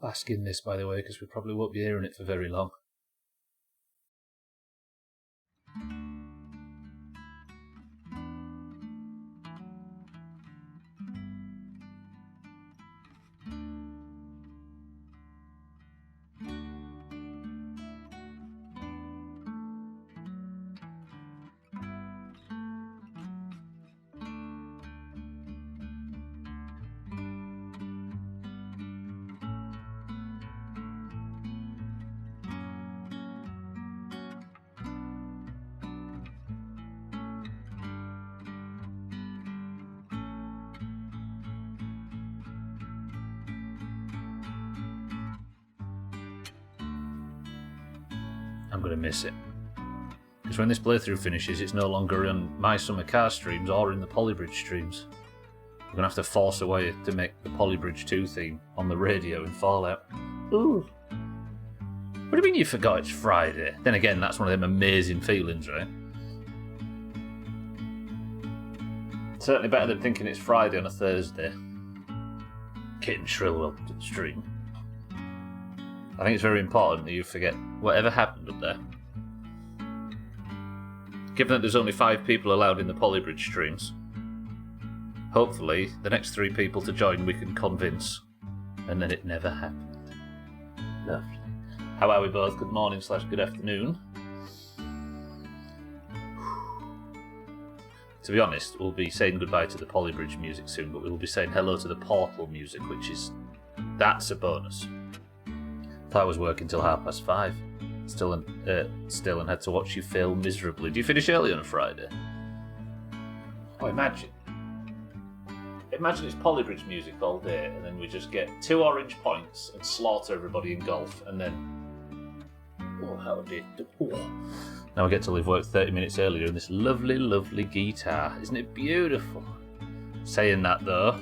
bask in this, by the way, because we probably won't be hearing it for very long. I'm going to miss it. Because when this playthrough finishes, it's no longer on my Summer Car streams or in the Polybridge streams. I'm going to have to force a way to make the Polybridge 2 theme on the radio in Fallout. Ooh. What do you mean you forgot it's Friday? Then again, that's one of them amazing feelings, right? Certainly better than thinking it's Friday on a Thursday. Kit and Shrill welcome to the stream. I think it's very important that you forget whatever happened up there. Given that there's only 5 people allowed in the Polybridge streams, hopefully the next 3 people to join we can convince, and then it never happened. Lovely. How are we both? Good morning / good afternoon. To be honest, we'll be saying goodbye to the Polybridge music soon, but we'll be saying hello to the Portal music, that's a bonus. Thought I was working till 5:30. Still and had to watch you fail miserably. Do you finish early on a Friday? Oh, imagine it's Polybridge music all day, and then we just get 2 orange points and slaughter everybody in golf, and then... Oh, how did... Oh. Now we get to leave work 30 minutes earlier doing this lovely, lovely guitar. Isn't it beautiful? Saying that, though,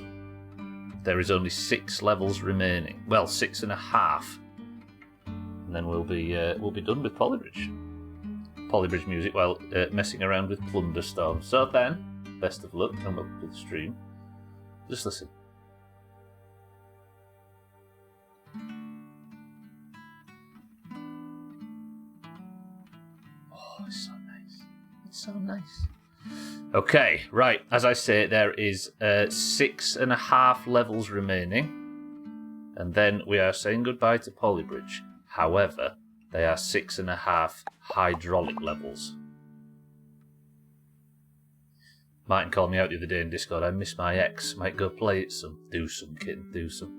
there is only 6 levels remaining. Well, 6.5. And then we'll be done with Polybridge music while messing around with Plunderstorm. So then, best of luck and welcome to the stream. Just listen. Oh, it's so nice. It's so nice. Okay, right. As I say, there is 6.5 levels remaining, and then we are saying goodbye to Polybridge. However, they are 6.5 hydraulic levels. Martin called me out the other day in Discord. I miss my ex. Might go play it some. Do some, kid. Do some.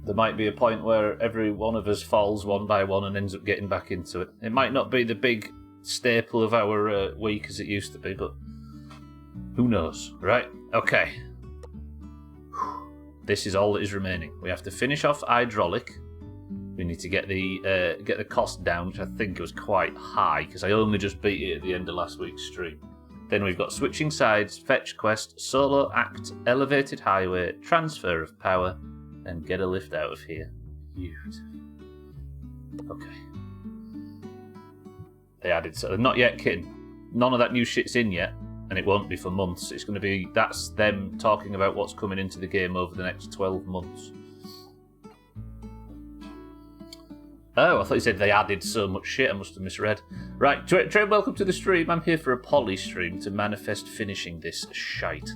There might be a point where every one of us falls one by one and ends up getting back into it. It might not be the big staple of our week as it used to be, but who knows, right? Okay. This is all that is remaining. We have to finish off hydraulic. We need to get the cost down, which I think was quite high, because I only just beat it at the end of last week's stream. Then we've got switching sides, fetch quest, solo act, elevated highway, transfer of power, and get a lift out of here. Beautiful. Okay. They added so not yet, kitten. None of that new shit's in yet. And it won't be for months. It's going to be... That's them talking about what's coming into the game over the next 12 months. Oh, I thought you said they added so much shit. I must have misread. Right, Trey, welcome to the stream. I'm here for a poly stream to manifest finishing this shite.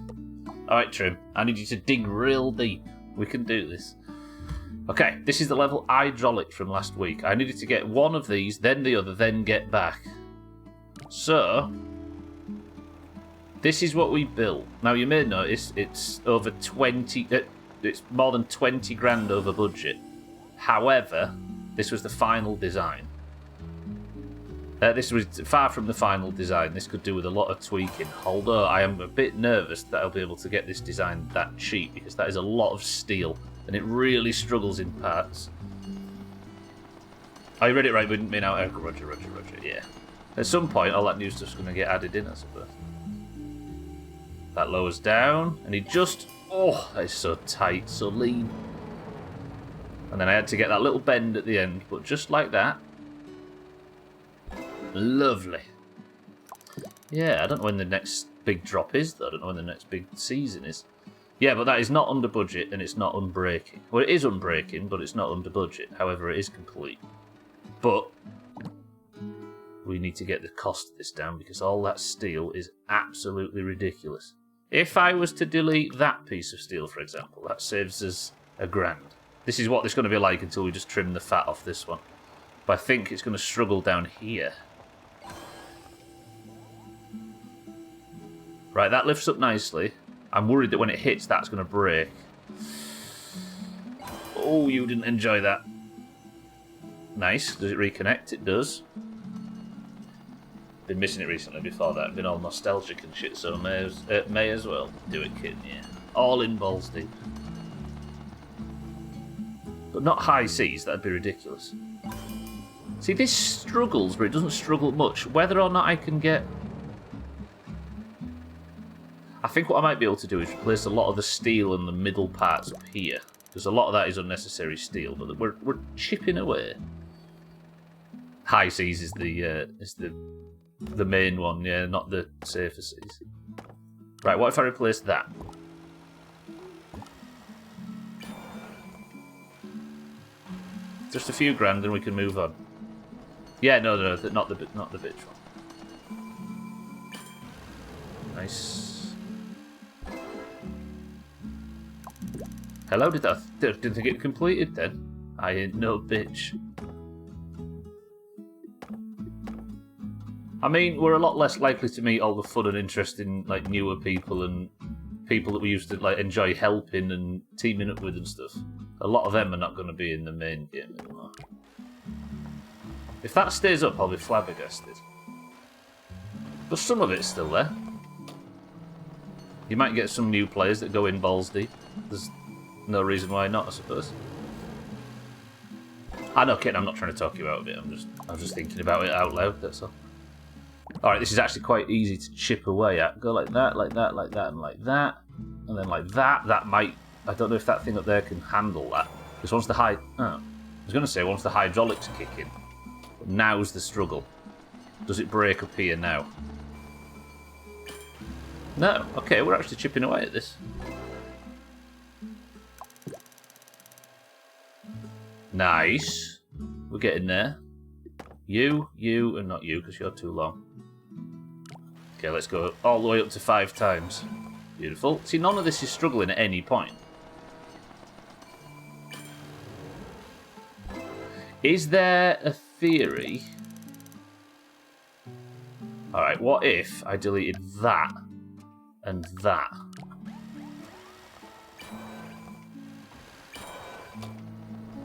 Alright, Trim. I need you to dig real deep. We can do this. Okay, this is the level hydraulic from last week. I needed to get one of these, then the other, then get back. So... This is what we built. Now, you may notice it's over 20... it's more than 20 grand over budget. However, this was the final design. This was far from the final design. This could do with a lot of tweaking. Although I am a bit nervous that I'll be able to get this design that cheap, because that is a lot of steel, and it really struggles in parts. I read it right, we didn't mean out. Roger, yeah. At some point, all that new stuff's going to get added in, I suppose. That lowers down, and he just... Oh, that is so tight, so lean. And then I had to get that little bend at the end, but just like that. Lovely. Yeah, I don't know when the next big drop is, though. I don't know when the next big season is. Yeah, but that is not under budget and it's not unbreaking. Well, it is unbreaking, but it's not under budget. However, it is complete. But we need to get the cost of this down because all that steel is absolutely ridiculous. If I was to delete that piece of steel, for example, that saves us £1,000. This is what it's going to be like until we just trim the fat off this one. But I think it's going to struggle down here. Right, that lifts up nicely. I'm worried that when it hits, that's going to break. Oh, you didn't enjoy that. Nice. Does it reconnect? It does. Been missing it recently before that. Been all nostalgic and shit, so may as well do it, kid. Yeah. All in balls deep. But not high seas, that'd be ridiculous. See, this struggles, but it doesn't struggle much. Whether or not I can get... I think what I might be able to do is replace a lot of the steel in the middle parts up here. Because a lot of that is unnecessary steel, but we're chipping away. High seas is the main one, yeah, not the safer seas. Right, what if I replace that? Just a few grand and we can move on. Yeah, no, not the bitch one. Nice. Hello, didn't think it completed then? I ain't no bitch. I mean, we're a lot less likely to meet all the fun and interesting, like, newer people and people that we used to like enjoy helping and teaming up with and stuff. A lot of them are not going to be in the main game anymore. If that stays up, I'll be flabbergasted. But some of it's still there. You might get some new players that go in balls deep. There's no reason why not, I suppose. I know, kid, I'm not trying to talk you out of it. I'm just thinking about it out loud, that's all. Alright, this is actually quite easy to chip away at. Go like that, like that, like that, and like that. And then like that. That might... I don't know if that thing up there can handle that. Because once the I was going to say, once the hydraulics kick in. But now's the struggle. Does it break up here now? No. Okay, we're actually chipping away at this. Nice. We're getting there. You, and not you, because you're too long. Okay, let's go all the way up to 5 times. Beautiful. See, none of this is struggling at any point. Is there a theory? Alright, what if I deleted that and that?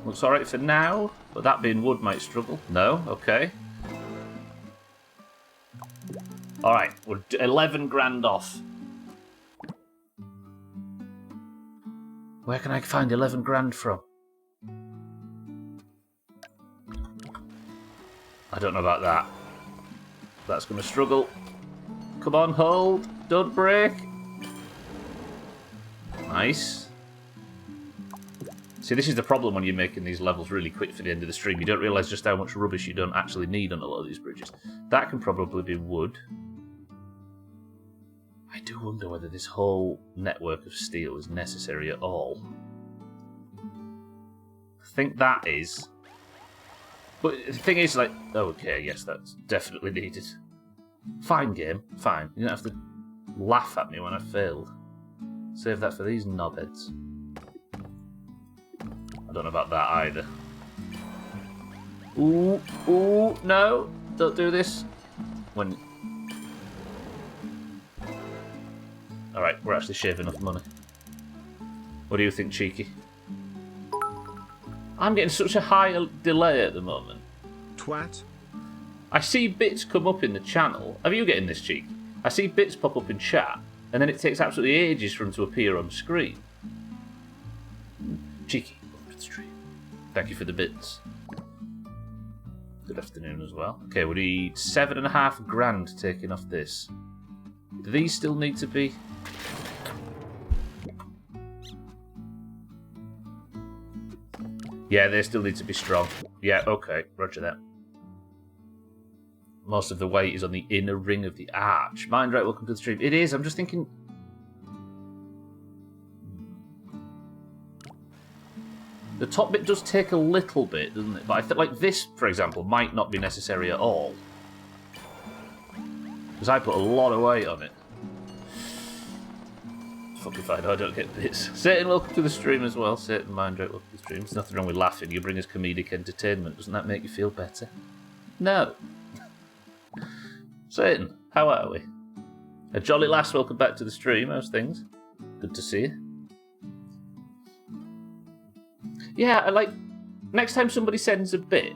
Looks alright for now, but that being wood might struggle. No? Okay. Alright, we're 11 grand off. Where can I find 11 grand from? I don't know about that. That's going to struggle. Come on, hold. Don't break. Nice. See, this is the problem when you're making these levels really quick for the end of the stream. You don't realise just how much rubbish you don't actually need on a lot of these bridges. That can probably be wood. I do wonder whether this whole network of steel is necessary at all. I think that is. But the thing is, like, oh, okay, yes, that's definitely needed. Fine game, fine. You don't have to laugh at me when I failed. Save that for these knobheads. I don't know about that either. Ooh, no, don't do this. Alright, we're actually shaving off money. What do you think, Cheeky? I'm getting such a high delay at the moment. Twat. I see bits come up in the channel. Are you getting this, Cheek? I see bits pop up in chat, and then it takes absolutely ages for them to appear on screen. Cheeky, welcome to the stream. Thank you for the bits. Good afternoon as well. Okay, we need 7.5 grand taking off this. Do these still need to be... Yeah, they still need to be strong. Yeah, okay, roger that. Most of the weight is on the inner ring of the arch. Mind right, welcome to the stream. It is, I'm just thinking... The top bit does take a little bit, doesn't it? But I think like this, for example, might not be necessary at all. Because I put a lot of weight on it. Fuck if I know I don't get bits. Satan, welcome to the stream as well. Satan, Mindrake, welcome to the stream. There's nothing wrong with laughing. You bring us comedic entertainment. Doesn't that make you feel better? No. Satan, how are we? A jolly lass, welcome back to the stream. How's things? Good to see you. Yeah, I like, next time somebody sends a bit,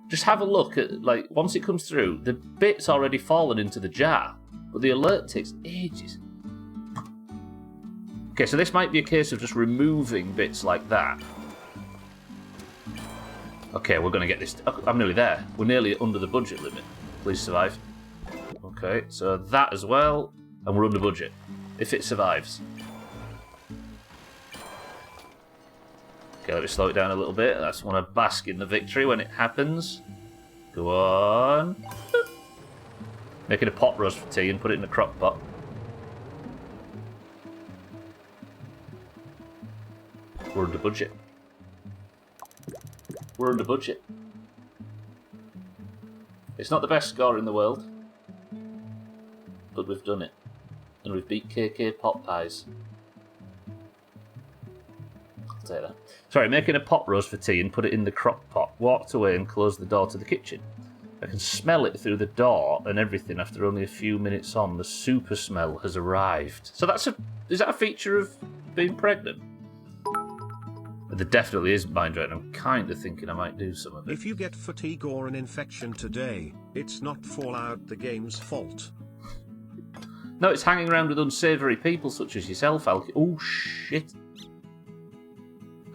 just have a look at, like, once it comes through, the bit's already fallen into the jar, but the alert takes ages. Okay, so this might be a case of just removing bits like that. Okay, we're going to get this. I'm nearly there. We're nearly under the budget limit. Please survive. Okay, so that as well, and we're under budget. If it survives. Okay, let me slow it down a little bit. I just want to bask in the victory when it happens. Go on. Making a pot roast for tea and put it in a crock pot. We're under budget. We're under budget. It's not the best score in the world, but we've done it. And we've beat KK Pot Pies. I'll take that. Sorry, making a pot roast for tea and put it in the crock pot. Walked away and closed the door to the kitchen. I can smell it through the door and everything after only a few minutes on. The super smell has arrived. So that's a... Is that a feature of being pregnant? There definitely is Mindrake, and I'm kind of thinking I might do some of it. If you get fatigue or an infection today, it's not Fallout the game's fault. No, it's hanging around with unsavoury people such as yourself, Alki. Oh, shit.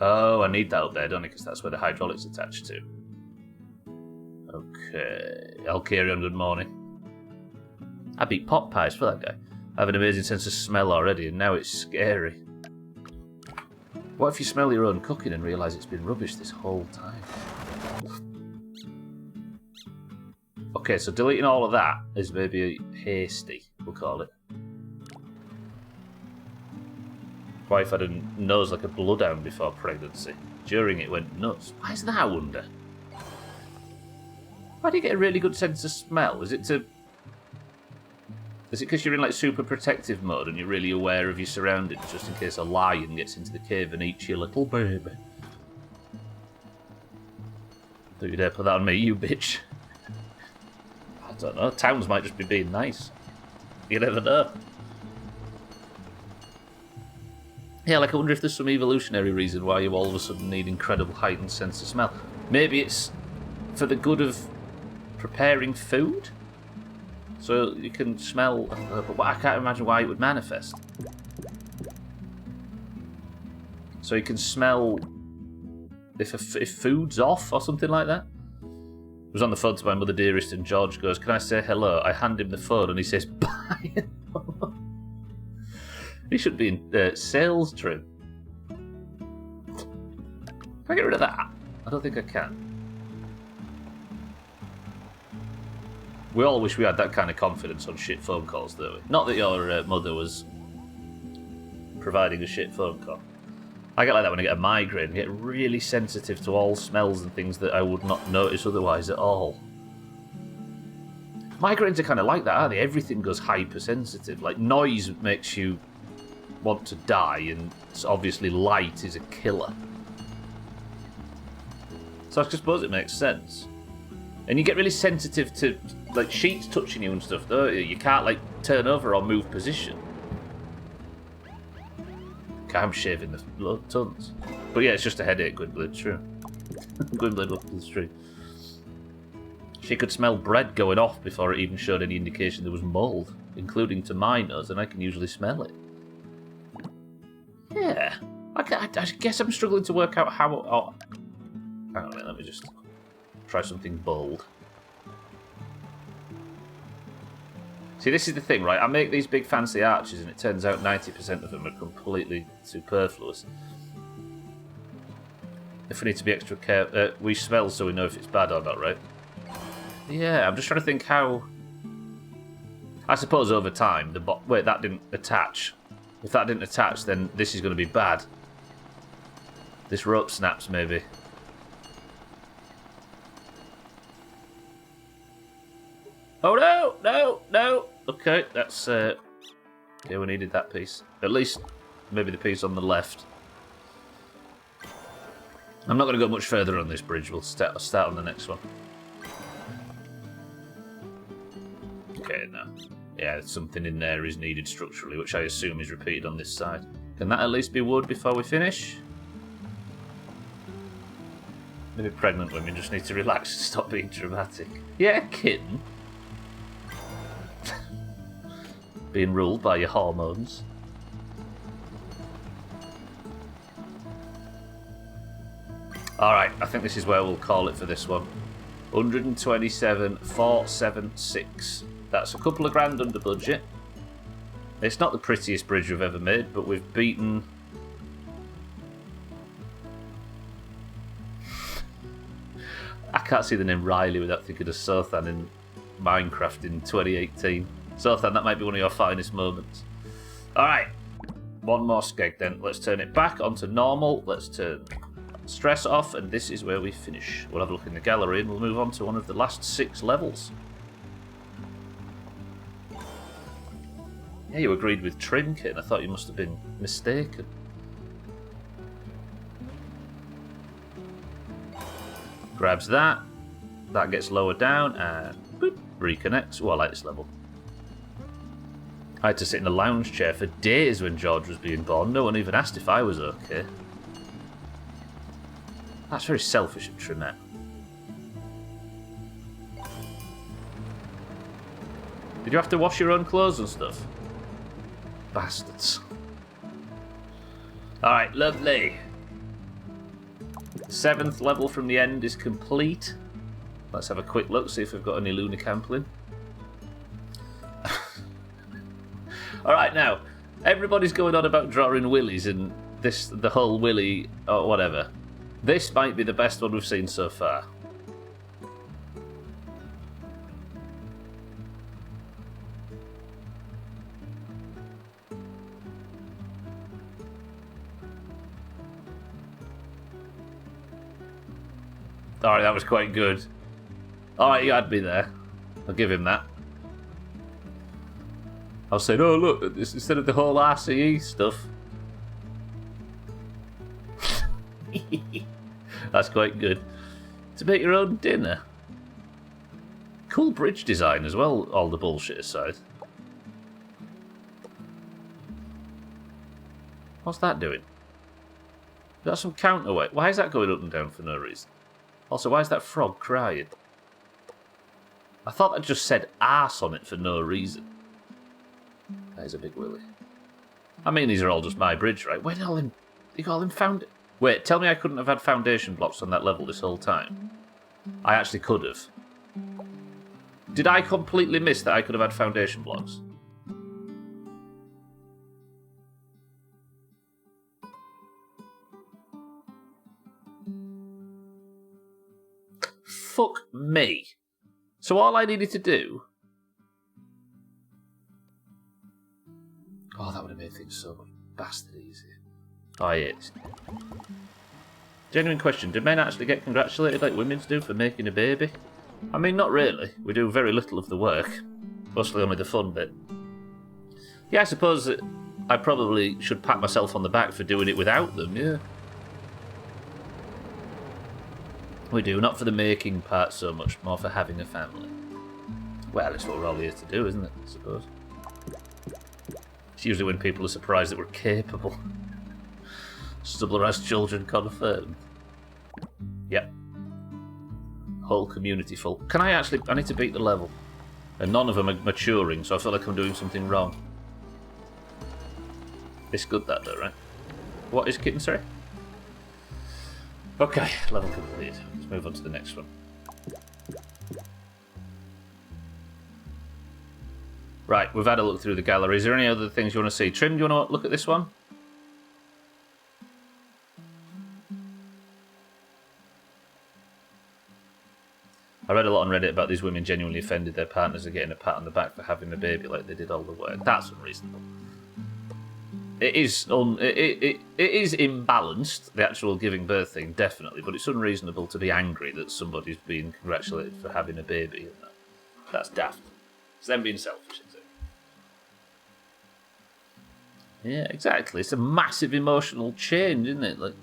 Oh, I need that up there, don't I? Because that's where the hydraulic's attached to. Okay. Alkirion, good morning. I beat pot pies for that guy. I have an amazing sense of smell already, and now it's scary. What if you smell your own cooking and realise it's been rubbish this whole time? Okay, so deleting all of that is maybe hasty, we'll call it. Wife had a nose like a bloodhound before pregnancy. During it went nuts. Why is that, I wonder? Why do you get a really good sense of smell? Is it because you're in like super protective mode and you're really aware of your surroundings just in case a lion gets into the cave and eats your little baby? Don't you dare put that on me, you bitch. I don't know, towns might just be being nice. You never know. Yeah, like I wonder if there's some evolutionary reason why you all of a sudden need incredible heightened sense of smell. Maybe it's for the good of preparing food? So you can smell, but I can't imagine why it would manifest. So you can smell if food's off or something like that. I was on the phone to my mother dearest and George goes, "Can I say hello?" I hand him the phone and he says, "Bye." He should be in sales trim. Can I get rid of that? I don't think I can. We all wish we had that kind of confidence on shit phone calls, don't we? Not that your mother was providing a shit phone call. I get like that when I get a migraine. I get really sensitive to all smells and things that I would not notice otherwise at all. Migraines are kind of like that, aren't they? Everything goes hypersensitive. Like noise makes you want to die, and obviously light is a killer. So I suppose it makes sense. And you get really sensitive to like sheets touching you and stuff, don't you? You can't like turn over or move position. I'm shaving the blood tons. But yeah, it's just a headache, Gwynblade, true. Gwynblade, welcome to the stream. She could smell bread going off before it even showed any indication there was mould, including to my nose, and I can usually smell it. Yeah. I guess I'm struggling to work out how... Oh, hang on a minute, let me just try something bold. See, this is the thing, right? I make these big fancy arches and it turns out 90% of them are completely superfluous. If we need to be extra careful... we smell so we know if it's bad or not, right? Yeah, I'm just trying to think how... I suppose over time, the wait, that didn't attach. If that didn't attach, then this is going to be bad. This rope snaps, maybe. Oh no! No! No! Okay, that's... yeah, we needed that piece. At least, maybe the piece on the left. I'm not going to go much further on this bridge. We'll start on the next one. Okay, no. Yeah, something in there is needed structurally, which I assume is repeated on this side. Can that at least be wood before we finish? Maybe pregnant women just need to relax and stop being dramatic. Yeah, kitten. Being ruled by your hormones. Alright, I think this is where we'll call it for this one. 127,476. That's a couple of grand under budget. It's not the prettiest bridge we've ever made, but we've beaten... I can't see the name Riley without thinking of Sothan in Minecraft in 2018. Sothan, that might be one of your finest moments. Alright, one more skeg then. Let's turn it back onto normal. Let's turn stress off, and this is where we finish. We'll have a look in the gallery and we'll move on to one of the last 6 levels. Yeah, you agreed with Trinket. I thought you must have been mistaken. Grabs that. That gets lowered down and boop, reconnects. Oh, I like this level. I had to sit in a lounge chair for days when George was being born. No one even asked if I was okay. That's very selfish of Trinette. Did you have to wash your own clothes and stuff? Bastards. Alright, lovely. The 7th level from the end is complete. Let's have a quick look, see if we've got any Luna Camplin. Alright, now, everybody's going on about drawing willies and the whole willy or whatever. This might be the best one we've seen so far. Alright, that was quite good. Alright, you had me there. I'll give him that. I was saying, oh look, instead of the whole RCE stuff. That's quite good. To make your own dinner. Cool bridge design as well, all the bullshit aside. What's that doing? Is that some counterweight? Why is that going up and down for no reason? Also, why is that frog crying? I thought I just said arse on it for no reason. That is a big willy. I mean, these are all just my bridge, right? Where did all them... You got all them found... Wait, tell me I couldn't have had foundation blocks on that level this whole time. I actually could have. Did I completely miss that I could have had foundation blocks? Fuck me. So all I needed to do... Oh, that would have made things so much bastard easier. Oh, yeah. Genuine question. Do men actually get congratulated like women do for making a baby? I mean, not really. We do very little of the work. Mostly only the fun bit. Yeah, I suppose that I probably should pat myself on the back for doing it without them, yeah. We do, not for the making part so much, more for having a family. Well, it's what we're all here to do, isn't it, I suppose? It's usually when people are surprised that we're capable. Stubler has children confirmed. Yep. Whole community full. Can I actually... I need to beat the level. And none of them are maturing, so I feel like I'm doing something wrong. It's good that though, right? What is kitten, sorry? Okay, level complete. Let's move on to the next one. Right, we've had a look through the gallery. Is there any other things you want to see? Trim, do you want to look at this one? I read a lot on Reddit about these women genuinely offended their partners are getting a pat on the back for having a baby like they did all the work. That's unreasonable. It is it is imbalanced, the actual giving birth thing, definitely, but it's unreasonable to be angry that somebody's being congratulated for having a baby. And that's daft. It's them being selfish, is it? Yeah, exactly. It's a massive emotional change, isn't it? Like,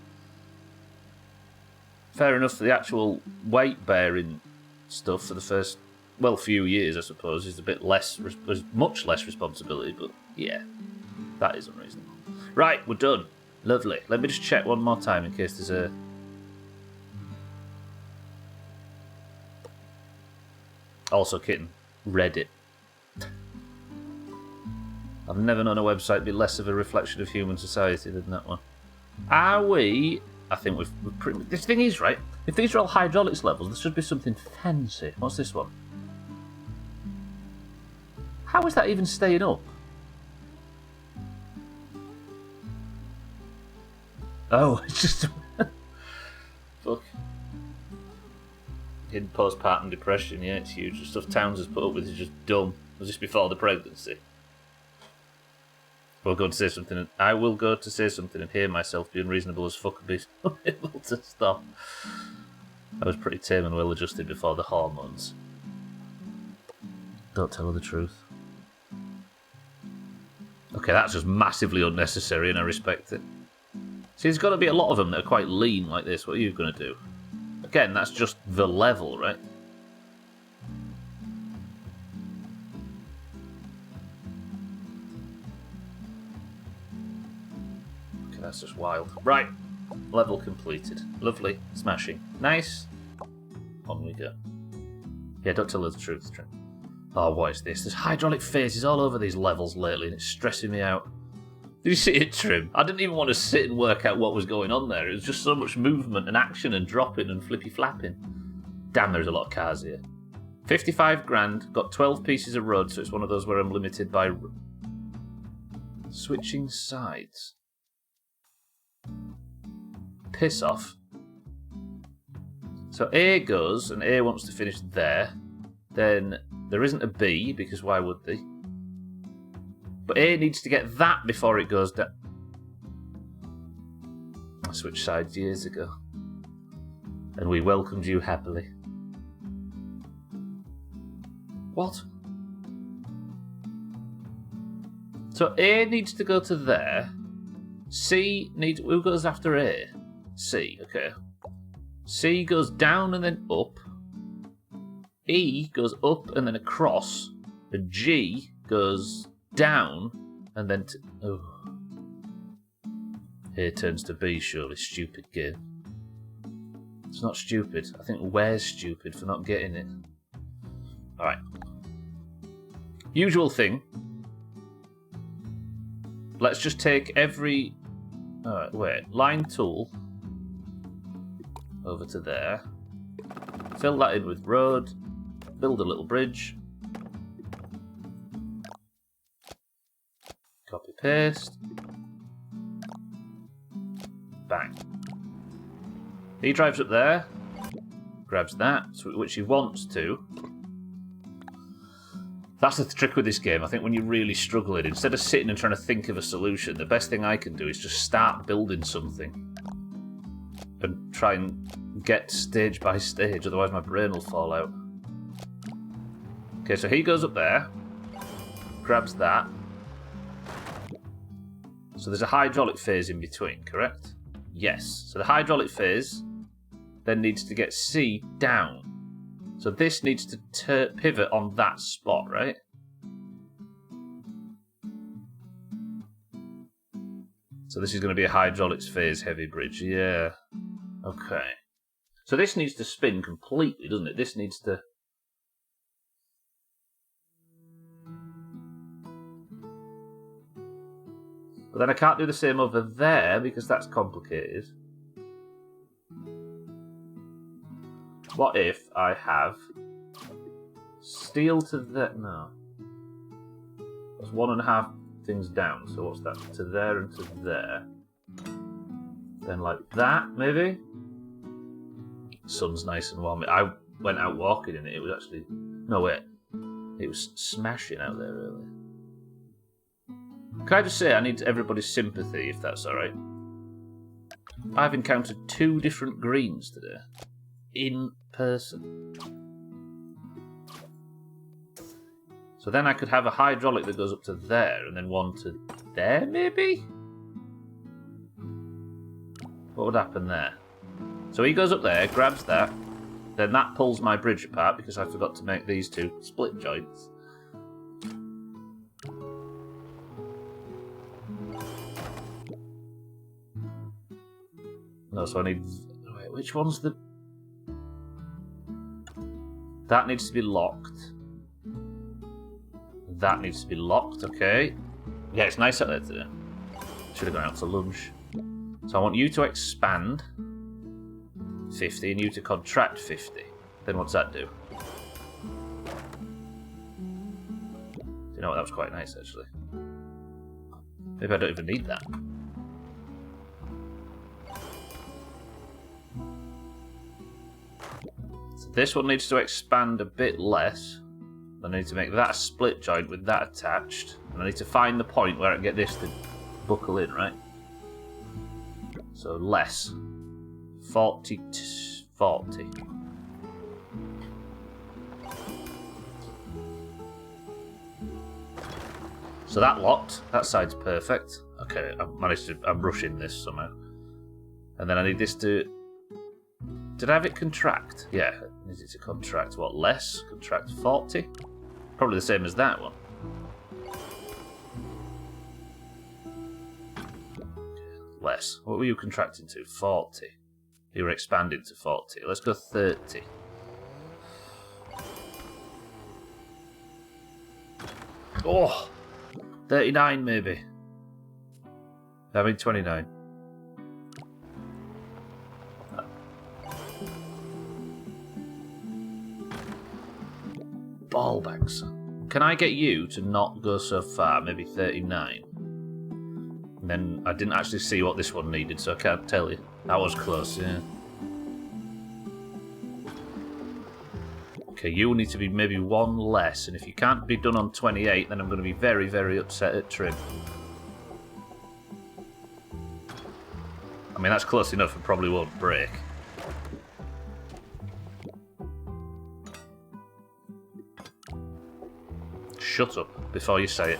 fair enough for the actual weight bearing stuff for the first, few years, I suppose, is a bit less, much less responsibility, but yeah. That is unreasonable. Right, we're done. Lovely. Let me just check one more time in case there's a... Also, kitten. Reddit. I've never known a website be less of a reflection of human society than that one. Are we... I think we've pretty... This thing is, right? If these are all hydraulics levels, there should be something fancy. What's this one? How is that even staying up? Oh, it's just... Fuck. In postpartum depression, yeah, it's huge. The stuff Towns has put up with is just dumb. Was this before the pregnancy? I will go to say something and hear myself be unreasonable as fuck and be unable to stop. I was pretty tame and well adjusted before the hormones. Don't tell her the truth. Okay, that's just massively unnecessary and I respect it. See, there's got to be a lot of them that are quite lean like this. What are you going to do? Again, that's just the level, right? Okay, that's just wild. Right, level completed. Lovely, smashing. Nice. On we go. Yeah, don't tell her the truth, Trent. Oh, what is this? There's hydraulic phases all over these levels lately, and it's stressing me out. Did you see it, Trim? I didn't even want to sit and work out what was going on there. It was just so much movement and action and dropping and flippy flapping. Damn, there's a lot of cars here. 55 grand, got 12 pieces of road, so it's one of those where I'm limited by... Switching sides. Piss off. So A goes, and A wants to finish there. Then there isn't a B, because why would they? But A needs to get that before it goes down. I switched sides years ago. And we welcomed you happily. What? So A needs to go to there. C needs... Who goes after A? C, okay. C goes down and then up. E goes up and then across. And G goes... down, and then oh. A turns to B, surely. Stupid game. It's not stupid. I think we're stupid for not getting it. Alright. Usual thing. Let's just take every... Alright, wait. Line tool. Over to there. Fill that in with road. Build a little bridge. Copy paste. Bang. He drives up there, grabs that, which he wants to. That's the trick with this game. I think when you're really struggling, instead of sitting and trying to think of a solution, the best thing I can do is just start building something and try and get stage by stage, otherwise my brain will fall out. Okay, so he goes up there, grabs that. So there's a hydraulic phase in between, correct? Yes. So the hydraulic phase then needs to get C down. So this needs to pivot on that spot, right? So this is going to be a hydraulics phase heavy bridge. Yeah. Okay. So this needs to spin completely, doesn't it? This needs to... But then I can't do the same over there because that's complicated. What if I have steel to that? No. That's 1.5 things down. So what's that? To there and to there. Then like that, maybe? Sun's nice and warm. I went out walking in it. It was actually... No, wait. It was smashing out there earlier. Can I just say I need everybody's sympathy, if that's alright? I've encountered 2 different greens today. In person. So then I could have a hydraulic that goes up to there, and then one to there, maybe? What would happen there? So he goes up there, grabs that, then that pulls my bridge apart because I forgot to make these 2 split joints. No, so I need... Wait, which one's the... That needs to be locked. That needs to be locked, okay. Yeah, it's nice out there today. Should have gone out to lunch. So I want you to expand 50 and you to contract 50. Then what's that do? You know what, that was quite nice actually. Maybe I don't even need that. So this one needs to expand a bit less. I need to make that a split joint with that attached. And I need to find the point where I can get this to buckle in, right? So less. 40 to 40. So that locked. That side's perfect. Okay, I'm rushing this somehow. And then I need this to... Did I have it contract? Yeah, I need it to contract what? Less? Contract 40? Probably the same as that one. Less. What were you contracting to? 40. You were expanding to 40. Let's go 30. Oh! 39 maybe. I mean 29. Ball bags. Can I get you to not go so far? Maybe 39. And then I didn't actually see what this one needed, so I can't tell you. That was close, yeah. Okay, you will need to be maybe 1 less, and if you can't be done on 28, then I'm going to be very, very upset at Trim. I mean, that's close enough and probably won't break. Shut up before you say it.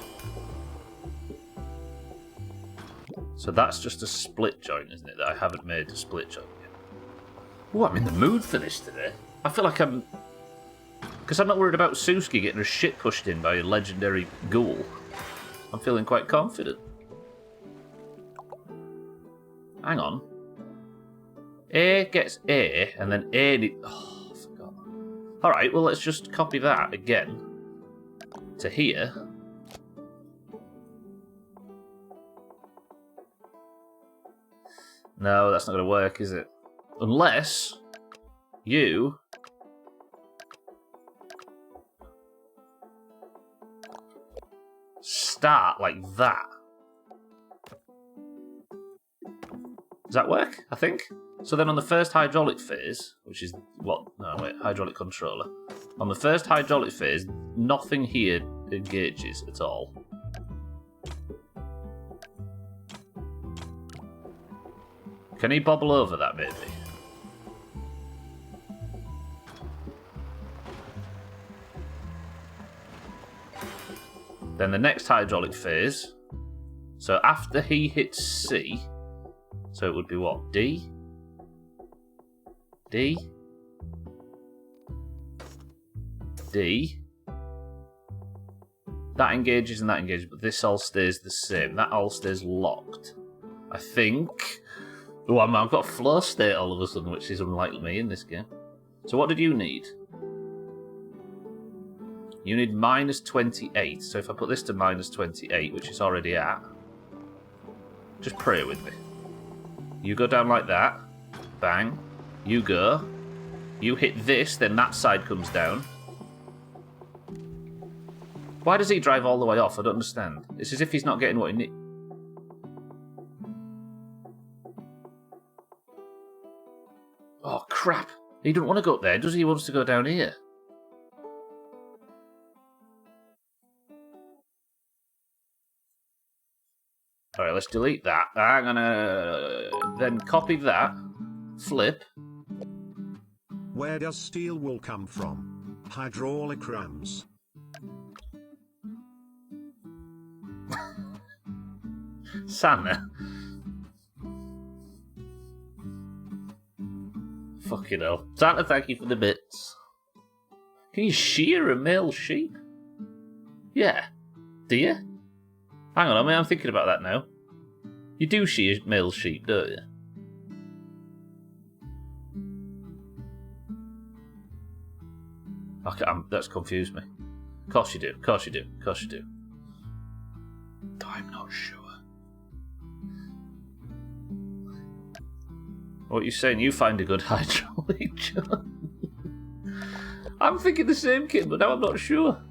So that's just a split joint, isn't it? That I haven't made a split joint yet. Oh, I'm in the mood for this today. I feel like I'm... Because I'm not worried about Suski getting her shit pushed in by a legendary ghoul. I'm feeling quite confident. Hang on. A gets A, and then A... Oh, I forgot. Alright, well, let's just copy that again. To here. No, that's not going to work, is it? Unless you start like that. Does that work? I think. So then on the first hydraulic phase, which is what? No, wait, hydraulic controller. On the first hydraulic phase, nothing here engages at all. Can he bobble over that, maybe? Then the next hydraulic phase. So after he hits C, so it would be what? D? D? D? That engages and that engages, but this all stays the same. That all stays locked. I think... Oh, I've got a flow state all of a sudden, which is unlike me in this game. So what did you need? You need minus 28. So if I put this to minus 28, which it's already at, just pray with me. You go down like that. Bang. You go. You hit this, then that side comes down. Why does he drive all the way off? I don't understand. It's as if he's not getting what he needs. Oh, crap. He doesn't want to go up there, does he? He wants to go down here. Alright, let's delete that. I'm gonna then copy that. Flip. Where does steel wool come from? Hydraulic rams. Santa. Fucking hell. Santa, thank you for the bits. Can you shear a male sheep? Yeah. Do you? Hang on, I'm thinking about that now. You do shear male sheep, don't you? Okay, that's confused me. Of course you do. Of course you do. Of course you do. I'm not sure. What are you saying? You find a good hydraulic, John? I'm thinking the same, kid, but now I'm not sure.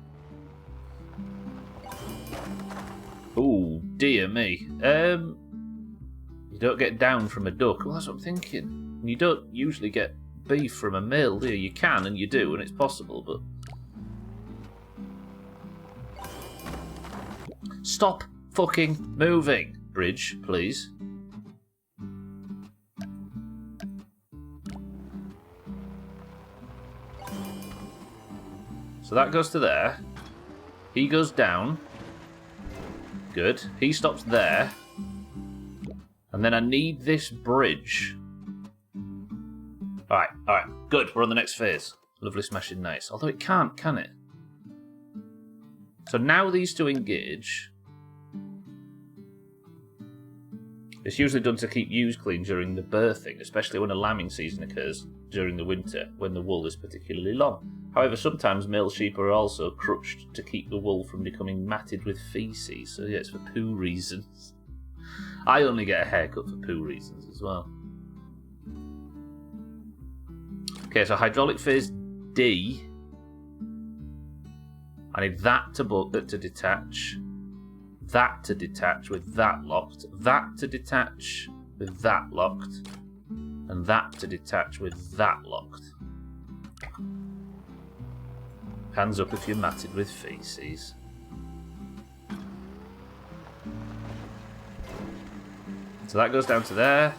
Oh, dear me. You don't get down from a duck. Well, that's what I'm thinking. You don't usually get beef from a male, do you? You can, and you do, and it's possible, but... Stop fucking moving, Bridge, please. So that goes to there. He goes down. Good. He stops there. And then I need this bridge. Alright, good. We're on the next phase. Lovely smashing nice. Although it can't, can it? So now these two engage. It's usually done to keep ewes clean during the birthing, especially when a lambing season occurs during the winter, when the wool is particularly long. However, sometimes male sheep are also crutched to keep the wool from becoming matted with feces, so yeah, it's for poo reasons. I only get a haircut for poo reasons as well. Okay, so hydraulic phase D. I need that to detach. That to detach with that locked. That to detach with that locked. And that to detach with that locked. Hands up if you're matted with feces. So that goes down to there.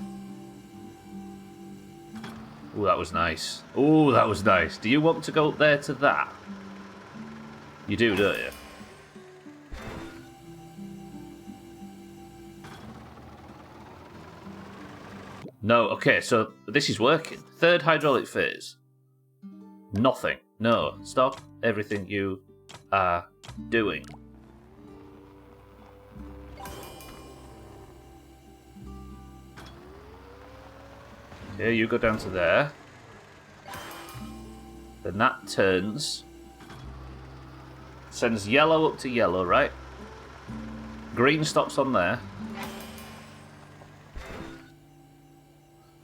Oh, that was nice. Oh, that was nice. Do you want to go up there to that? You do, don't you? No, okay, so this is working. Third hydraulic phase. Nothing. No, stop everything you are doing. Okay, you go down to there. Then that turns. Sends yellow up to yellow, right? Green stops on there.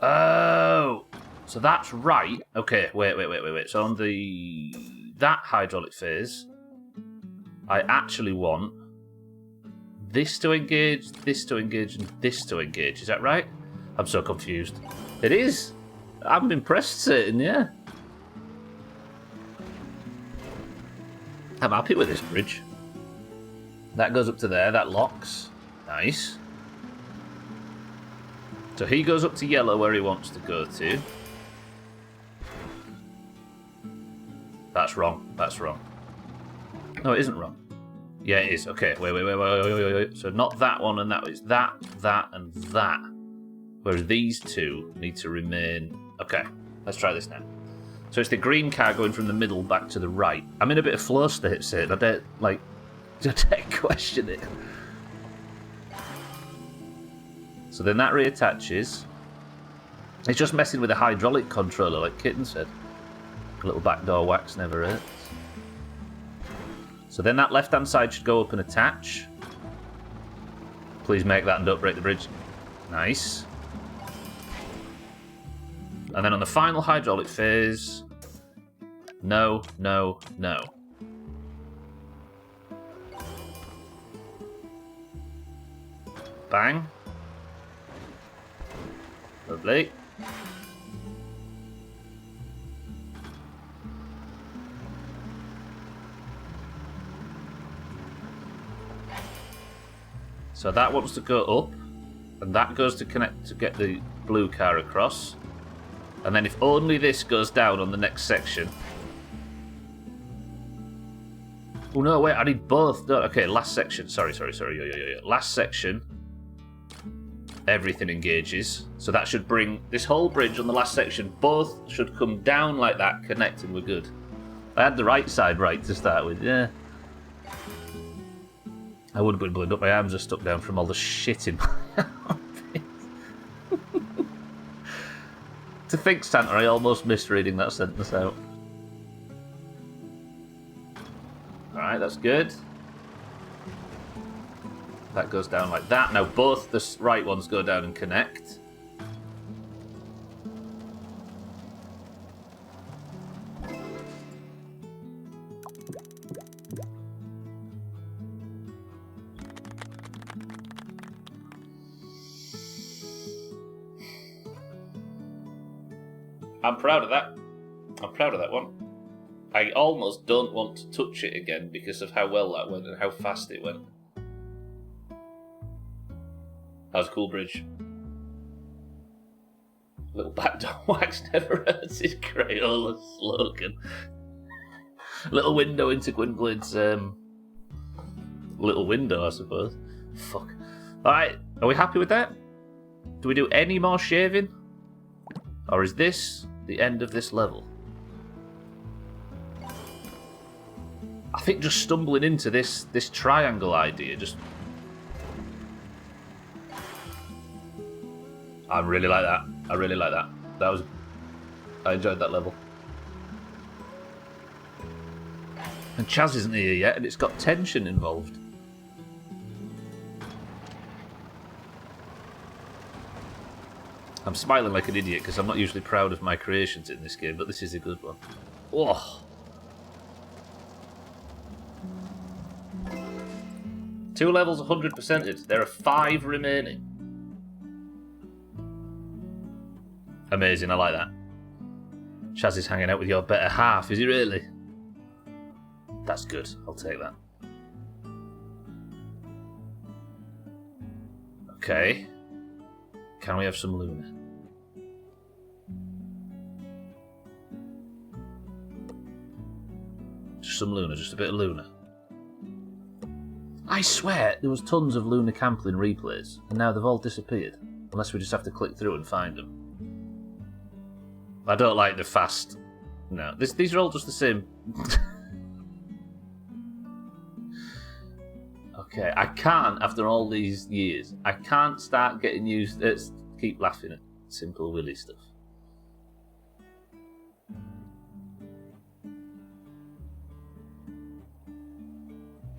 Oh! So that's right. Okay, wait. So on that hydraulic phase, I actually want this to engage, this to engage, and this to engage. Is that right? I'm so confused. It is. I'm impressed, Satan, yeah. I'm happy with this bridge. That goes up to there, that locks. Nice. So he goes up to yellow where he wants to go to. That's wrong. That's wrong. No, it isn't wrong. Yeah, it is. Okay, wait. So not that one and that. It's that, and that. Whereas these two need to remain... Okay, let's try this now. So it's the green car going from the middle back to the right. I'm in a bit of flow state, Sid. I don't question it. So then that reattaches. It's just messing with the hydraulic controller, like Kitten said. A little backdoor wax never hurts. So then that left-hand side should go up and attach. Please make that and don't break the bridge. Nice. And then on the final hydraulic phase... No. Bang. Lovely. So that wants to go up, and that goes to connect to get the blue car across. And then if only this goes down on the next section. Oh no, wait, I need both. No, okay, last section. Sorry. Last section. Everything engages. So that should bring this whole bridge on the last section. Both should come down like that, connect, and we're good. I had the right side right to start with, yeah. I would have been blown up. My arms are stuck down from all the shit in my armpit. To think, Santa, I almost missed reading that sentence out. Alright, that's good. That goes down like that. Now both the right ones go down and connect. I'm proud of that. I'm proud of that one. I almost don't want to touch it again because of how well that went and how fast it went. That was a cool bridge. Little backdoor wax never hurts is Crayola slogan. Little window into Gwynblaine's little window, I suppose. Fuck. Alright, are we happy with that? Do we do any more shaving? Or is this the end of this level? I think just stumbling into this triangle idea just... I really like that. I really like that. I enjoyed that level. And Chaz isn't here yet, and it's got tension involved. I'm smiling like an idiot because I'm not usually proud of my creations in this game, but this is a good one. Oh. 2 levels 100%ed. There are 5 remaining. Amazing, I like that. Chaz is hanging out with your better half, is he really? That's good, I'll take that. Okay. Can we have some Luna? Just some Luna, just a bit of Luna. I swear there was tons of Luna Camplin replays, and now they've all disappeared. Unless we just have to click through and find them. I don't like the fast... No, these are all just the same. Okay, I can't, after all these years, I can't start getting used... Let's keep laughing at Simple Willy stuff.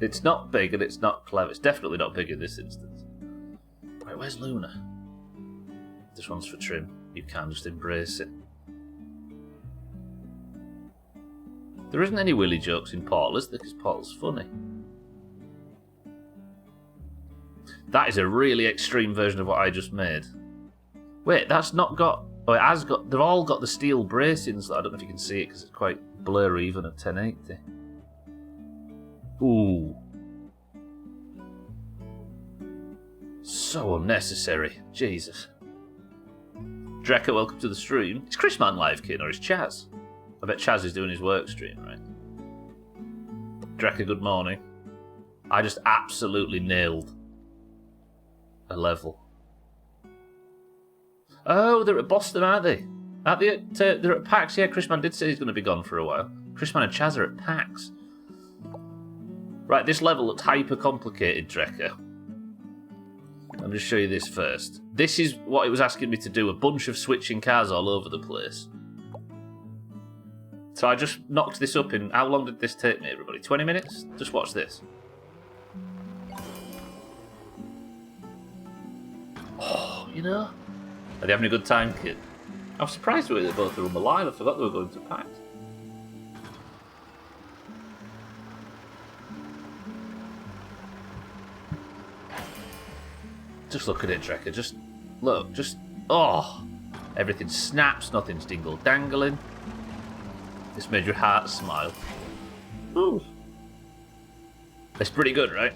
It's not big and it's not clever. It's definitely not big in this instance. Right, where's Luna? This one's for trim. You can just embrace it. There isn't any Willy jokes in Portal, is there? Because Portal's funny. That is a really extreme version of what I just made. Wait, that's not got... Oh, it has got... They've all got the steel bracings. I don't know if you can see it because it's quite blurry even at 1080. Ooh. So unnecessary. Jesus. Drekka, welcome to the stream. Is Chris Man live, kid, or is Chaz? I bet Chaz is doing his work stream, right? Drekka, good morning. I just absolutely nailed a level. Oh, they're at Boston, aren't they? Aren't they they're at PAX? Yeah, Chris Man did say he's going to be gone for a while. Chris Man and Chaz are at PAX. Right, this level looked hyper complicated, Drekka. Let me just show you this first. This is what it was asking me to do, a bunch of switching cars all over the place. So I just knocked this up in... How long did this take me, everybody? 20 minutes? Just watch this. Oh, you know? Are they having a good time, kid? I'm surprised they both of them alive. I forgot they were going to PAX. Just look at it, Drekka. Just look. Just... Oh! Everything snaps. Nothing's dingle-dangling. This made your heart smile. Ooh. It's pretty good, right?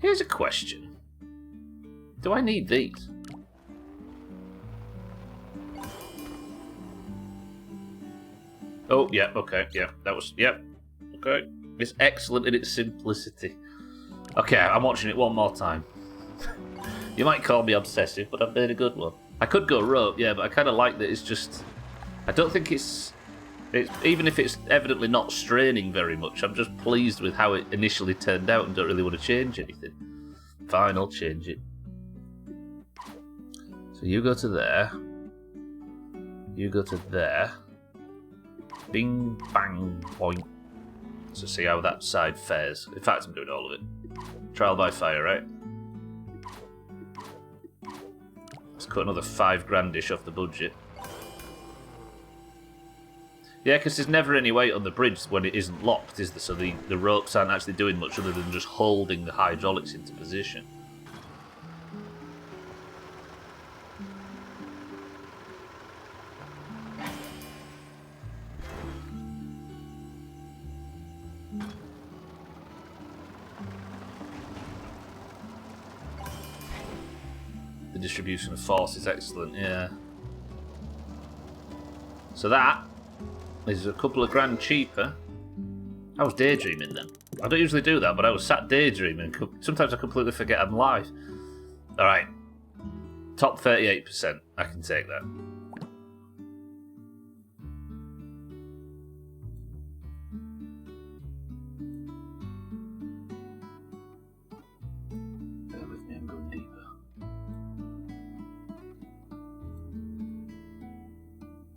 Here's a question. Do I need these? Oh, yeah, okay, yeah, that was, yep, okay. It's excellent in its simplicity. Okay, I'm watching it one more time. You might call me obsessive, but I've made a good one. I could go rope, yeah, but I kind of like that it's just... I don't think it's... Even if it's evidently not straining very much, I'm just pleased with how it initially turned out and don't really want to change anything. Fine, I'll change it. So you go to there. You go to there. Bing, bang, point. So see how that side fares. In fact, I'm doing all of it. Trial by fire, right? Let's cut another $5,000-ish off the budget. Yeah, because there's never any weight on the bridge when it isn't locked, is there? So the ropes aren't actually doing much other than just holding the hydraulics into position. The distribution of force is excellent, yeah. So that is a couple of grand cheaper. I was daydreaming then. I don't usually do that, but I was sat daydreaming. Sometimes I completely forget I'm live. Alright. Top 38%. I can take that. Bear with me, I'm going deeper.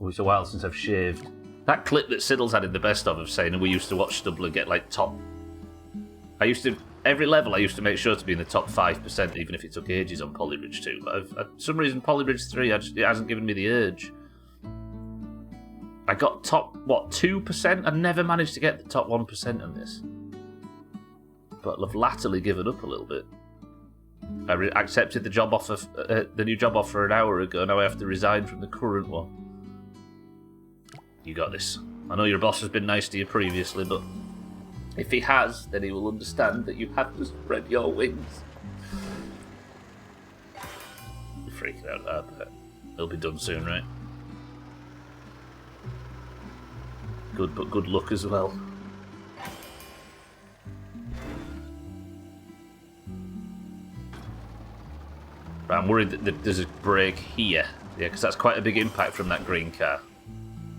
Oh, it's a while since I've shaved. That clip that Siddle's had in the best of saying we used to watch Stubbler get like top... Every level I used to make sure to be in the top 5%, even if it took ages on Polybridge 2. But for some reason, Polybridge 3, it hasn't given me the urge. I got top, 2%? I never managed to get the top 1% on this. But I've latterly given up a little bit. I accepted the job offer, the new job offer an hour ago, now I have to resign from the current one. You got this. I know your boss has been nice to you previously, but if he has, then he will understand that you have to spread your wings. You're freaking out there, but it'll be done soon, right? Good, but good luck as well. Right, I'm worried that there's a break here. Yeah, because that's quite a big impact from that green car.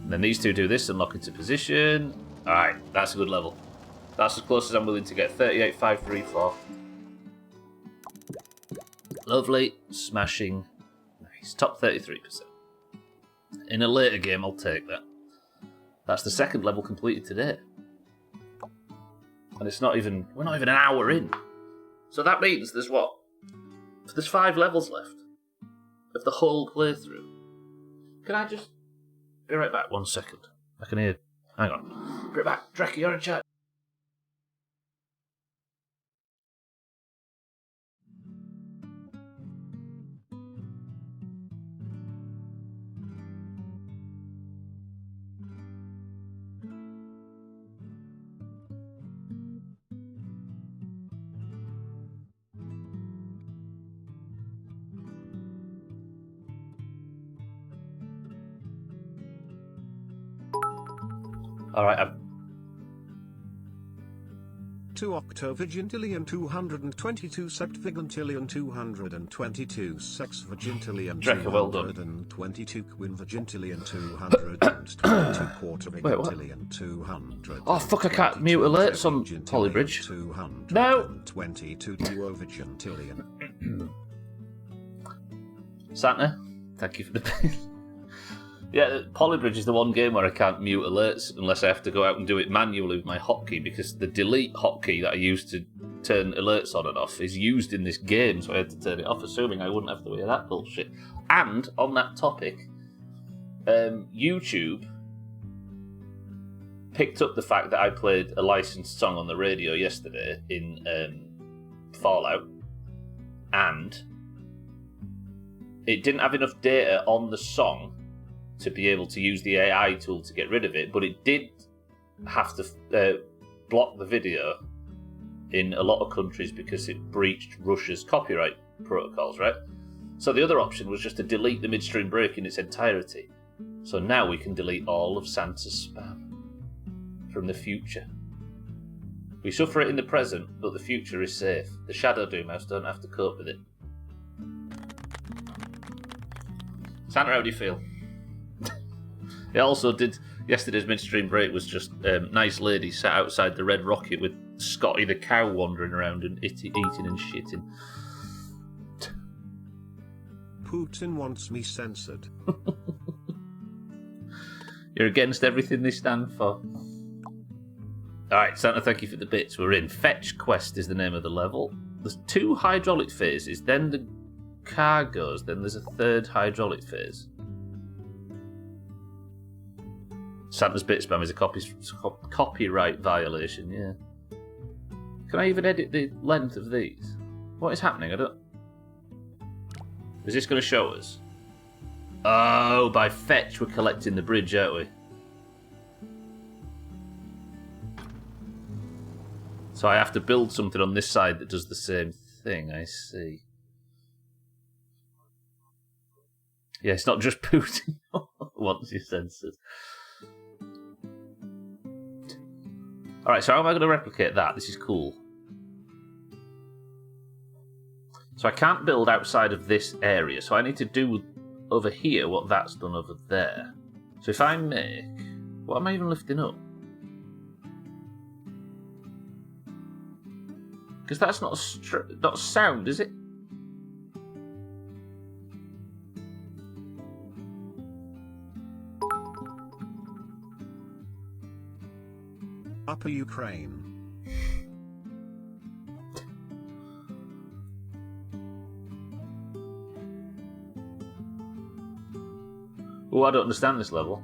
And then these two do this and lock into position. Alright, that's a good level. That's as close as I'm willing to get. 38,534. Lovely. Smashing. Nice. Top 33%. In a later game, I'll take that. That's the second level completed today. And it's not even... We're not even an hour in. So that means there's what? There's 5 levels left of the whole playthrough. Can I just... Be right back, 1 second. I can hear... Hang on. Be right back. Drecky, you're in chat. Alright, 2 octovigintilion 222 septvigintillion 222 sexvigintillion Drecker, well done. 222 quinvigintillion 222 quartervigintillion 200. Oh fuck, I can't mute alerts on Polybridge. 222 duovigintillion. Santa, thank you for the... Yeah, Polybridge is the one game where I can't mute alerts unless I have to go out and do it manually with my hotkey, because the delete hotkey that I use to turn alerts on and off is used in this game, so I had to turn it off, assuming I wouldn't have to hear that bullshit. And, on that topic, YouTube picked up the fact that I played a licensed song on the radio yesterday in Fallout, and it didn't have enough data on the song to be able to use the AI tool to get rid of it, but it did have to block the video in a lot of countries because it breached Russia's copyright protocols, right? So the other option was just to delete the midstream break in its entirety. So now we can delete all of Santa's spam from the future. We suffer it in the present, but the future is safe. The Shadow Doomhaus don't have to cope with it. Santa, how do you feel? It also did... Yesterday's midstream break was just nice lady sat outside the Red Rocket with Scotty the cow wandering around and eating and shitting. Putin wants me censored. You're against everything they stand for. Alright, Santa, thank you for the bits. We're in. Fetch Quest is the name of the level. There's 2 hydraulic phases, then the car goes, then there's a 3rd hydraulic phase. Santa's bit spam is a copyright violation, yeah. Can I even edit the length of these? What is happening? I don't... Is this going to show us? Oh, by fetch we're collecting the bridge, aren't we? So I have to build something on this side that does the same thing, I see. Yeah, it's not just Putin once you're censored. Alright, so how am I going to replicate that? This is cool. So I can't build outside of this area, so I need to do over here what that's done over there. So if I make... What am I even lifting up? Because that's not sound, is it? Upper Ukraine. Oh, I don't understand this level.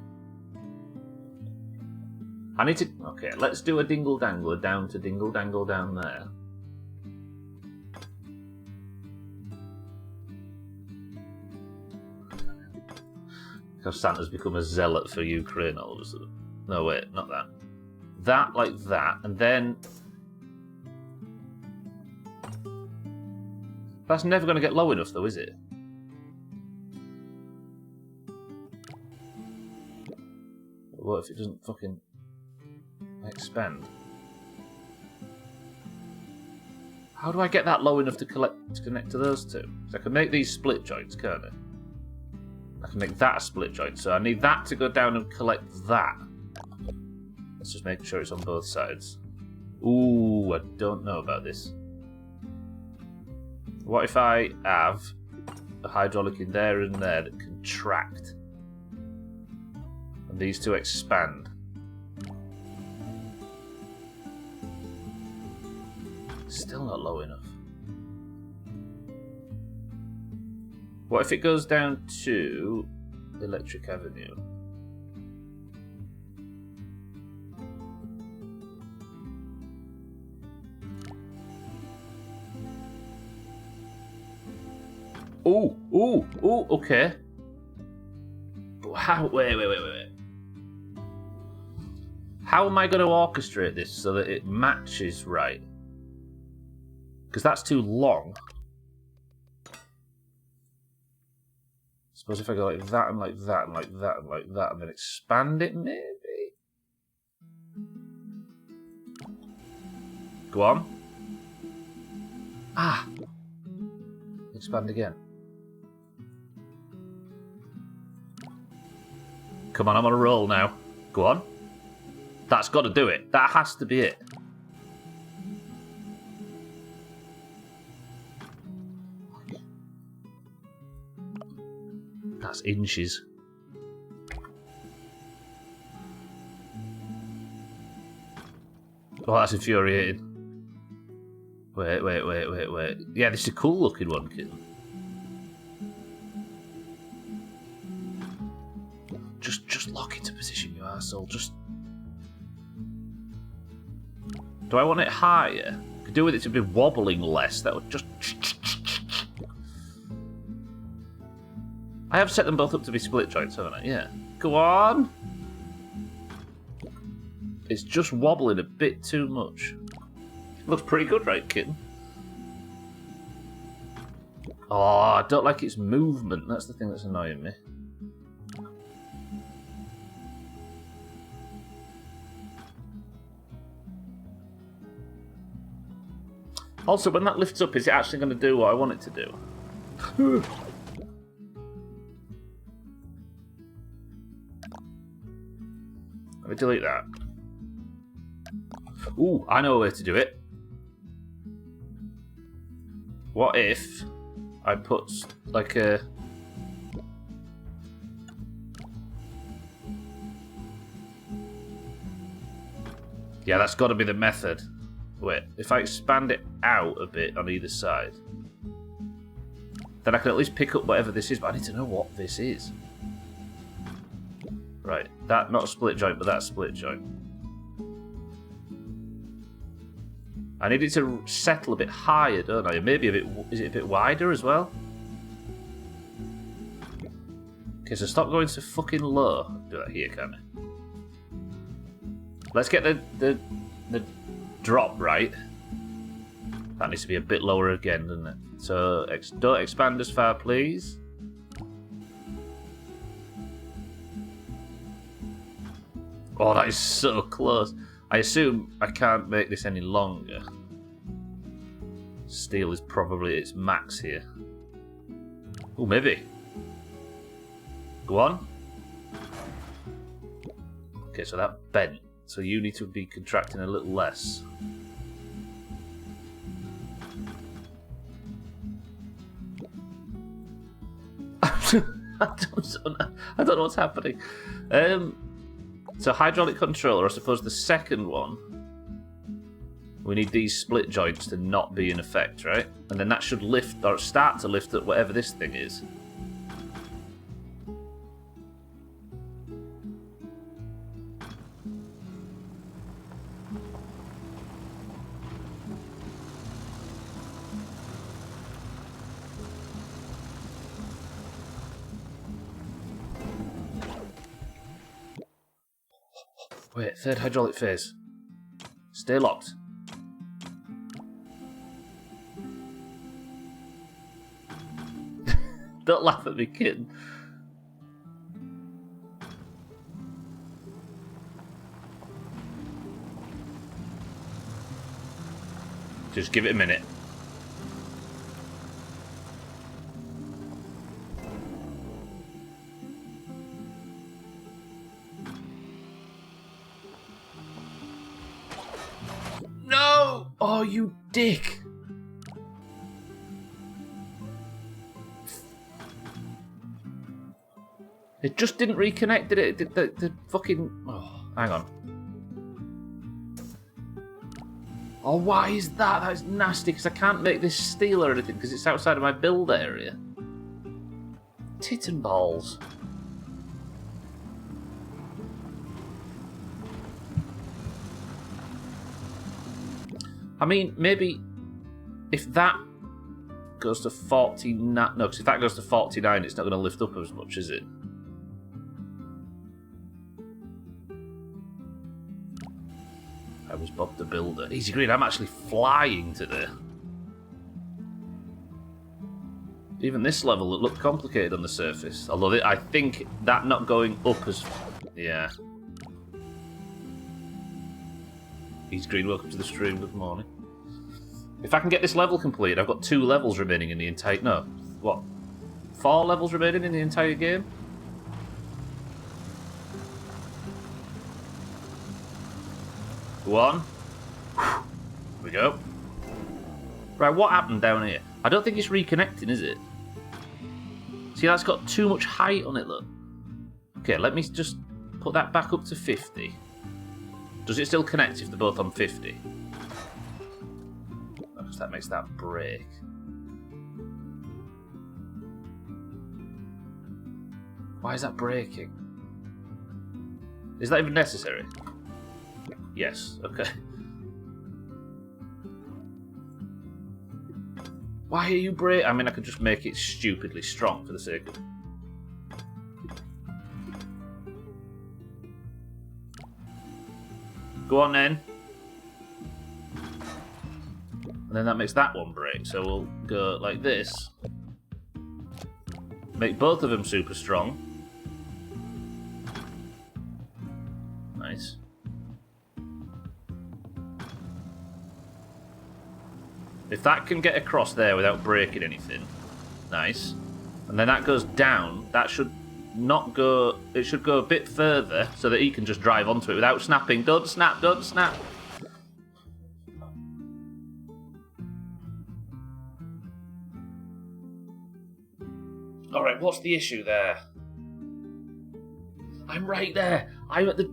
I need to... Okay, let's do a dingle-dangler down to dingle-dangle down there. Because Santa's become a zealot for Ukraine all of a sudden. No, wait, not that. That like that, and then... That's never going to get low enough though, is it? What if it doesn't fucking expand? How do I get that low enough to connect to those two? So I can make these split joints, can't I? I can make that a split joint, so I need that to go down and collect that. Let's just make sure it's on both sides. Ooh, I don't know about this. What if I have a hydraulic in there and there that contract? And these two expand. Still not low enough. What if it goes down to Electric Avenue? Ooh, ooh, ooh, okay. But how? Wait. How am I going to orchestrate this so that it matches right? Because that's too long. Suppose if I go like that and like that and like that and like that and then expand it, maybe? Go on. Ah! Expand again. Come on, I'm on a roll now. Go on. That's got to do it. That has to be it. That's inches. Oh, that's infuriating. Wait. Yeah, this is a cool looking one, kid. Just lock into position, you arsehole. Just... Do I want it higher? I could do with it to be wobbling less. That would just... I have set them both up to be split joints, haven't I? Yeah. Go on! It's just wobbling a bit too much. Looks pretty good, right, kitten? Oh, I don't like its movement. That's the thing that's annoying me. Also, when that lifts up, is it actually going to do what I want it to do? Let me delete that. Ooh, I know a way to do it. What if I put like a... Yeah, that's got to be the method. Wait, if I expand it out a bit on either side, then I can at least pick up whatever this is, but I need to know what this is. Right, that, not a split joint, but that's a split joint. I need it to settle a bit higher, don't I? Maybe a bit, is it a bit wider as well? Okay, so stop going so fucking low. Do that here, can I? Let's get the drop right. That needs to be a bit lower again, doesn't it? So don't expand as far, please. Oh, that is so close. I assume I can't make this any longer. Steel is probably its max here. Oh, maybe. Go on. Okay, so that bent. So you need to be contracting a little less. I don't know what's happening. So hydraulic controller, I suppose the second one, we need these split joints to not be in effect, right? And then that should lift, or start to lift at whatever this thing is. Wait, third hydraulic phase. Stay locked. Don't laugh at me, kid. Just give it a minute. No! Oh, you dick! It just didn't reconnect, did it? The fucking... Oh, hang on. Oh, why is that? That's nasty, because I can't make this steel or anything, because it's outside of my build area. Tit and balls. I mean, maybe if that goes to 49... No, because if that goes to 49, it's not going to lift up as much, is it? I was Bob the Builder. Easy Green, I'm actually flying today. Even this level, it looked complicated on the surface. Although I think that not going up as... Yeah. Easy Green, welcome to the stream. Good morning. If I can get this level completed, I've got 2 levels remaining in the entire... No, what? 4 levels remaining in the entire game? Go on. Here we go. Right, what happened down here? I don't think it's reconnecting, is it? See, that's got too much height on it, look. Okay, let me just put that back up to 50. Does it still connect if they're both on 50? Because that makes that break. Why is that breaking? Is that even necessary? Yes, okay. Why are you breaking? I mean, I could just make it stupidly strong for the sake of it. Go on then. And then that makes that one break. So we'll go like this. Make both of them super strong. Nice. If that can get across there without breaking anything, nice. And then that goes down, that should not go... It should go a bit further so that he can just drive onto it without snapping. Don't snap, don't snap. Alright, what's the issue there? I'm right there. I'm at the...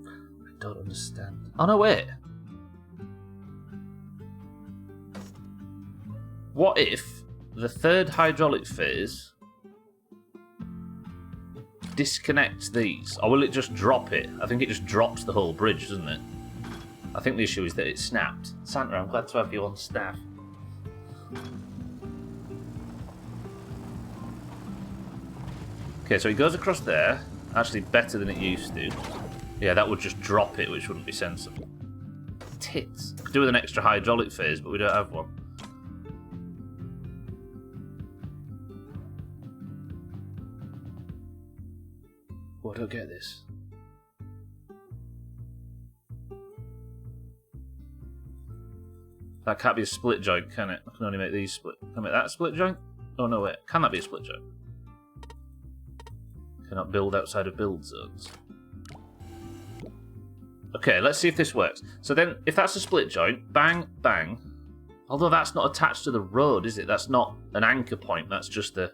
I don't understand. Oh, no, wait. What if the third hydraulic phase disconnects these? Or will it just drop it? I think it just drops the whole bridge, doesn't it? I think the issue is that it snapped. Santa, I'm glad to have you on staff. Okay, so he goes across there. Actually, better than it used to. Yeah, that would just drop it, which wouldn't be sensible. Tits. Could do with an extra hydraulic phase, but we don't have one. Oh, I don't get this. That can't be a split joint, can it? I can only make these split. Can I make that a split joint? Oh, no, wait. Can that be a split joint? Cannot build outside of build zones. Okay, let's see if this works. So then, if that's a split joint, bang, bang. Although that's not attached to the road, is it? That's not an anchor point. That's just a...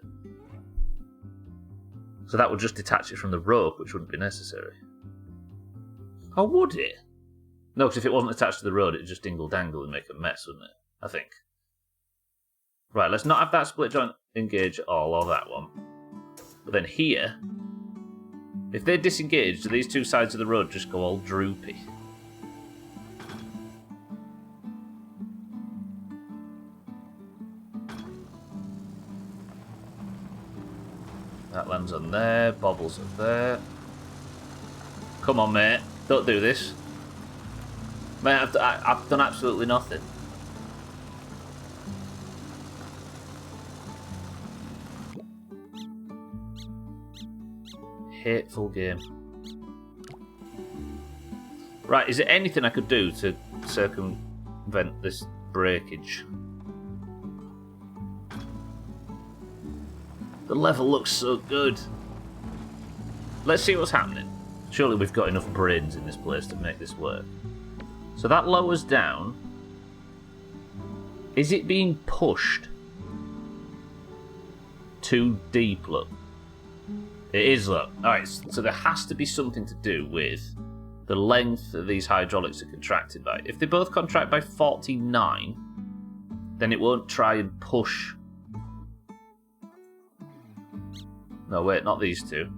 So that would just detach it from the rope, which wouldn't be necessary. Or would it? No, because if it wasn't attached to the road, it'd just dingle-dangle and make a mess, wouldn't it? I think. Right, let's not have that split joint engage at all, or that one. But then here, if they disengage, do these two sides of the road just go all droopy? That lands on there, bobbles up there. Come on, mate. Don't do this. Mate, I've done absolutely nothing. Hateful game. Right, is there anything I could do to circumvent this breakage? The level looks so good. Let's see what's happening. Surely we've got enough brains in this place to make this work. So that lowers down. Is it being pushed too deep, look? It is, look. Alright, so there has to be something to do with the length that these hydraulics are contracted by. If they both contract by 49, then it won't try and push. No, wait, not these two.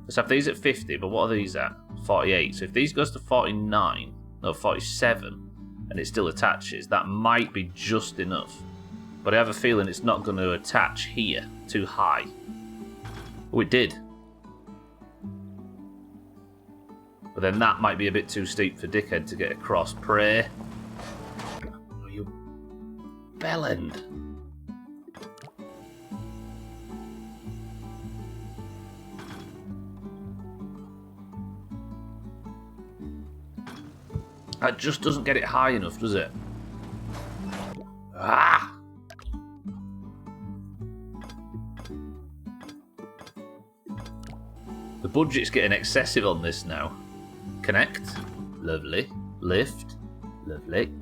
Let's have these at 50, but what are these at? 48. So if these goes to 49, no, 47, and it still attaches, that might be just enough. But I have a feeling it's not going to attach here too high. Oh, it did. But then that might be a bit too steep for Dickhead to get across. Pray. Oh, you bellend. That just doesn't get it high enough, does it? Ah! The budget's getting excessive on this now. Connect. Lovely. Lift. Lovely.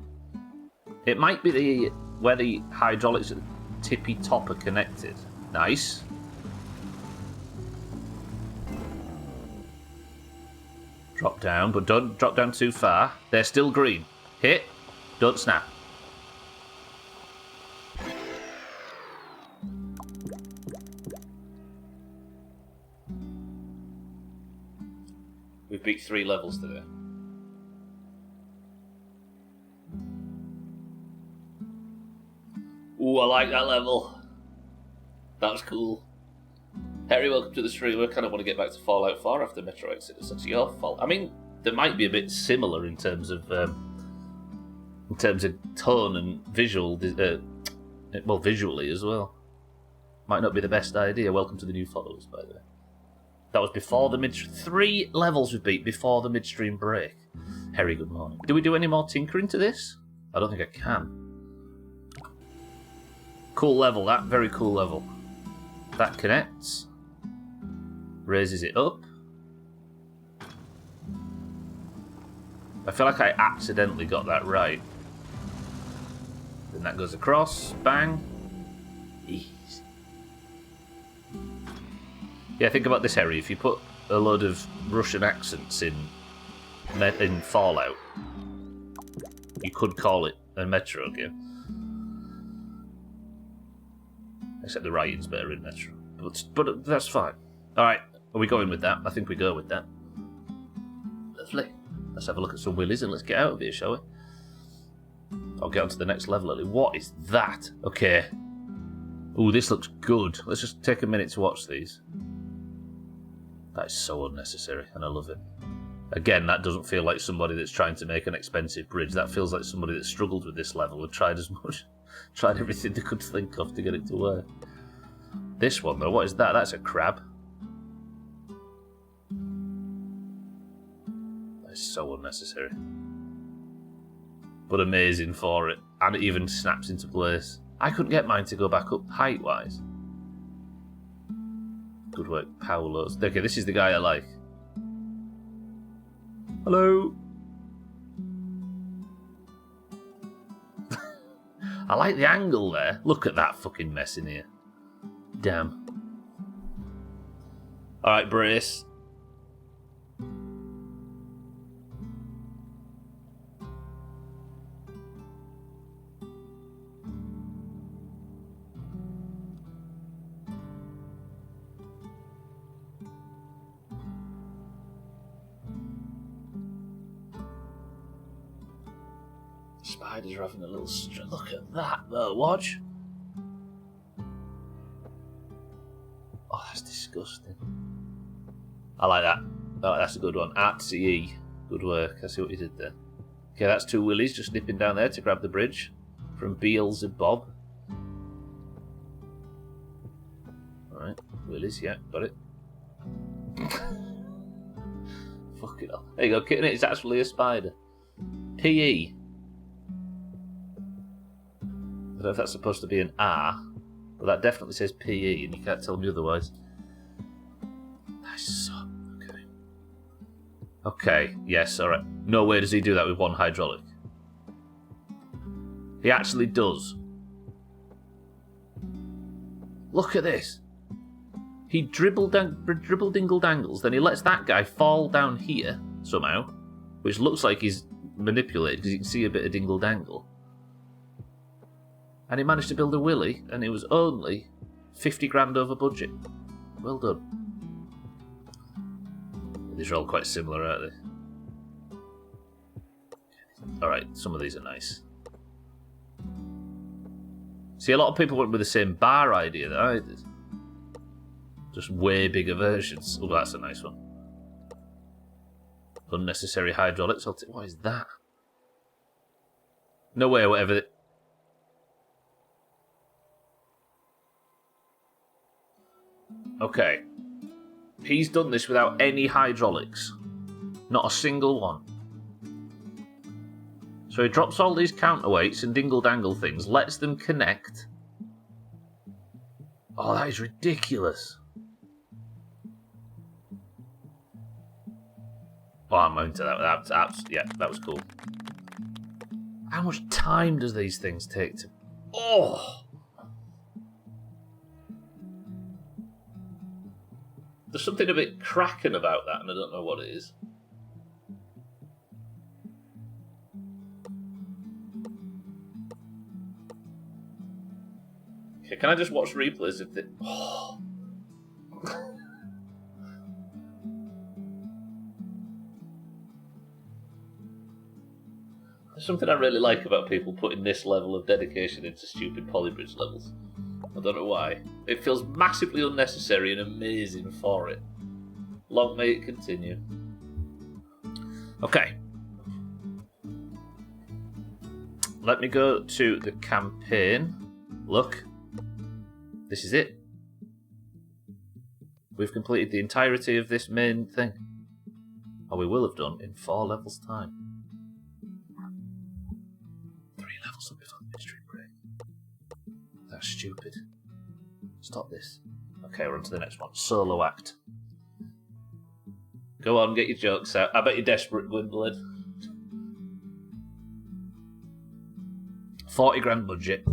It might be where the hydraulics at the tippy top are connected. Nice. Drop down, but don't drop down too far. They're still green. Hit. Don't snap. We've beat 3 levels today. Ooh, I like that level. That was cool. Harry, welcome to the stream. I kind of want to get back to Fallout 4 after Metro Exodus. That's your fault. I mean, they might be a bit similar in terms of tone and visual, well, visually as well. Might not be the best idea. Welcome to the new followers, by the way. That was before the 3 levels we beat before the midstream break. Harry, good morning. Do we do any more tinkering to this? I don't think I can. Cool level, that. Very cool level. That connects. Raises it up. I feel like I accidentally got that right. Then that goes across. Bang. Easy. Yeah, think about this, Harry. If you put a load of Russian accents in Fallout, you could call it a Metro game. Except the writing's better in Metro. But that's fine. Alright, are we going with that? I think we go with that. Lovely. Let's have a look at some willies and let's get out of here, shall we? I'll get on to the next level. What is that? Okay. Ooh, this looks good. Let's just take a minute to watch these. That is so unnecessary, and I love it. Again, that doesn't feel like somebody that's trying to make an expensive bridge. That feels like somebody that struggled with this level and tried everything they could think of to get it to work. This one, though, what is that? That's a crab. That is so unnecessary. But amazing for it. And it even snaps into place. I couldn't get mine to go back up height-wise. Good work, Paolo's. Okay, this is the guy I like. Hello. I like the angle there. Look at that fucking mess in here. Damn. Alright, brace. Spiders are having a little look at that though, watch. Oh, that's disgusting. I like that. Oh, that's a good one. Artsy. Good work. I see what you did there. Okay, that's 2 willies just nipping down there to grab the bridge from Beelzebub. Alright, willies, yeah, got it. Fuck it up. There you go, kitten. It's actually a spider. PE. I don't know if that's supposed to be an R, but that definitely says PE, and you can't tell me otherwise. That's so... Okay. Okay, yes, alright. No way does he do that with 1 hydraulic. He actually does. Look at this. He dribble dingle dangles, then he lets that guy fall down here, somehow, which looks like he's manipulated, because you can see a bit of dingle dangle. And he managed to build a willy, and it was only 50 grand over budget. Well done. These are all quite similar, aren't they? Alright, some of these are nice. See, a lot of people went with the same bar idea that I did. Just way bigger versions. Oh, that's a nice one. Unnecessary hydraulics. What is that? No way, whatever... Okay, he's done this without any hydraulics. Not a single one. So he drops all these counterweights and dingle-dangle things, lets them connect. Oh, that is ridiculous. Oh, I'm into that. Yeah, that was cool. How much time does these things take to... Oh! There's something a bit cracking about that, and I don't know what it is. Okay, can I just watch replays of the... Oh. There's something I really like about people putting this level of dedication into stupid polybridge levels. I don't know why. It feels massively unnecessary and amazing for it. Long may it continue. Okay. Let me go to the campaign. Look. This is it. We've completed the entirety of this main thing. Or we will have done in 4 levels' time. 3 levels up before the midstream break. That's stupid. Stop this. Okay, we're on to the next one. Solo act. Go on, get your jokes out. I bet you're desperate, Gwynblood. 40 grand budget.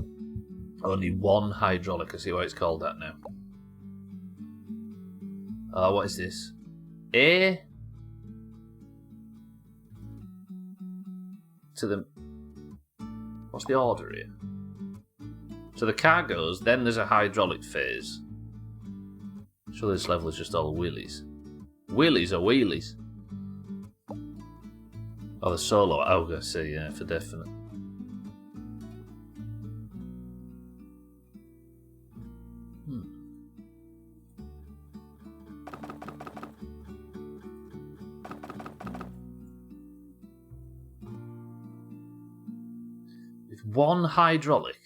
Only 1 hydraulic. I see why it's called that now. What is this? A to the... What's the order here? So the car goes, then there's a hydraulic phase. Surely this level is just all wheelies. Wheelies or wheelies? Oh, the solo. Oh, I see, yeah, for definite. With 1 hydraulic.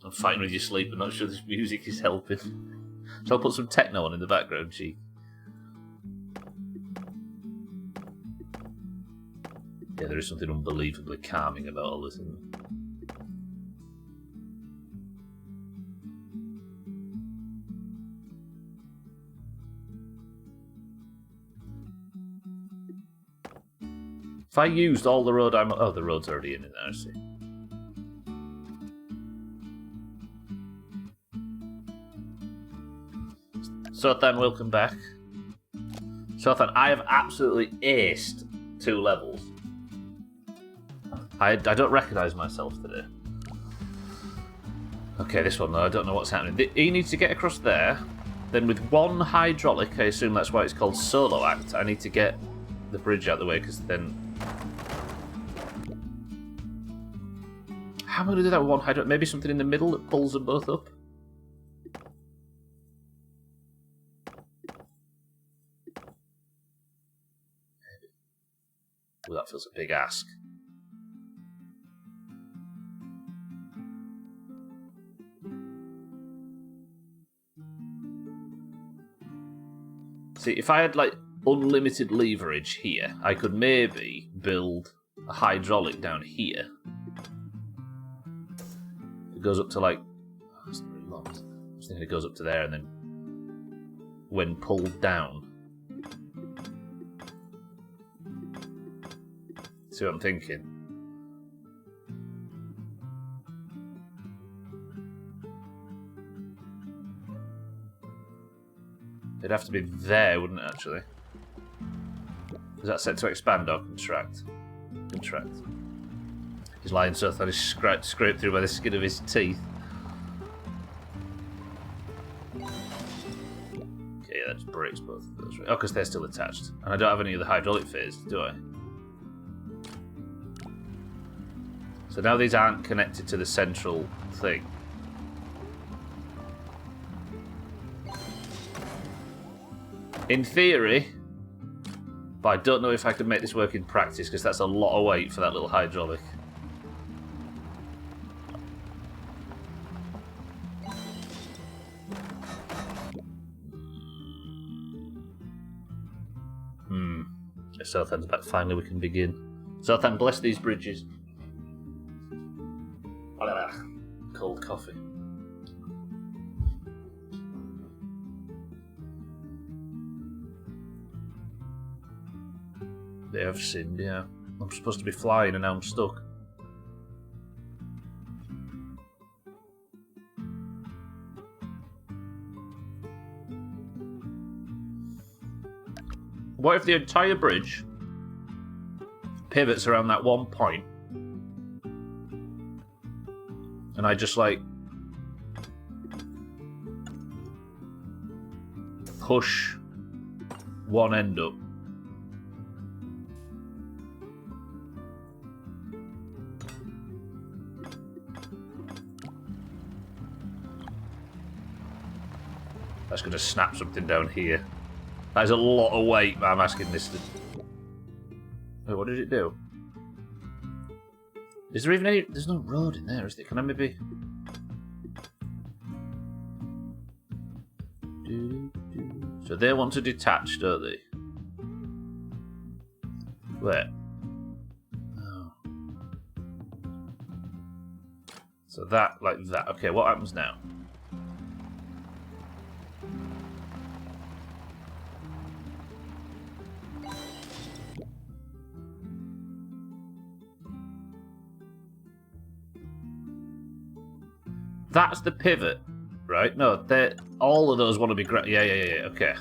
I'm fighting with your sleep. I'm not sure this music is helping. So I'll put some techno on in the background, G. Yeah, there is something unbelievably calming about all this, isn't there? If I used all the road I'm... Oh, the road's already in there, I see. Sothan, welcome back. Sothan, I have absolutely aced 2 levels. I don't recognise myself today. Okay, this one though, I don't know what's happening. He needs to get across there. Then with 1 hydraulic, I assume that's why it's called solo act, I need to get the bridge out of the way, because then... How am I going to do that with 1 hydraulic? Maybe something in the middle that pulls them both up? Well, that feels a big ask. See, if I had, like, unlimited leverage here, I could maybe build a hydraulic down here. It goes up to, like... Oh, that's not very long. I was thinking it goes up to there, and then when pulled down... See what I'm thinking? It'd have to be there, wouldn't it, actually? Is that set to expand or contract? Contract. He's lying so that he's scraped through by the skin of his teeth. Okay, yeah, that just breaks both of those. Oh, because they're still attached. And I don't have any of the hydraulic phase, do I? So now these aren't connected to the central thing. In theory, but I don't know if I can make this work in practice, because that's a lot of weight for that little hydraulic. Southam's back. Finally, we can begin. Southam, bless these bridges. Cold coffee. They have sinned, yeah. I'm supposed to be flying and now I'm stuck. What if the entire bridge pivots around that one point and I just, like, push one end up? That's going to snap something down here. That is a lot of weight. I'm asking this to... Wait, what did it do? Is there even any... There's no road in there, is there? Can I maybe... So they want to detach, don't they? Where? Oh. So that, like that. Okay, what happens now? That's the pivot, right? No, all of those want to be... Yeah, okay.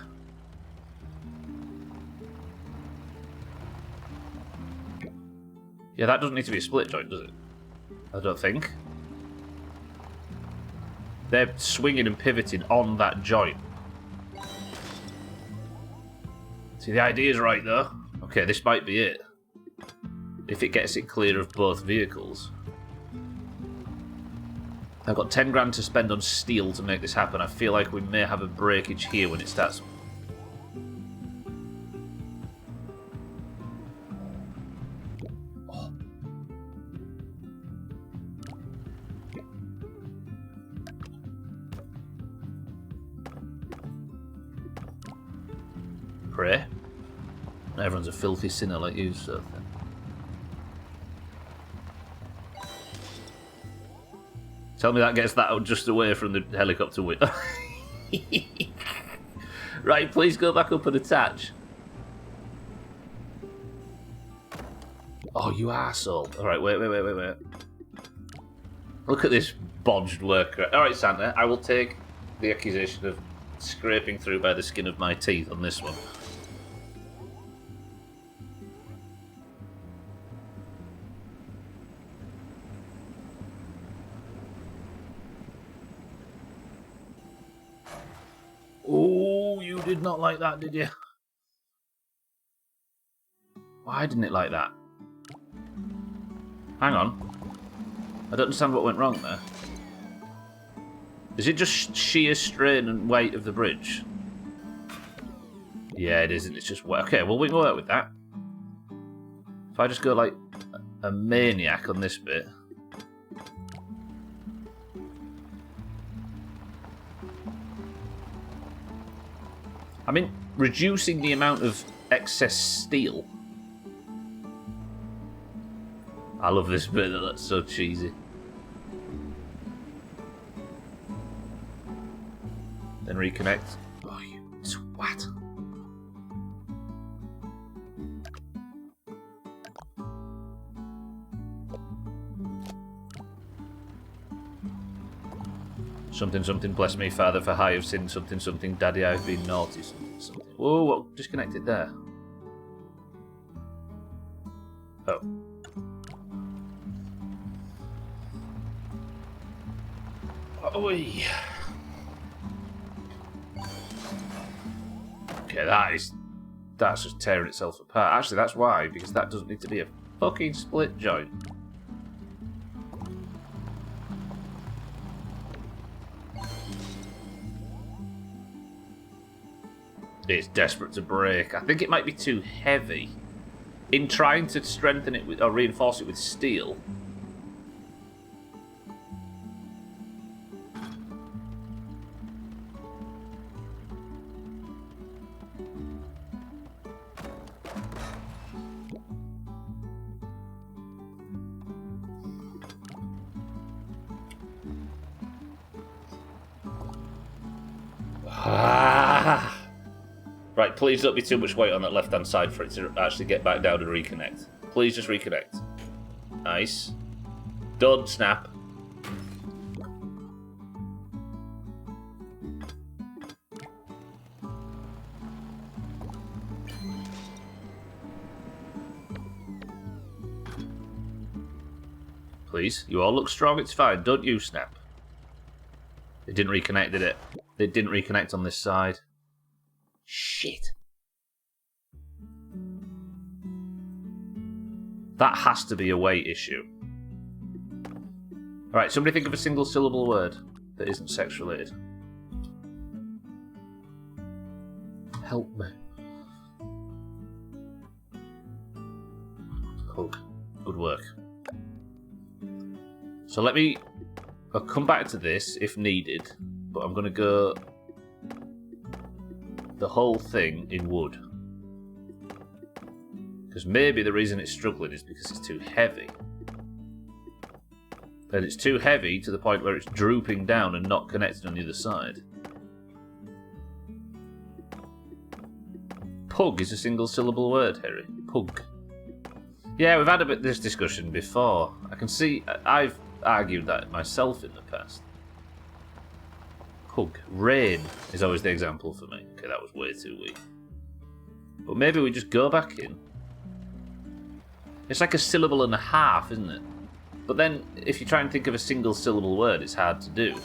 Yeah, that doesn't need to be a split joint, does it? I don't think. They're swinging and pivoting on that joint. See, the idea's right, though. Okay, this might be it. If it gets it clear of both vehicles. I've got 10 grand to spend on steel to make this happen. I feel like we may have a breakage here when it starts. Oh. Pray. Everyone's a filthy sinner like you, so. Tell me that gets that out just away from the helicopter window. Right, please go back up and attach. Oh, you arsehole. Alright, wait. Look at this bodged worker. Alright, Santa, I will take the accusation of scraping through by the skin of my teeth on this one. Oh, you did not like that, did you? Why didn't it like that? Hang on. I don't understand what went wrong there. Is it just sheer strain and weight of the bridge? Yeah, it isn't. It's just weight. Okay, well, we can work with that. If I just go like a maniac on this bit. I mean, reducing the amount of excess steel. I love this bit, that's so cheesy. Then reconnect. Oh, you twat. Something, something, bless me, Father, for I have sinned. Something, something, Daddy, I've been naughty. Something, something. Whoa, what? Disconnected there. Oh. Oi. Okay, that's just tearing itself apart. Actually, that's why, because that doesn't need to be a fucking split joint. It's desperate to break. I think it might be too heavy. In trying to strengthen it with, or reinforce it with steel. Right, please don't be too much weight on that left-hand side for it to actually get back down and reconnect. Please just reconnect. Nice. Done, snap. Please, you all look strong, it's fine. Don't you snap. It didn't reconnect, did it? It didn't reconnect on this side. Shit. That has to be a weight issue. Alright, somebody think of a single syllable word that isn't sex related. Help me. Hug. Good work. So I'll come back to this if needed, but I'm going to go the whole thing in wood. Because maybe the reason it's struggling is because it's too heavy. And it's too heavy to the point where it's drooping down and not connected on the other side. Pug is a single syllable word, Harry. Pug. Yeah, we've had a bit of this discussion before. I can see, I've argued that myself in the past. Pug. Rain is always the example for me. Okay, that was way too weak. But maybe we just go back in. It's like a syllable and a half, isn't it? But then, if you try and think of a single syllable word, it's hard to do.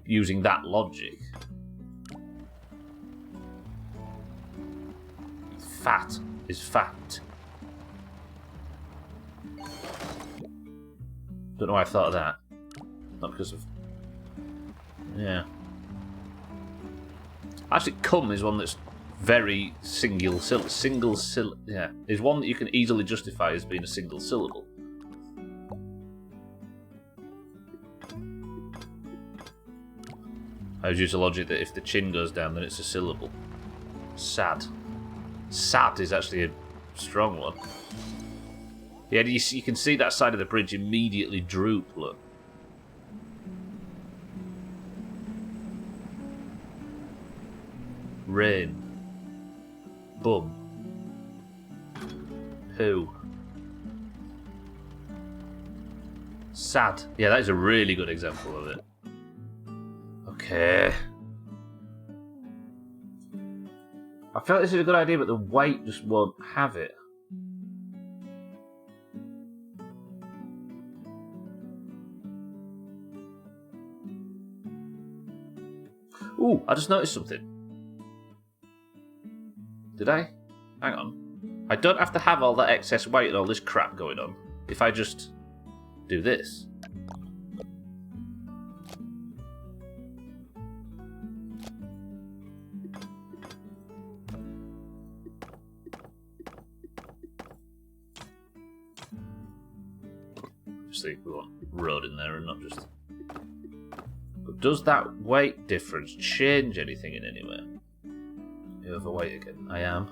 Using that logic. Fat is fat. Don't know why I thought of that. Not because of... Yeah. Actually, cum is one that's very yeah, is one that you can easily justify as being a single syllable. I would use the logic that if the chin goes down, then it's a syllable. Sad. Sad is actually a strong one. Yeah, you can see that side of the bridge immediately droop, look. Rain. Bum. Who? Sad. Yeah, that is a really good example of it. Okay. I feel like this is a good idea, but the weight just won't have it. Ooh, I just noticed something. Did I? Hang on. I don't have to have all that excess weight and all this crap going on if I just do this. Obviously, we want road in there and not just... But does that weight difference change anything in any way? You're overweight again. I am.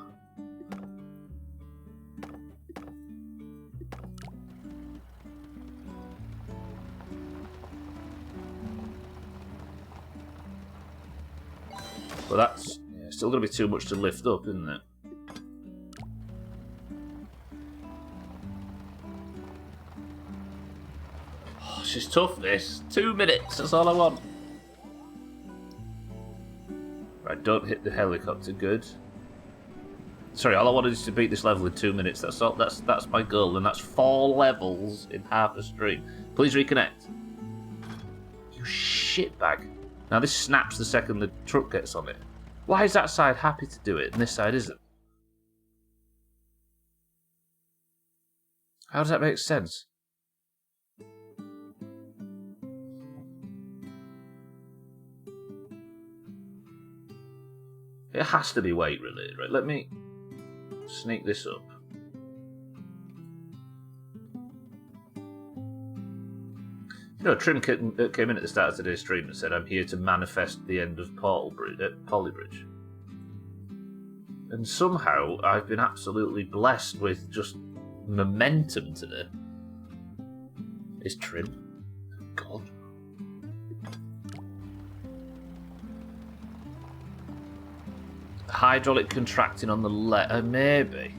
But that's still going to be too much to lift up, isn't it? Oh, this is tough, this. 2 minutes, that's all I want. Right, don't hit the helicopter, good. Sorry, all I wanted is to beat this level in 2 minutes. That's all. That's my goal, and that's 4 levels in half a stream. Please reconnect. You shitbag. Now this snaps the second the truck gets on it. Why is that side happy to do it and this side isn't? How does that make sense? It has to be weight related, right? Let me sneak this up. You know, Trim came in at the start of today's stream and said, "I'm here to manifest the end of Polybridge." And somehow I've been absolutely blessed with just momentum today. Is Trim? God. Hydraulic contracting on the left, maybe.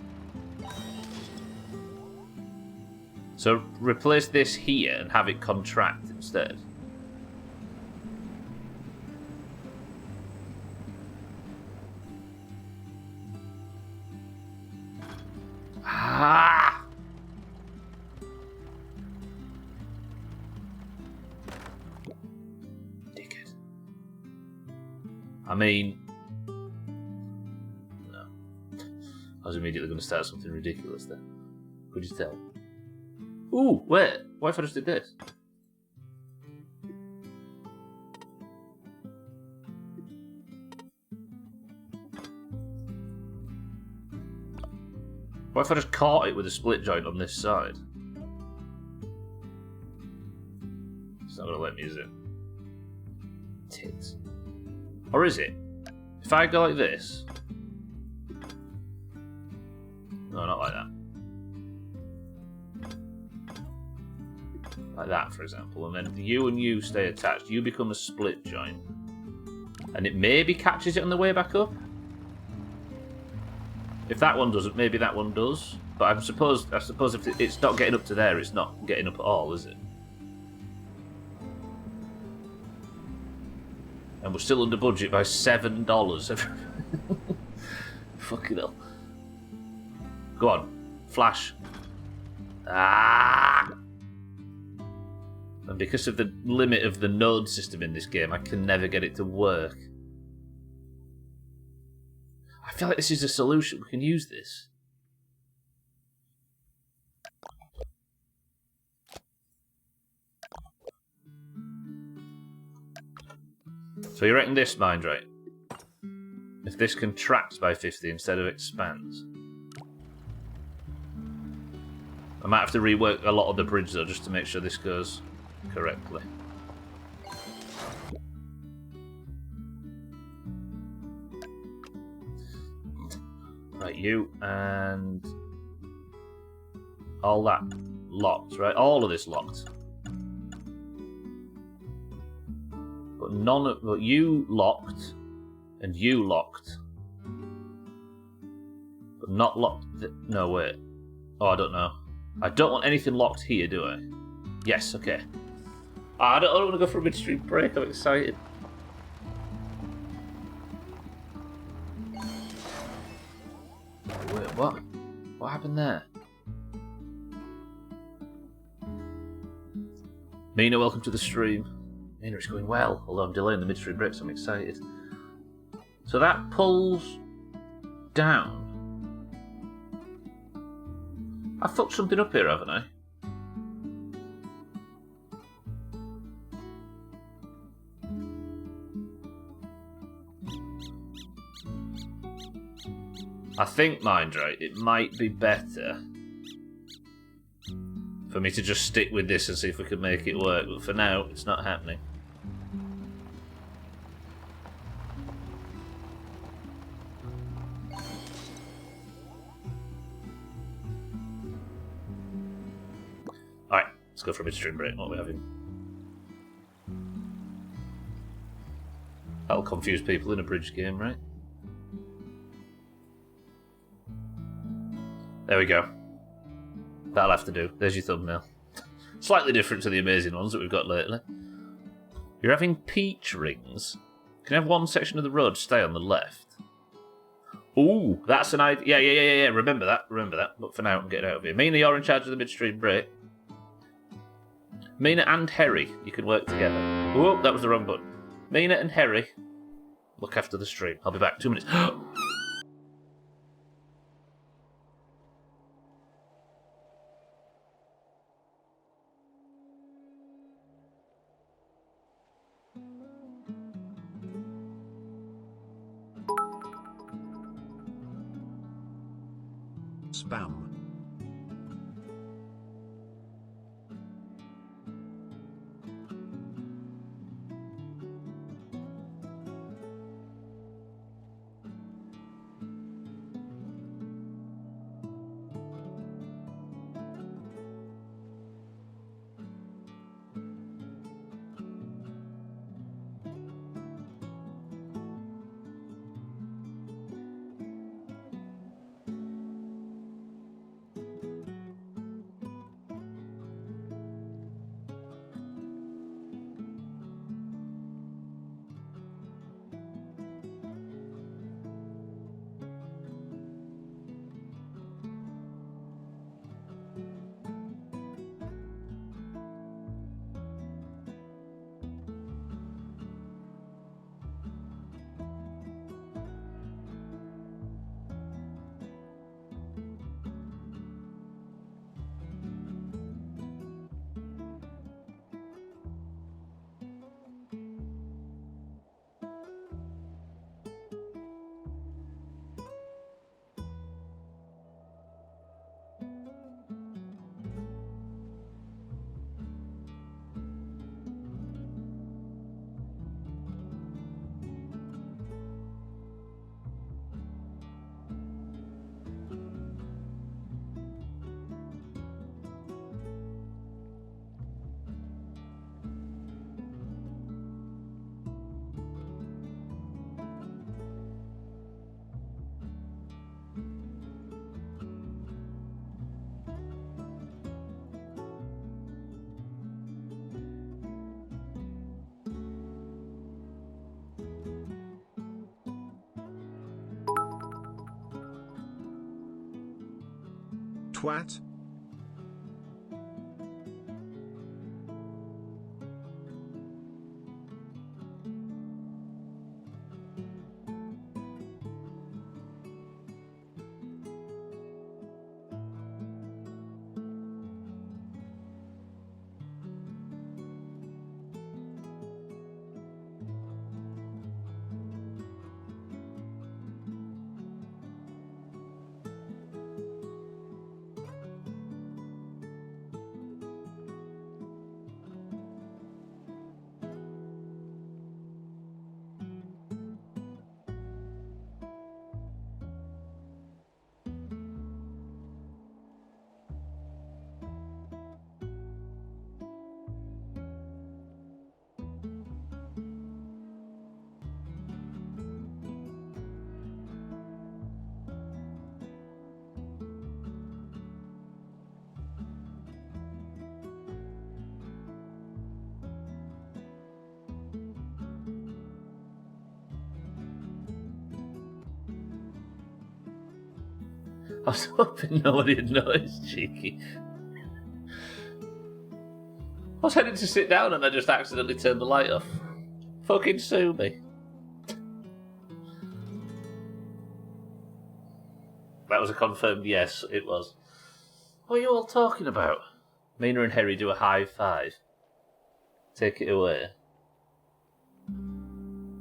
So replace this here and have it contract instead. Ah! Dickhead. I mean... No. I was immediately going to start something ridiculous there. Could you tell? Ooh, wait. What if I just did this? What if I just caught it with a split joint on this side? It's not going to let me, is it? Tits. Or is it? If I go like this... No, not like that. Like that, for example. And then you and you stay attached. You become a split joint. And it maybe catches it on the way back up. If that one doesn't, maybe that one does. But I suppose if it's not getting up to there, it's not getting up at all, is it? And we're still under budget by $7. Fucking hell. Go on. Flash. Ah! And because of the limit of the node system in this game, I can never get it to work. I feel like this is a solution. We can use this. So you reckon this, mind right? If this contracts by 50 instead of expands? I might have to rework a lot of the bridge though, just to make sure this goes correctly. Right, you and all that locked, right? All of this locked. But none of, but you locked and you locked. But not locked. No, wait. Oh, I don't know. I don't want anything locked here, do I? Yes, okay. I don't want to go for a midstream break, I'm excited. Wait, what? What happened there? Mina, welcome to the stream. Mina, it's going well, although I'm delaying the midstream break, so I'm excited. So that pulls down. I fucked something up here, haven't I? I think, mind right, it might be better for me to just stick with this and see if we can make it work, but for now, it's not happening. Alright, let's go for a midstream break, what are we having? That'll confuse people in a bridge game, right? There we go. That'll have to do. There's your thumbnail. Slightly different to the amazing ones that we've got lately. You're having peach rings. Can you have one section of the road stay on the left? Ooh, that's an idea. Yeah. Remember that. But for now, I'm getting out of here. Mina, you're in charge of the midstream break. Mina and Harry, you can work together. Oh, that was the wrong button. Mina and Harry, look after the stream. I'll be back 2 minutes. Spam. twat. I was hoping nobody had noticed, cheeky. I was heading to sit down and I just accidentally turned the light off. Fucking sue me. That was a confirmed yes, it was. What are you all talking about? Mina and Harry do a high five. Take it away.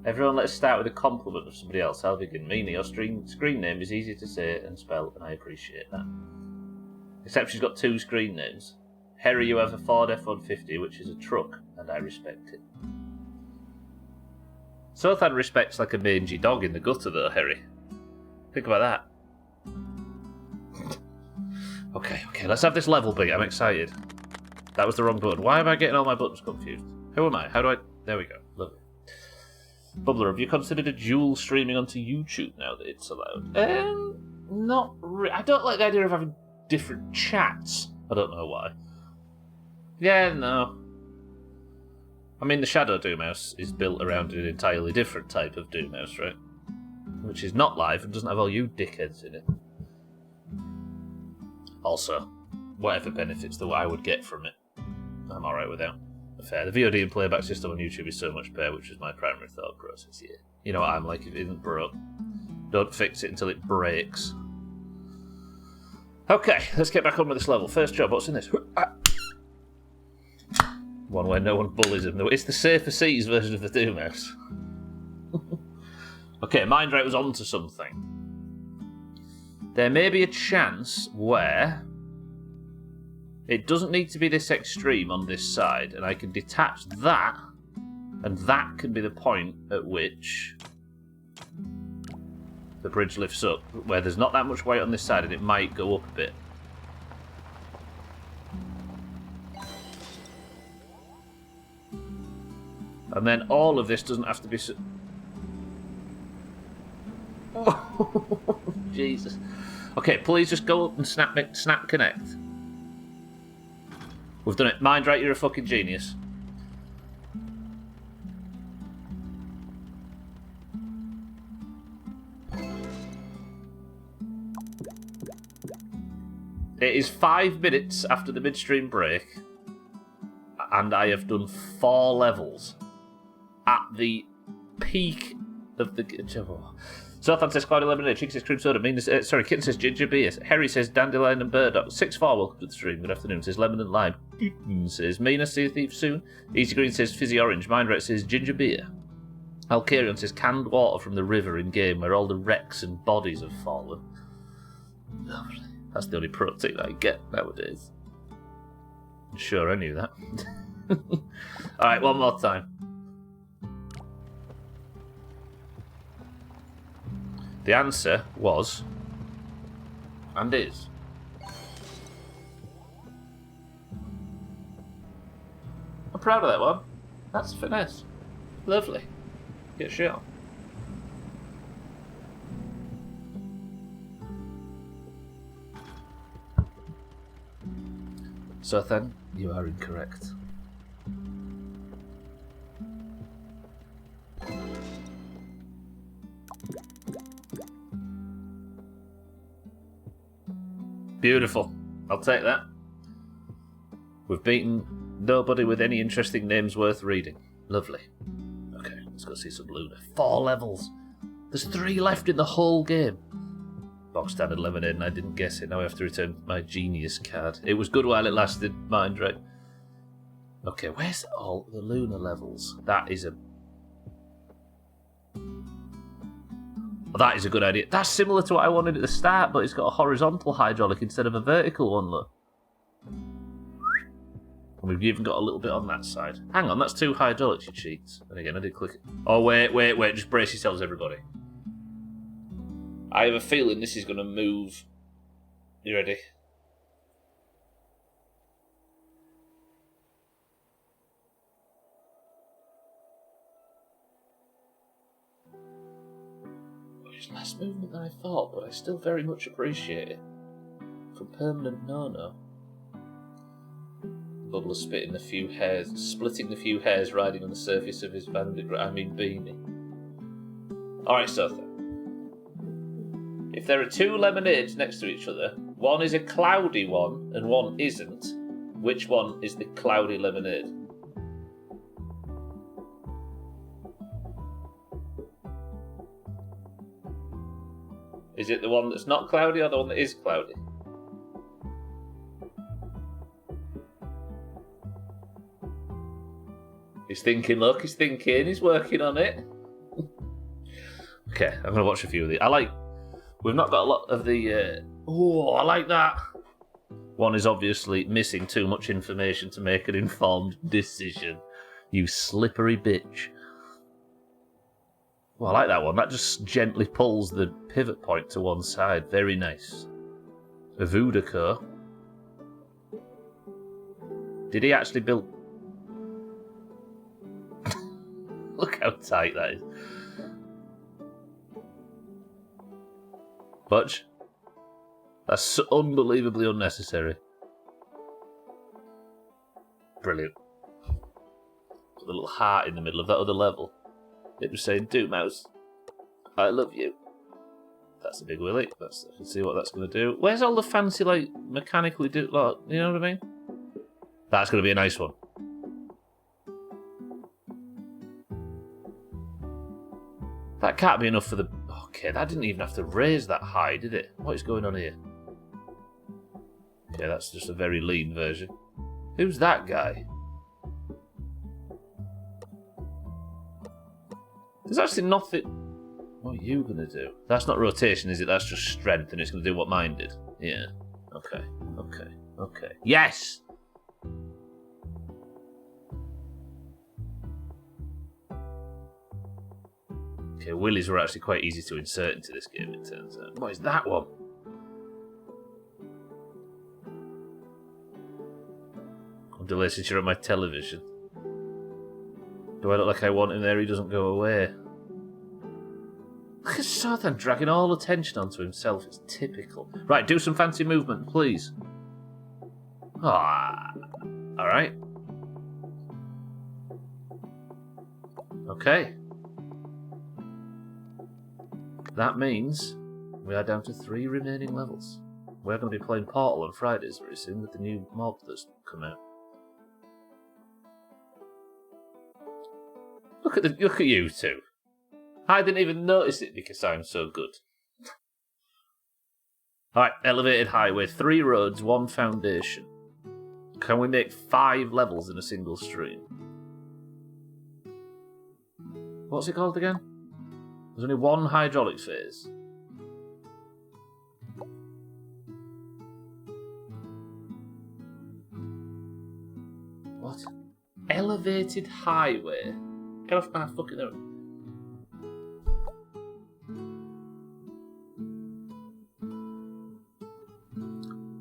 Everyone, let's start with a compliment of somebody else. I'll begin. Mina, your screen name is easy to say and spell, and I appreciate that. Except she's got 2 screen names. Harry, you have a Ford F-150, which is a truck, and I respect it. Sothan respects like a mangy dog in the gutter, though, Harry. Think about that. Okay, let's have this level beat. I'm excited. That was the wrong button. Why am I getting all my buttons confused? Who am I? How do I... There we go. Lovely. Bubbler, have you considered a dual streaming onto YouTube now that it's allowed? Not really. I don't like the idea of having different chats. I don't know why. Yeah, no. I mean, the Shadow Doomhaus is built around an entirely different type of Doomhaus, right? Which is not live and doesn't have all you dickheads in it. Also, whatever benefits that I would get from it, I'm alright without. Fair. The VOD and playback system on YouTube is so much better, which is my primary thought process here. You know what I'm like, if it isn't broke, don't fix it until it breaks. Okay, let's get back on with this level. First job, what's in this? One where no one bullies him. It's the Safer Seas version of the Doomhaus. Okay, Mindrake was onto something. There may be a chance where it doesn't need to be this extreme on this side, and I can detach that, and that can be the point at which the bridge lifts up, where there's not that much weight on this side, and it might go up a bit. And then all of this doesn't have to be... Oh, Jesus. Okay, please just go up and snap connect. We've done it. Mindrake, you're a fucking genius. It is 5 minutes after the midstream break, and I have done 4 levels at the peak of the... Southan says Cloud Lemonade, Chick says Cream Soda, Kitten says Ginger Beer, Harry says Dandelion and Burdock, 6-4, welcome to the stream, good afternoon, says Lemon and Lime, says Mina, see you thief soon, Easy Green says Fizzy Orange, Mindrat says Ginger Beer, Alcarion says Canned water from the river in game where all the wrecks and bodies have fallen. Lovely. That's the only protein I get nowadays. Sure, I knew that. Alright, one more time. The answer was, and is. I'm proud of that one. That's finesse. Lovely. Get shot. So then, you are incorrect. Beautiful. I'll take that. We've beaten nobody with any interesting names worth reading. Lovely. Okay, let's go see some Luna. 4 levels. There's 3 left in the whole game. Box standard lemonade, and I didn't guess it. Now I have to return my genius card. It was good while it lasted, mind right. Okay, where's all the Luna levels? That is a... Well, that is a good idea. That's similar to what I wanted at the start, but it's got a horizontal hydraulic instead of a vertical one, look. And we've even got a little bit on that side. Hang on, that's 2 hydraulics, you cheats. And again, I did click it. Oh, wait. Just brace yourselves, everybody. I have a feeling this is going to move. You ready? It's less movement than I thought, but I still very much appreciate it. From permanent no-no. Bubbler splitting the few hairs riding on the surface of his beanie. Alright, so if there are 2 lemonades next to each other, one is a cloudy one and one isn't, which one is the cloudy lemonade? Is it the one that's not cloudy or the one that is cloudy? He's thinking, look, he's thinking, he's working on it. Okay, I'm going to watch a few of these. We've not got a lot of the... I like that. One is obviously missing too much information to make an informed decision. You slippery bitch. Well, I like that one. That just gently pulls the pivot point to one side. Very nice. A Voodoo. Did he actually build... Look how tight that is. Butch? That's so unbelievably unnecessary. Brilliant. Put a little heart in the middle of that other level. It was saying, Doomhaus, I love you. That's a big willy. I can see what that's going to do. Where's all the fancy, mechanically do... you know what I mean? That's going to be a nice one. That can't be enough for the... Okay, that didn't even have to raise that high, did it? What is going on here? Okay, that's just a very lean version. Who's that guy? There's actually nothing... What are you going to do? That's not rotation, is it? That's just strength, and it's going to do what mine did. Yeah. Okay. Yes! Okay, willies were actually quite easy to insert into this game, it turns out. What is that one? I'm delayed since you're on my television. Do I look like I want him there? He doesn't go away. Look at Southern dragging all attention onto himself. It's typical. Right, do some fancy movement, please. Alright. Okay. That means we are down to 3 remaining levels. We're going to be playing Portal on Fridays very soon with the new mod that's come out. Look at you two. I didn't even notice it because I'm so good. Alright, elevated highway, 3 roads, 1 foundation. Can we make 5 levels in a single stream? What's it called again? There's only 1 hydraulic phase. What? Elevated highway? Get off my fucking... There.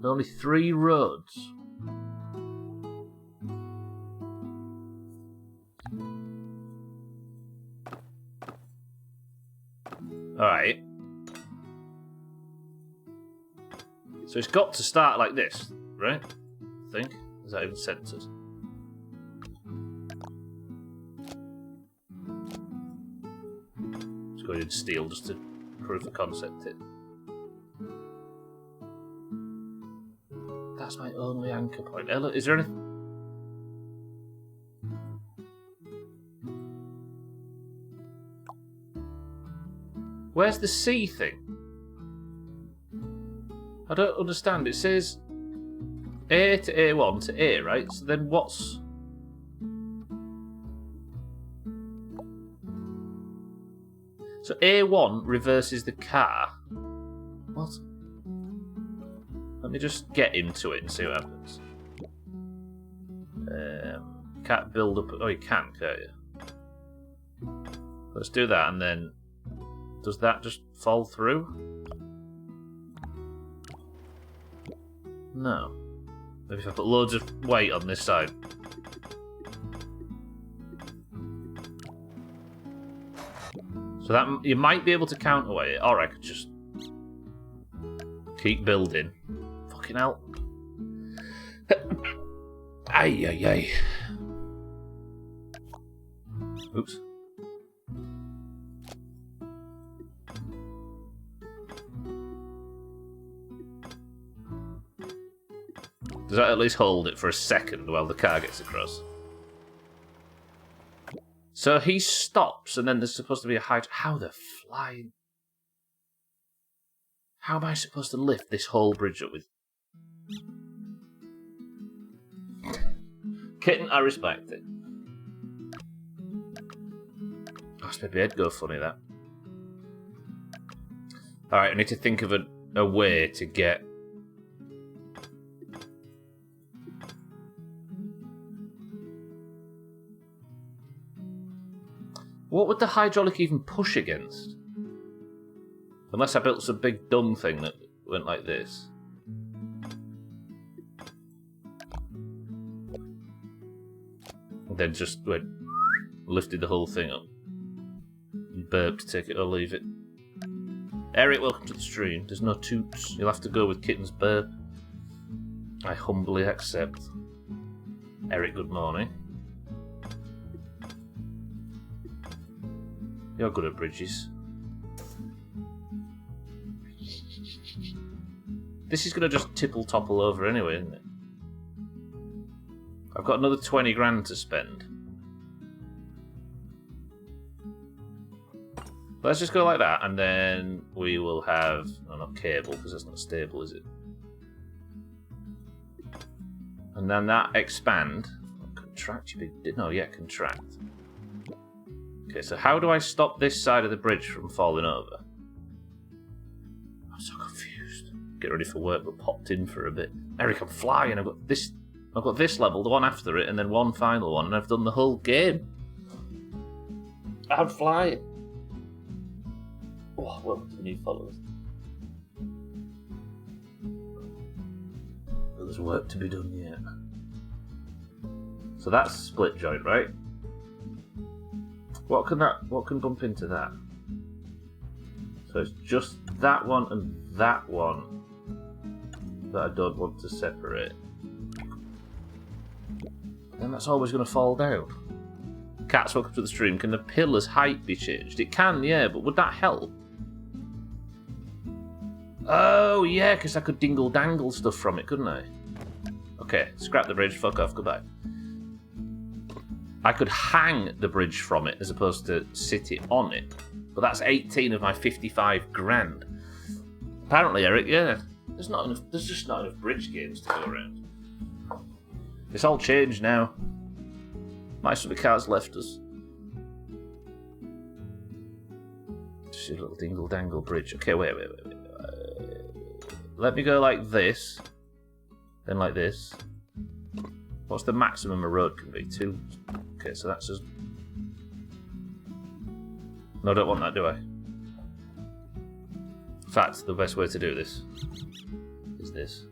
Only 3 roads. Alright. So it's got to start like this, right? I think. Is that even centered? Let's go in steel just to prove the concept. That's my only anchor point. Ella, is there any... Where's the C thing? I don't understand. It says A to A1 to A, right? So then what's... So A1 reverses the car. What? Let me just get into it and see what happens. Can't build up... Oh, you can, can't you? Let's do that, and then... Does that just fall through? No. Maybe if I put loads of weight on this side. So that you might be able to counterweight it, or I could just keep building. Fucking hell. Ay, ay, ay. Oops. Does that at least hold it for a second while the car gets across? So he stops, and then there's supposed to be a height. How the flying... How am I supposed to lift this whole bridge up with... Kitten, I respect it. That's maybe head go funny, that. Alright, I need to think of a way to get... What would the hydraulic even push against? Unless I built some big dumb thing that went like this. And then just went... lifted the whole thing up. And burped, take it or leave it. Eric, welcome to the stream. There's no toots. You'll have to go with Kitten's burp. I humbly accept. Eric, good morning. You're good at bridges. This is going to just tipple-topple over anyway, isn't it? I've got another 20 grand to spend. Let's just go like that, and then we will have... Oh, not cable, because that's not stable, is it? And then that expand... Contract, you big... No, yeah, contract. Okay, so how do I stop this side of the bridge from falling over? I'm so confused. Get ready for work, but popped in for a bit. Eric, I'm flying. I've got this level, the one after it, and then one final one, and I've done the whole game. I'm flying. Oh, welcome to the new followers. But there's work to be done yet. So that's split joint, right? What can bump into that? So it's just that one and that one that I don't want to separate. Then that's always going to fall down. Cats, welcome to the stream. Can the pillar's height be changed? It can, yeah, but would that help? Oh, yeah, because I could dingle-dangle stuff from it, couldn't I? Okay, scrap the bridge, fuck off, goodbye. I could hang the bridge from it as opposed to sit it on it. But that's 18 of my 55 grand. Apparently, Eric, yeah. There's just not enough bridge games to go around. It's all changed now. My supercars left us. Just a little dingle-dangle bridge. Okay, wait. Let me go like this. Then like this. What's the maximum a road can be? 2. Okay, so that's just... No, I don't want that, do I? In fact, the best way to do this is this.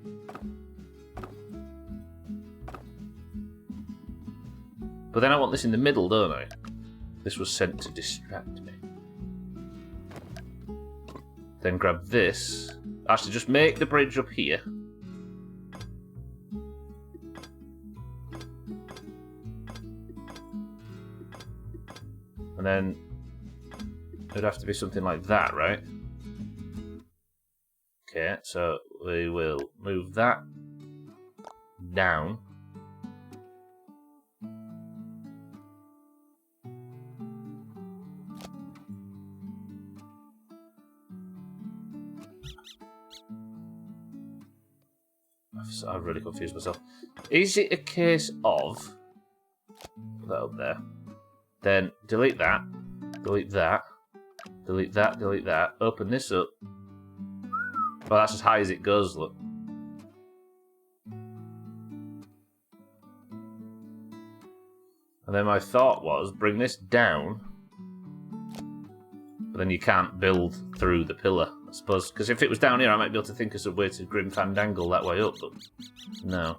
But then I want this in the middle, don't I? This was sent to distract me. Then grab this. Actually, just make the bridge up here. And then it would have to be something like that, right? Okay, so we will move that down. I've really confused myself. Is it a case of put that up there, then delete that, delete that, delete that, delete that, open this up? Well, that's as high as it goes, look. And then my thought was, bring this down, but then you can't build through the pillar, I suppose. Because if it was down here, I might be able to think of some way to Grim Fandangle that way up, but no.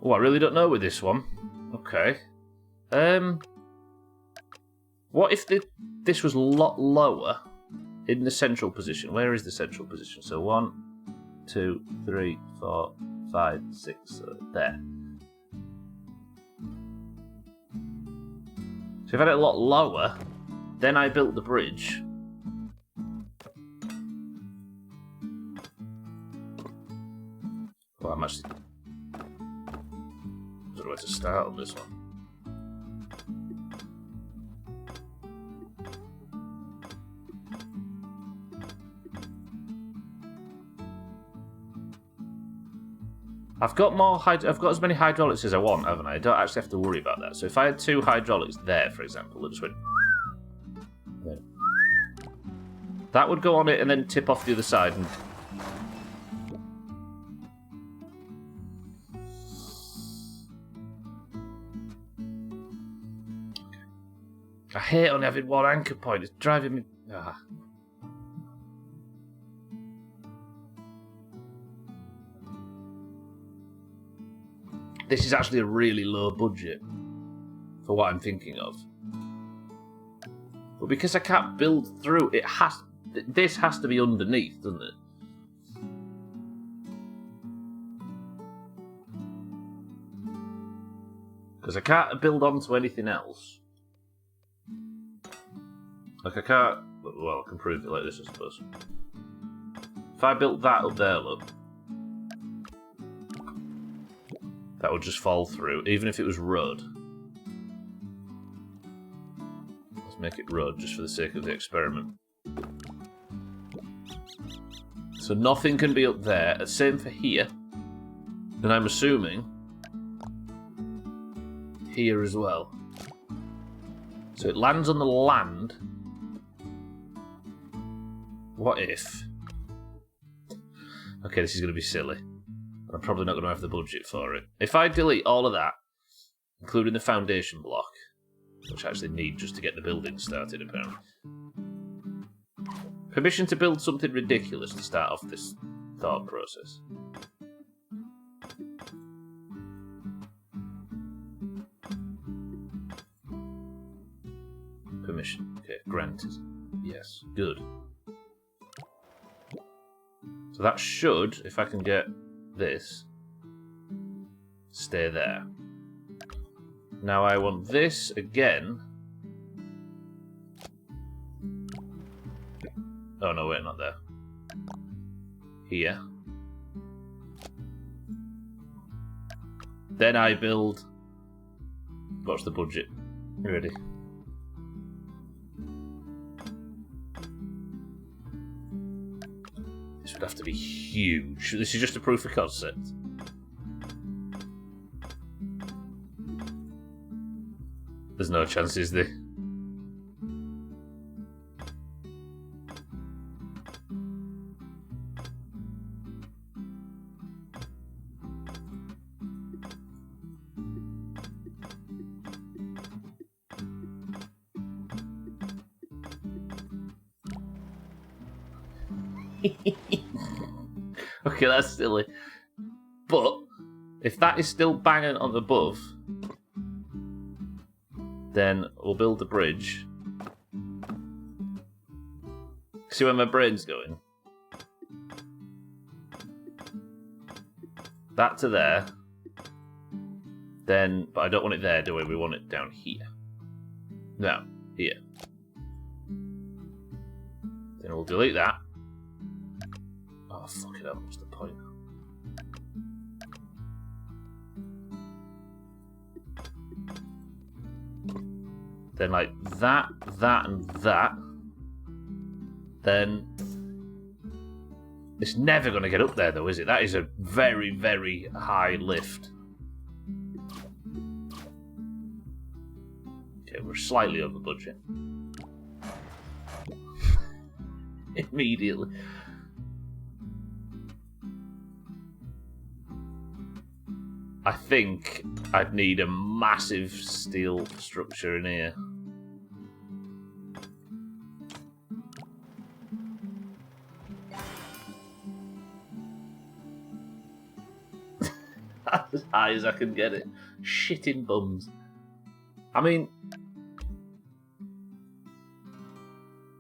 Oh, I really don't know with this one. Okay. What if this was a lot lower in the central position? Where is the central position? So 1, 2, 3, 4, 5, 6, there. So if I had it a lot lower, then I built the bridge. Well, I'm actually... I don't know where to start on this one. I've got as many hydraulics as I want, haven't I? I don't actually have to worry about that. So if I had 2 hydraulics there, for example, that just went there. That would go on it and then tip off the other side. And... I hate only having one anchor point. It's driving me... Ah. This is actually a really low budget for what I'm thinking of. But because I can't build through, this has to be underneath, doesn't it? Because I can't build onto anything else. Like I can't... Well, I can prove it like this, I suppose. If I built that up there, look. That would just fall through, even if it was road. Let's make it road, just for the sake of the experiment. So nothing can be up there. Same for here. And I'm assuming here as well. So it lands on the land. What if... Okay, this is going to be silly. I'm probably not going to have the budget for it. If I delete all of that, including the foundation block, which I actually need just to get the building started, apparently. Permission to build something ridiculous to start off this thought process. Permission. Okay, granted. Yes, good. So that should, if I can get this, stay there. Now I want this again. Oh no, wait, not there. Here. Then I build... What's the budget? Ready. This would have to be huge. This is just a proof of concept. There's no chance, is there? Okay, that's silly. But if that is still banging on above, then we'll build the bridge. See where my brain's going? That to there. Then, but I don't want it there, do we? We want it down here. No, here. Then we'll delete that. Oh, fuck it up, what's the point? Then like that, and that. Then it's never going to get up there though, is it? That is a very, very high lift. Okay, we're slightly over budget. Immediately. I think I'd need a massive steel structure in here. As high as I can get it. Shitting bums. I mean,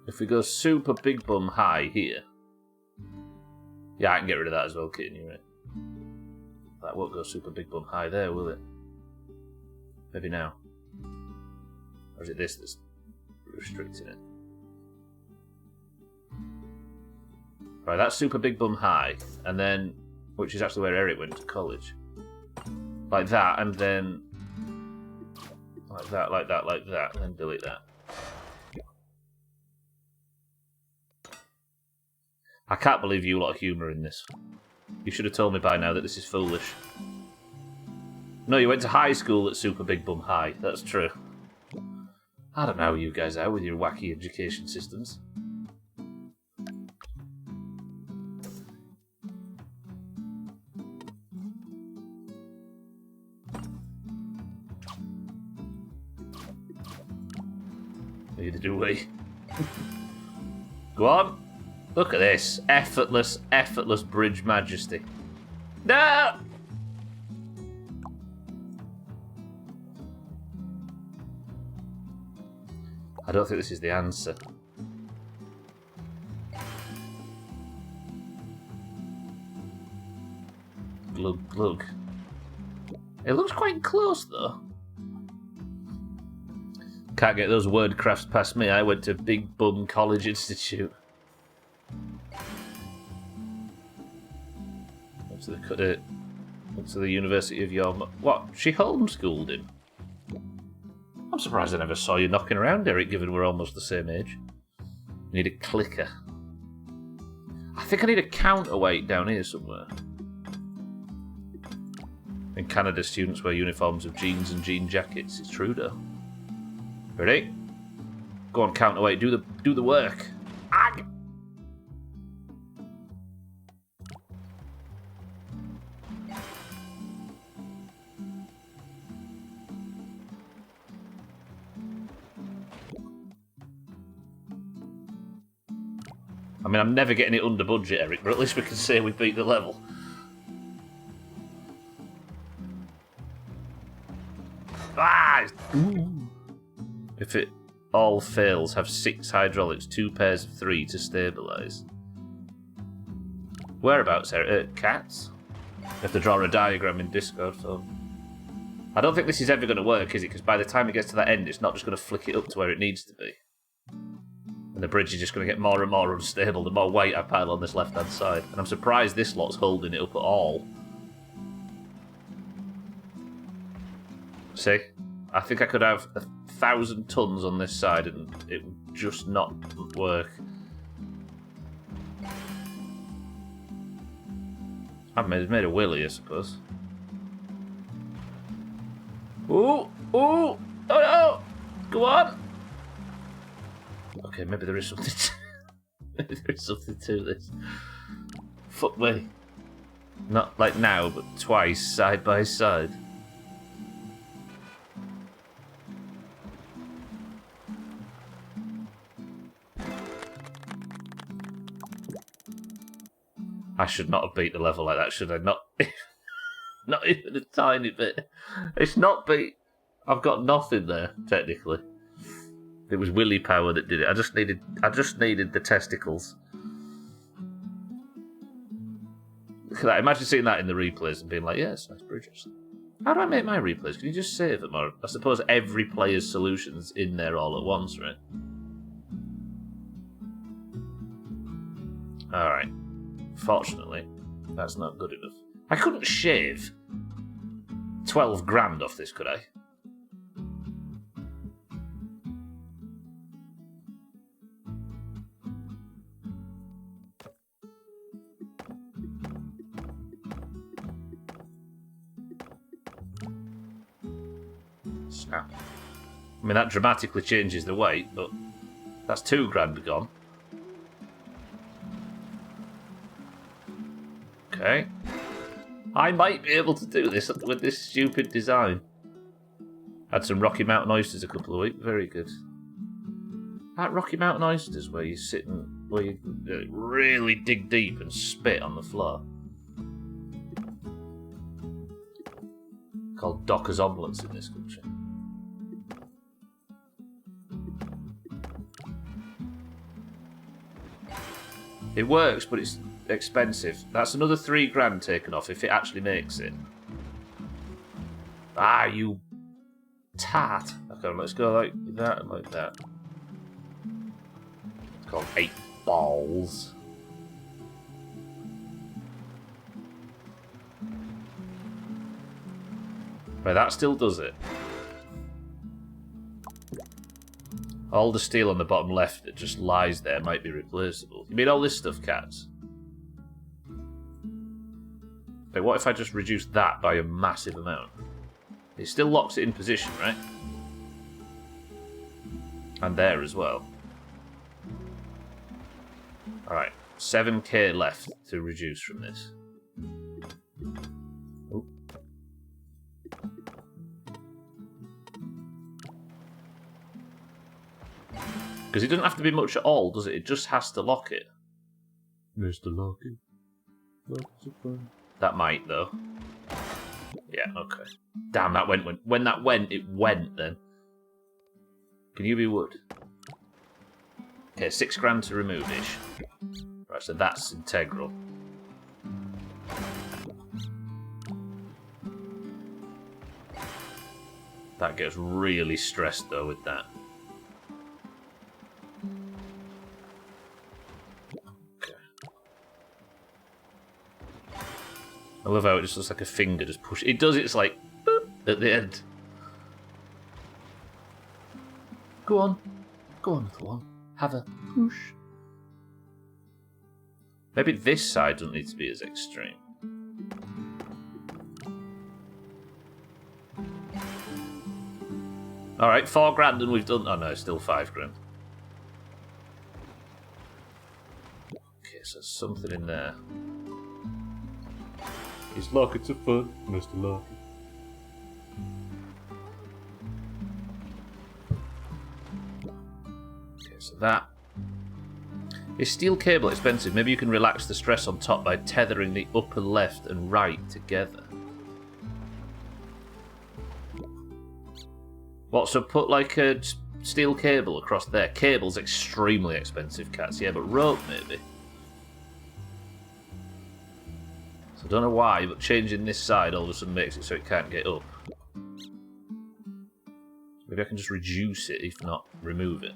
if we go super big bum high here. Yeah, I can get rid of that as well, Kitten, you're right. That won't go super big bum high there, will it? Maybe now. Or is it this that's restricting it? Right, that's super big bum high, and then, which is actually where Eric went to college. Like that, and then like that, like that, like that, and then delete that. I can't believe you lot of humour in this. You should have told me by now that this is foolish. No, you went to high school at Super Big Bum High. That's true. I don't know how you guys are with your wacky education systems. Neither do we. Go on. Look at this. Effortless, effortless bridge majesty. No! I don't think this is the answer. Glug, glug. It looks quite close, though. Can't get those word crafts past me. I went to Big Bum College Institute. Went to the University of York. What? She homeschooled him? I'm surprised I never saw you knocking around, Eric, given we're almost the same age. Need a clicker. I think I need a counterweight down here somewhere. In Canada, students wear uniforms of jeans and jean jackets. It's true, though. Ready? Go on, counterweight. Do the work. Ag! I mean, I'm never getting it under budget, Eric, but at least we can say we beat the level. Ah! Ooh. If it all fails, have 6 hydraulics, 2 pairs of 3 to stabilise. Whereabouts, Eric? Cats? You have to draw a diagram in Discord, so... I don't think this is ever going to work, is it? Because by the time it gets to that end, it's not just going to flick it up to where it needs to be. And the bridge is just going to get more and more unstable the more weight I pile on this left-hand side. And I'm surprised this lot's holding it up at all. See? I think I could have 1,000 tons on this side and it would just not work. I've made a willy, I suppose. Ooh! Ooh! Oh no! Go on! Okay, maybe there is something to maybe there is something to this. Fuck me. Not like now, but twice, side by side. I should not have beat the level like that, should I? Not, not even a tiny bit. It's not beat. I've got nothing there, technically. It was Willy Power that did it. I just needed the testicles. Look at that. Imagine seeing that in the replays and being like, yeah, it's nice bridges. How do I make my replays? Can you just save them? Or I suppose every player's solution's in there all at once, right? Alright. Fortunately, that's not good enough. I couldn't shave 12 grand off this, could I? Snap. I mean, that dramatically changes the weight, but that's 2 grand gone. Okay. I might be able to do this with this stupid design. Had some Rocky Mountain oysters a couple of weeks. Very good. That Rocky Mountain oysters where you sit and where you really dig deep and spit on the floor. Called Dockers omelettes in this country. It works, but it's expensive. That's another 3 grand taken off if it actually makes it. Ah, you tart. Okay, let's go like that and like that. It's called 8 balls. Right, that still does it. All the steel on the bottom left that just lies there might be replaceable. You mean all this stuff, cats? Like, what if I just reduce that by a massive amount? It still locks it in position, right? And there as well. Alright, 7k left to reduce from this. Oop. Because it doesn't have to be much at all, does it? It just has to lock it. Mr. Locky. That might, though. Yeah, okay. Damn, that went when that went, it went then. Can you be wood? Okay, 6 grand to remove ish. Right, so that's integral. That gets really stressed though with that. I love how it just looks like a finger just push. It does, it's like boop, at the end. Go on, little one. Have a push. Maybe this side doesn't need to be as extreme. Alright, 4 grand and we've done. Oh no, still 5 grand. Okay, so there's something in there. He's lucky to fun, Mr. Lucky. Okay, so that. Is steel cable expensive? Maybe you can relax the stress on top by tethering the upper left and right together. What, so put like a steel cable across there? Cable's extremely expensive, cats. Yeah, but rope maybe. So I don't know why, but changing this side all of a sudden makes it so it can't get up. Maybe I can just reduce it, if not remove it.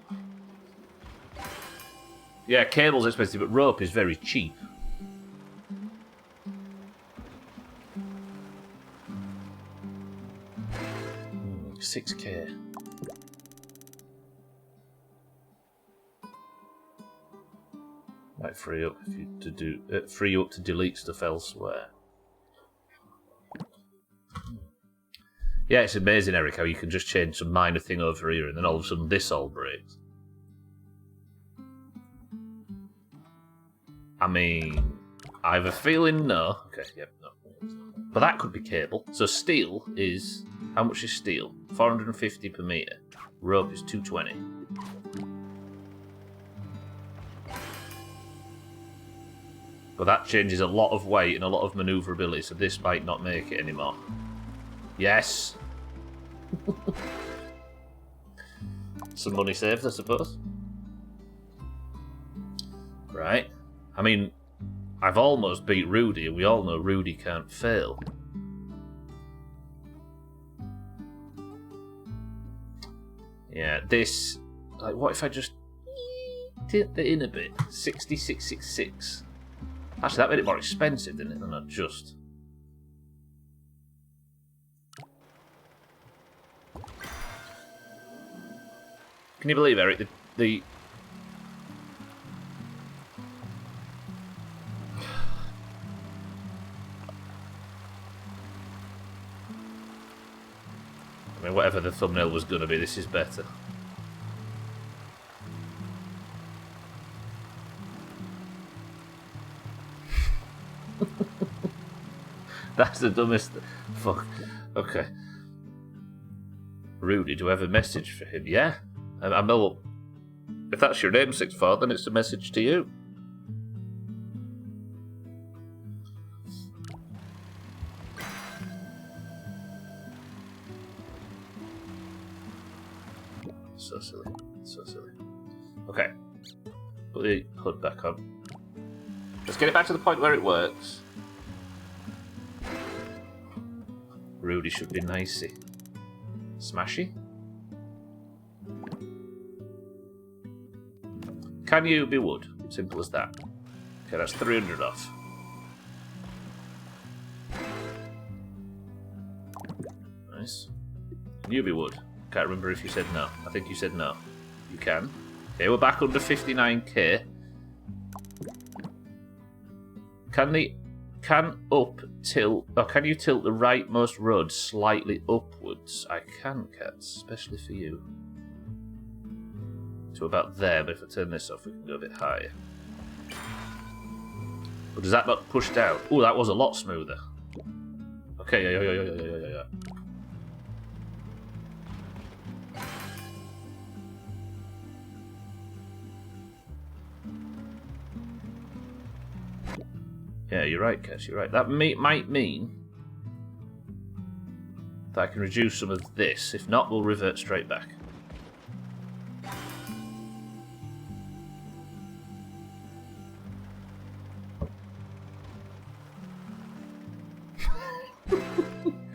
Yeah, cable's expensive, but rope is very cheap. 6k. Might free up if you free you up to delete stuff elsewhere. Yeah, it's amazing, Eric, how you can just change some minor thing over here and then all of a sudden this all breaks. I mean, I have a feeling no. Okay, yep, no. But that could be cable. So steel is... How much is steel? 450 per metre. Rope is 220. But that changes a lot of weight and a lot of manoeuvrability, so this might not make it anymore. Yes! Some money saved, I suppose. Right. I mean, I've almost beat Rudy, and we all know Rudy can't fail. Yeah, this... Like, what if I just... tip it in a bit? 6666. Actually, that made it more expensive, didn't it? Than I just... Can you believe, Eric, the I mean, whatever the thumbnail was going to be, this is better. That's the dumbest... Fuck. Okay. Rudy, do I have a message for him? Yeah. I know... If that's your name, 64, then it's a message to you. So silly. So silly. Okay. Put the hood back on. Let's get it back to the point where it works. Rudy should be nicey. Smashy? Can you be wood? Simple as that. Okay, that's 300 off. Nice. Can you be wood? Can't remember if you said no. I think you said no. You can. Okay, we're back under 59k. Can you tilt the rightmost road slightly upwards? I can, cats, especially for you. To about there, but if I turn this off, we can go a bit higher. But does that not push down? Oh, that was a lot smoother. Okay, yeah. Yeah, you're right, Cass, you're right. That might mean that I can reduce some of this. If not, we'll revert straight back.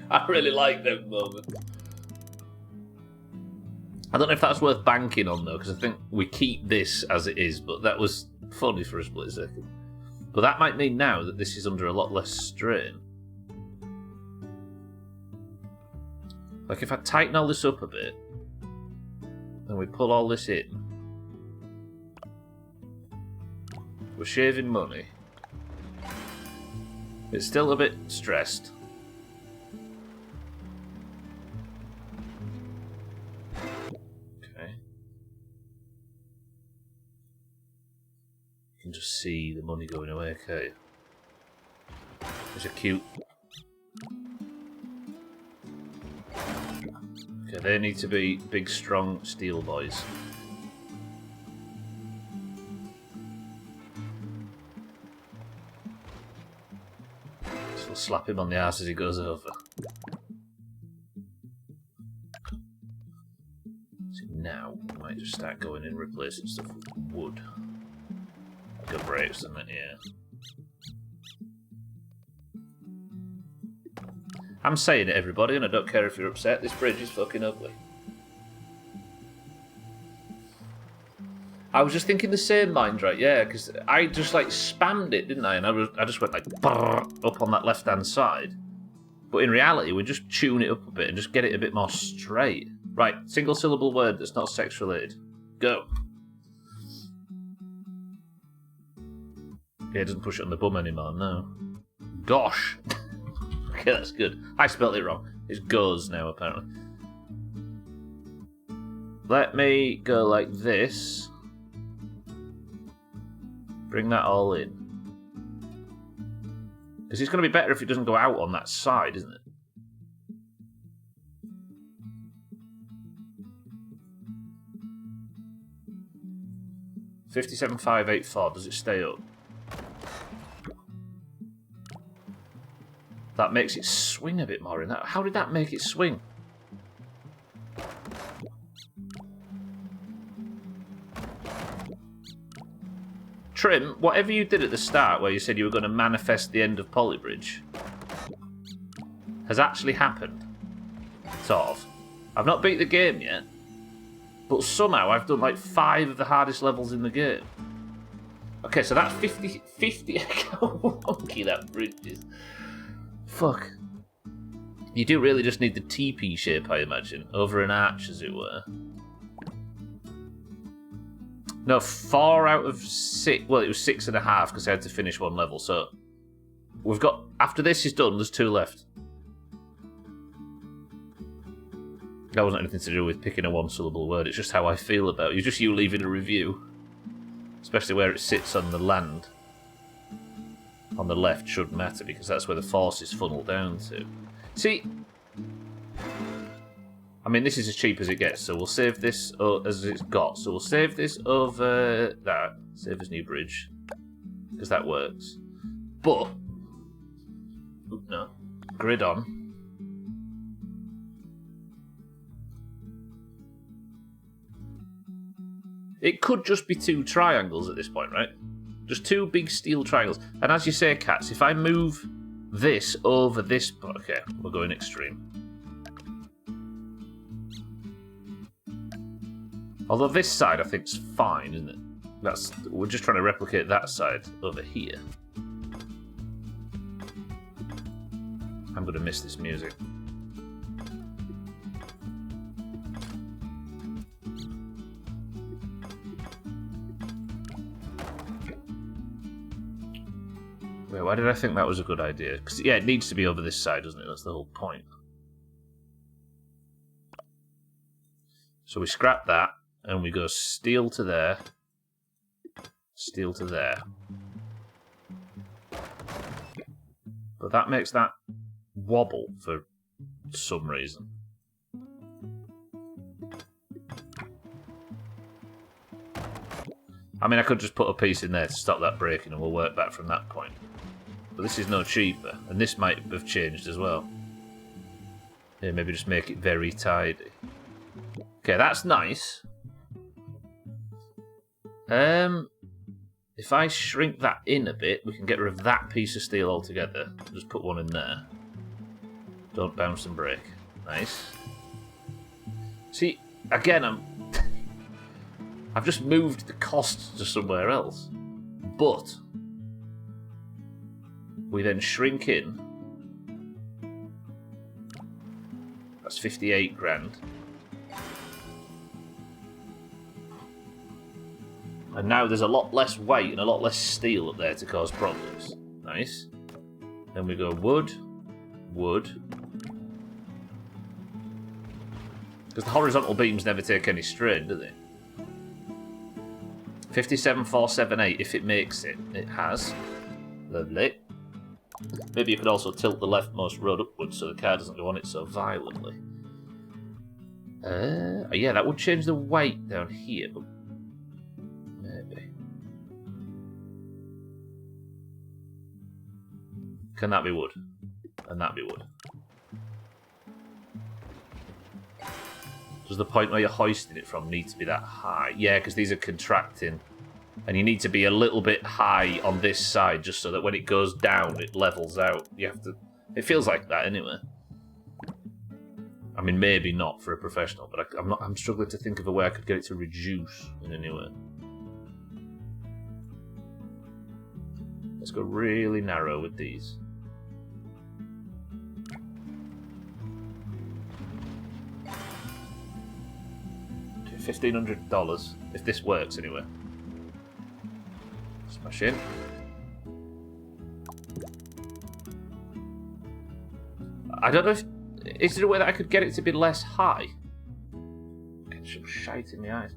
I really like that moment. I don't know if that's worth banking on, though, because I think we keep this as it is, but that was funny for a split second. But that might mean now that this is under a lot less strain. Like if I tighten all this up a bit, and we pull all this in, we're shaving money. It's still a bit stressed. You can just see the money going away, can't you? There's a cute... Okay, they need to be big, strong steel boys. So we'll slap him on the arse as he goes over. So now, we might just start going in and replacing stuff with wood. Good brakes, isn't it? Yeah. I'm saying it, everybody, and I don't care if you're upset. This bridge is fucking ugly. I was just thinking the same, mind, right? Yeah, because I just like spammed it, didn't I? And I just went like up on that left-hand side. But in reality, we just tune it up a bit and just get it a bit more straight. Right, single-syllable word that's not sex-related. Go. Yeah, it doesn't push it on the bum anymore, no. Gosh. Okay, that's good. I spelled it wrong. It's goes now, apparently. Let me go like this. Bring that all in. Because it's going to be better if it doesn't go out on that side, isn't it? $57,584. Does it stay up? That makes it swing a bit more in that. How did that make it swing? Trim, whatever you did at the start where you said you were going to manifest the end of Polybridge has actually happened. Sort of. I've not beat the game yet. But somehow I've done like 5 of the hardest levels in the game. Okay, so that's 50... How wonky that bridge is. Fuck. You do really just need the TP shape, I imagine. Over an arch, as it were. No, 4 out of 6... Well, it was 6.5 because I had to finish 1 level, so... We've got... After this is done, there's 2 left. That wasn't anything to do with picking a 1-syllable word, it's just how I feel about it. It's just you leaving a review. Especially where it sits on the land. On the left shouldn't matter, because that's where the forces funnel down to. See... I mean, this is as cheap as it gets, so we'll save this as it's got. So we'll save this over that. Save as new bridge. Because that works. But... No. Grid on. It could just be 2 triangles at this point, right? Just 2 big steel triangles. And as you say, Cats, if I move this over this... Okay, we're going extreme. Although this side, I think, is fine, isn't it? We're just trying to replicate that side over here. I'm going to miss this music. Wait, why did I think that was a good idea? Because, yeah, it needs to be over this side, doesn't it? That's the whole point. So we scrap that. And we go steel to there, steel to there. But that makes that wobble for some reason. I mean, I could just put a piece in there to stop that breaking and we'll work back from that point. But this is no cheaper, and this might have changed as well. Yeah, maybe just make it very tidy. Okay, that's nice. If I shrink that in a bit, we can get rid of that piece of steel altogether. Just put one in there. Don't bounce and break. Nice. See, again, I've just moved the cost to somewhere else. But we then shrink in. That's 58 grand. And now there's a lot less weight and a lot less steel up there to cause problems. Nice. Then we go wood, wood. Because the horizontal beams never take any strain, do they? 57478, if it makes it. It has. Lovely. Maybe you could also tilt the leftmost road upwards so the car doesn't go on it so violently. Yeah, that would change the weight down here, but maybe. Can that be wood? And that be wood? Does the point where you're hoisting it from need to be that high? Yeah, because these are contracting. And you need to be a little bit high on this side just so that when it goes down, it levels out. You have to... It feels like that anyway. I mean, maybe not for a professional, but I'm struggling to think of a way I could get it to reduce in any way. Let's go really narrow with these. $1,500 if this works anyway. Smash in. I don't know if... Is there a way that I could get it to be less high? Get some shite in the eyes.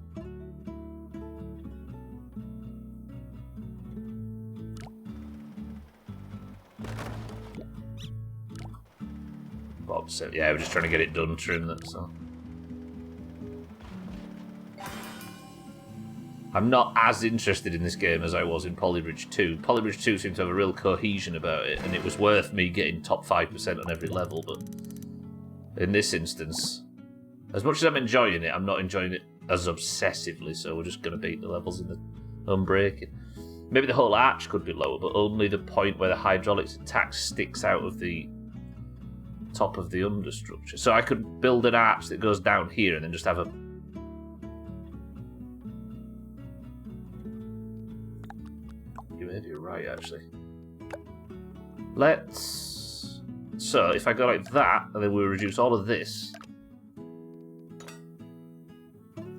Bob said, yeah, we're just trying to get it done, trim that, so. I'm not as interested in this game as I was in Polybridge 2. Polybridge 2 seemed to have a real cohesion about it, and it was worth me getting top 5% on every level, but in this instance, as much as I'm enjoying it, I'm not enjoying it as obsessively, so we're just going to beat the levels in the unbreaking. Maybe the whole arch could be lower, but only the point where the hydraulics attack sticks out of the top of the understructure. So I could build an arch that goes down here and then just have a right, actually. Let's... So, if I go like that, and then we reduce all of this.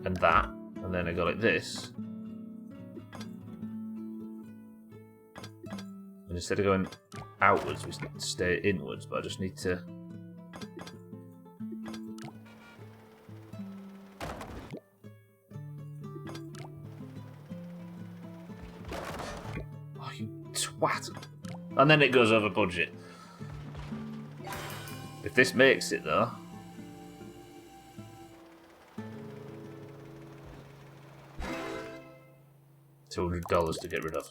And that. And then I go like this. And instead of going outwards, we stay inwards, but I just need to... Oh, you twat! And then it goes over budget. If this makes it, though... $200 to get rid of.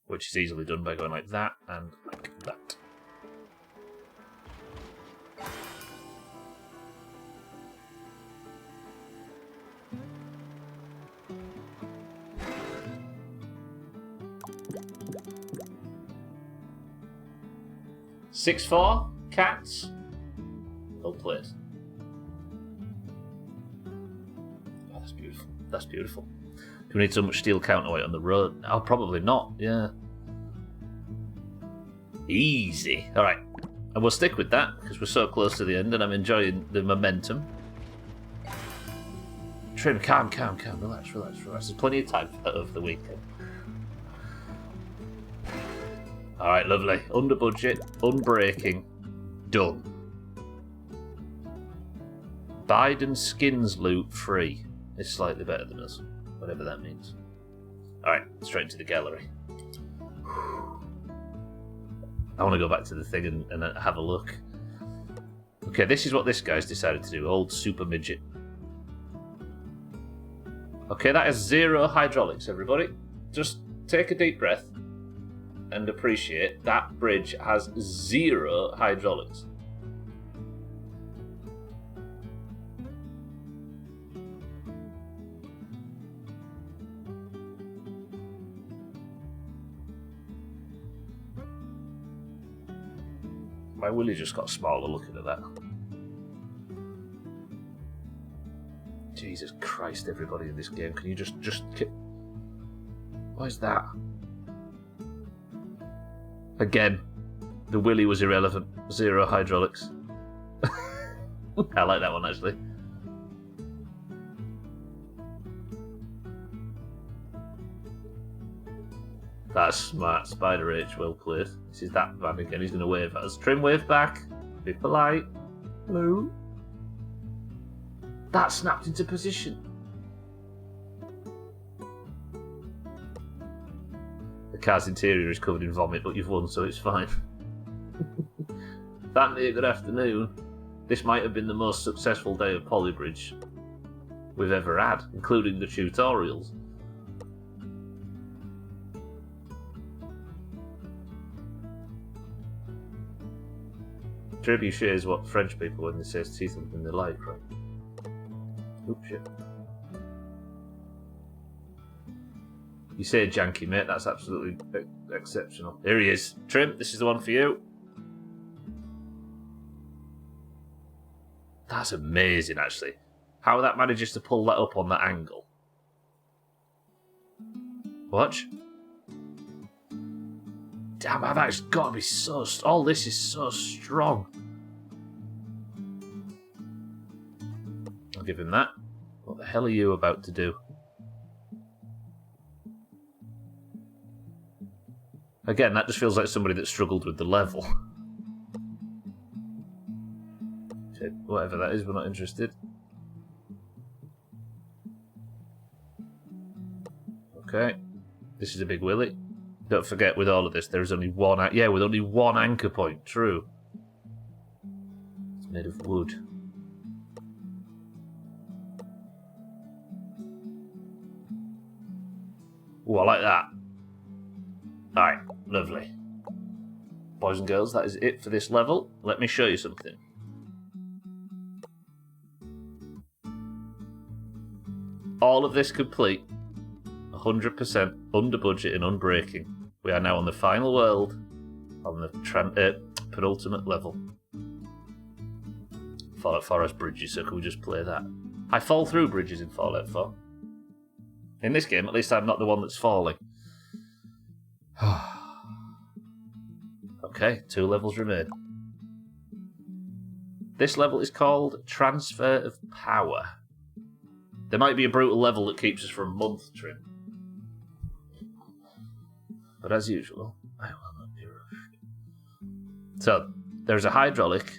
Which is easily done by going like that and like that. $6-4 cats. Well played. Oh, that's beautiful. That's beautiful. Do we need so much steel counterweight on the road? Oh, probably not. Yeah. Easy. Alright. And we'll stick with that, because we're so close to the end and I'm enjoying the momentum. Trim, calm. Relax. There's plenty of time over the weekend. Alright, lovely. Under budget, unbreaking, done. Biden skins loot free. Is slightly better than us. Whatever that means. Alright, straight into the gallery. I want to go back to the thing and have a look. Okay, this is what this guy's decided to do. Old super midget. Okay, that is 0 hydraulics, everybody. Just take a deep breath and appreciate that bridge has 0 hydraulics. My willy just got smaller looking at that. Jesus Christ, everybody in this game, can you just... What is that? Again, the willy was irrelevant. 0 hydraulics. I like that one, actually. That's smart. Spider H, well played. This is that man again. He's going to wave at us. Trim, wave back. Be polite. Hello. That snapped into position. The car's interior is covered in vomit, but you've won, so it's fine. Thank you, good afternoon. This might have been the most successful day of Polybridge we've ever had, including the tutorials. Trebuchet is what French people when they say see something they like, right? Oops, shit. You say janky, mate. That's absolutely exceptional. Here he is. Trim, this is the one for you. That's amazing, actually. How that manages to pull that up on that angle. Watch. Damn, that's got to be so... All this is so strong. I'll give him that. What the hell are you about to do? Again, that just feels like somebody that struggled with the level. Whatever that is, we're not interested. Okay. This is a big willy. Don't forget, with all of this, there is only one... Yeah, with only one anchor point. True. It's made of wood. Ooh, I like that. Alright, lovely. Boys and girls, that is it for this level. Let me show you something. All of this complete. 100% under budget and unbreaking. We are now on the final world, on the penultimate level. Fallout 4 has bridges, so can we just play that? I fall through bridges in Fallout 4. In this game, at least I'm not the one that's falling. Okay, 2 levels remain. This level is called Transfer of Power. There might be a brutal level that keeps us for a month, Trim. But as usual, I will not be rushed. So, there's a hydraulic.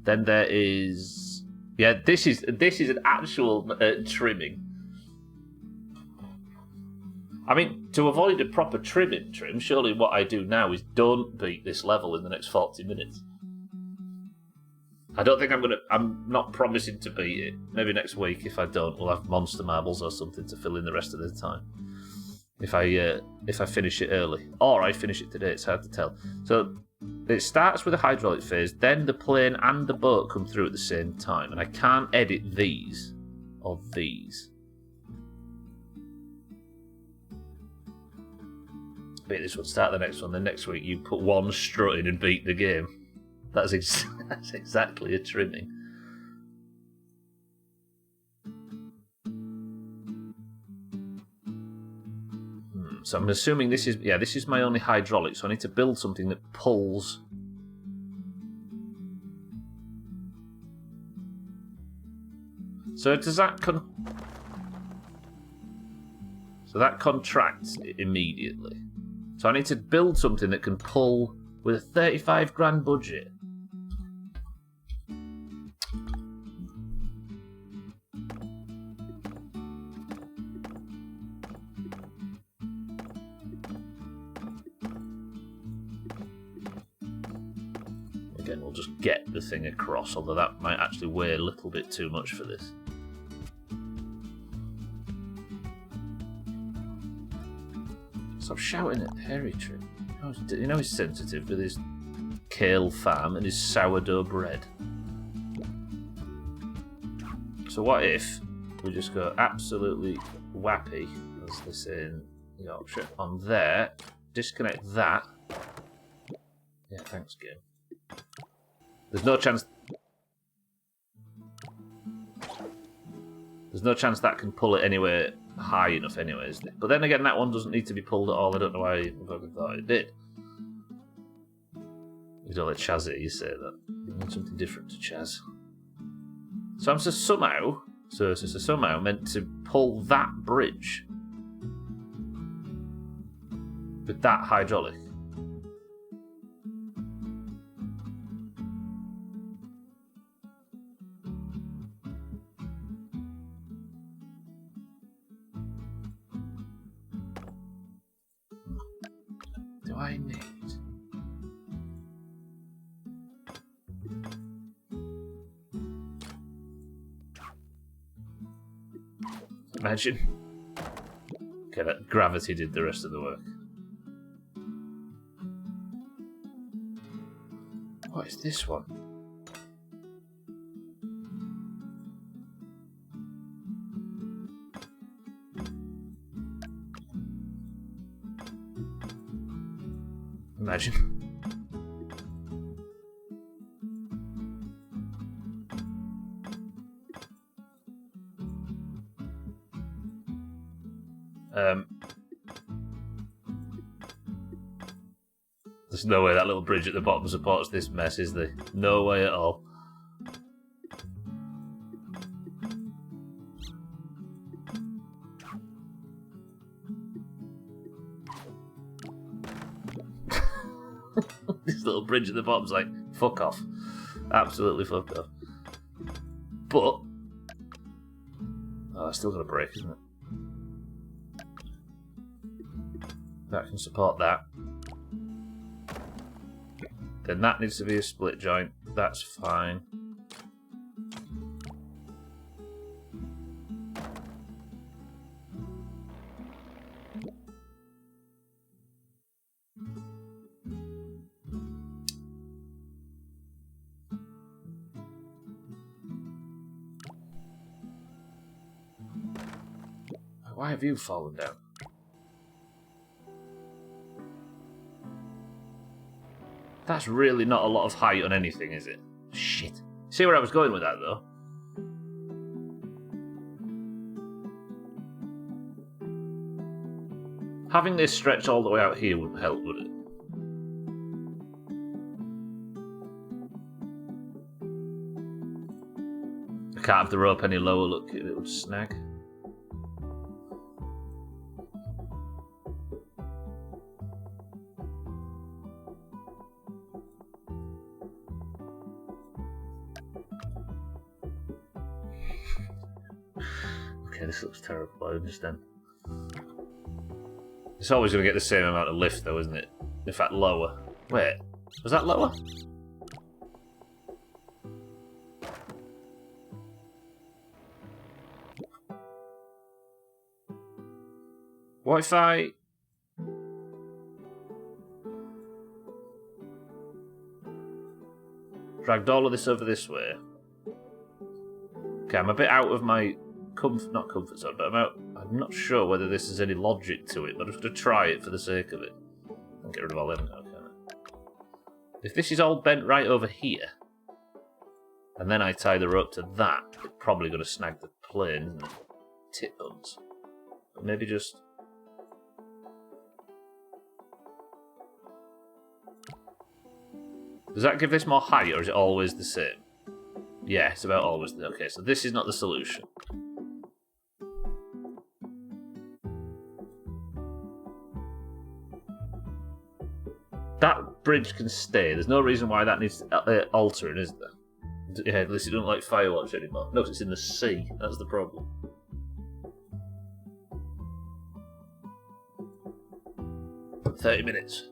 Then there is... Yeah, this is an actual trimming. I mean, to avoid a proper trimming, Trim, surely what I do now is don't beat this level in the next 40 minutes. I don't think I'm not promising to beat it. Maybe next week, if I don't, we'll have monster marbles or something to fill in the rest of the time. If I finish it early. Or I finish it today, it's hard to tell. So, it starts with a hydraulic phase, then the plane and the boat come through at the same time. And I can't edit these or these. Beat this one, start the next one, then next week you put one strut in and beat the game. That's exactly a trimming. So I'm assuming this is my only hydraulic, so I need to build something that pulls. So does that So that contracts immediately. So I need to build something that can pull with a 35 grand budget. Again, we'll just get the thing across, although that might actually weigh a little bit too much for this. Stop shouting at Harry Tree. You know he's sensitive with his kale farm and his sourdough bread. So what if we just go absolutely whappy, as they say in Yorkshire, on there, disconnect that. Yeah, thanks, game. There's no chance that can pull it anywhere high enough anyway, isn't it? But then again, that one doesn't need to be pulled at all. I don't know why I fucking thought it did. You don't let Chaz it, you say that. You need something different to Chaz. So I'm somehow meant to pull that bridge with that hydraulic. Do I need? Imagine. Okay, that gravity did the rest of the work. What is this one? Imagine. There's no way that little bridge at the bottom supports this mess, is there? No way at all. This little bridge at the bottom's like, fuck off. Absolutely fuck off. But... oh, it's still got a break, isn't it? That can support that. Then that needs to be a split joint. That's fine. Why have you fallen down? That's really not a lot of height on anything, is it? Shit. See where I was going with that, though? Having this stretch all the way out here wouldn't help, would it? I can't have the rope any lower, look, it would snag. Okay, this looks terrible, I understand. It's always going to get the same amount of lift though, isn't it? In fact, lower. Wait, was that lower? What if I... dragged all of this over this way? Okay, I'm a bit out of my not comfort zone, but I'm not sure whether this has any logic to it, but I'm just going to try it for the sake of it. And get rid of all them now, can I? If this is all bent right over here, and then I tie the rope to that, it's probably going to snag the plane, isn't it? Tit buns. But maybe just... Does that give this more height, or is it always the same? Yeah, it's about always the... Okay, so this is not the solution. That bridge can stay. There's no reason why that needs altering, is there? Yeah, at least it doesn't like Firewatch anymore. No, 'cause it's in the sea. That's the problem. – 30 minutes.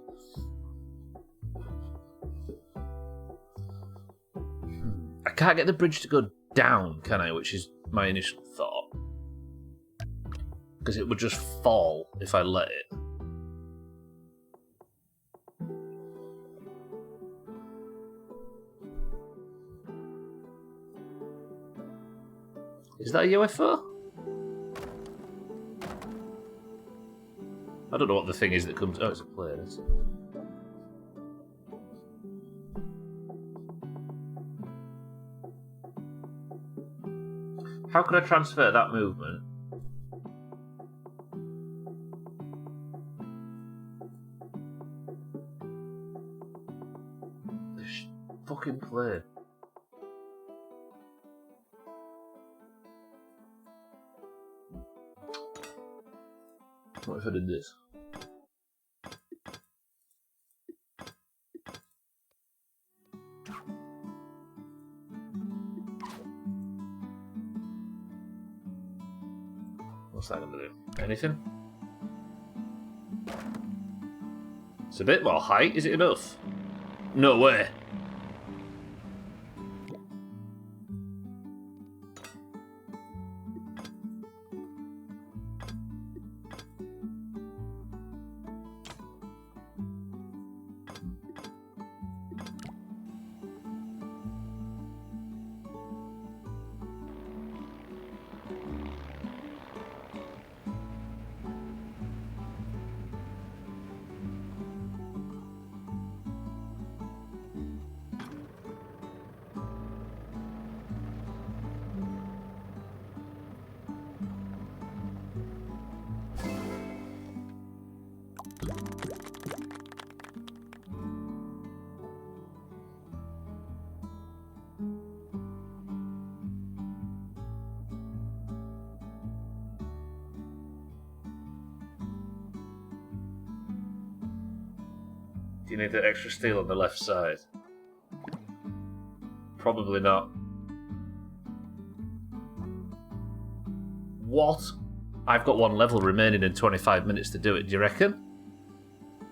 I can't get the bridge to go down, can I? Which is my initial thought. Because it would just fall if I let it. Is that a UFO? I don't know what the thing is that comes... Oh, it's a plane, isn't it? How could I transfer that movement? This fucking plane. What if I did this? What's that going to do? Anything? It's a bit more height. Is it enough? No way. Do you need the extra steel on the left side? Probably not. What? I've got one level remaining in 25 minutes to do it, do you reckon?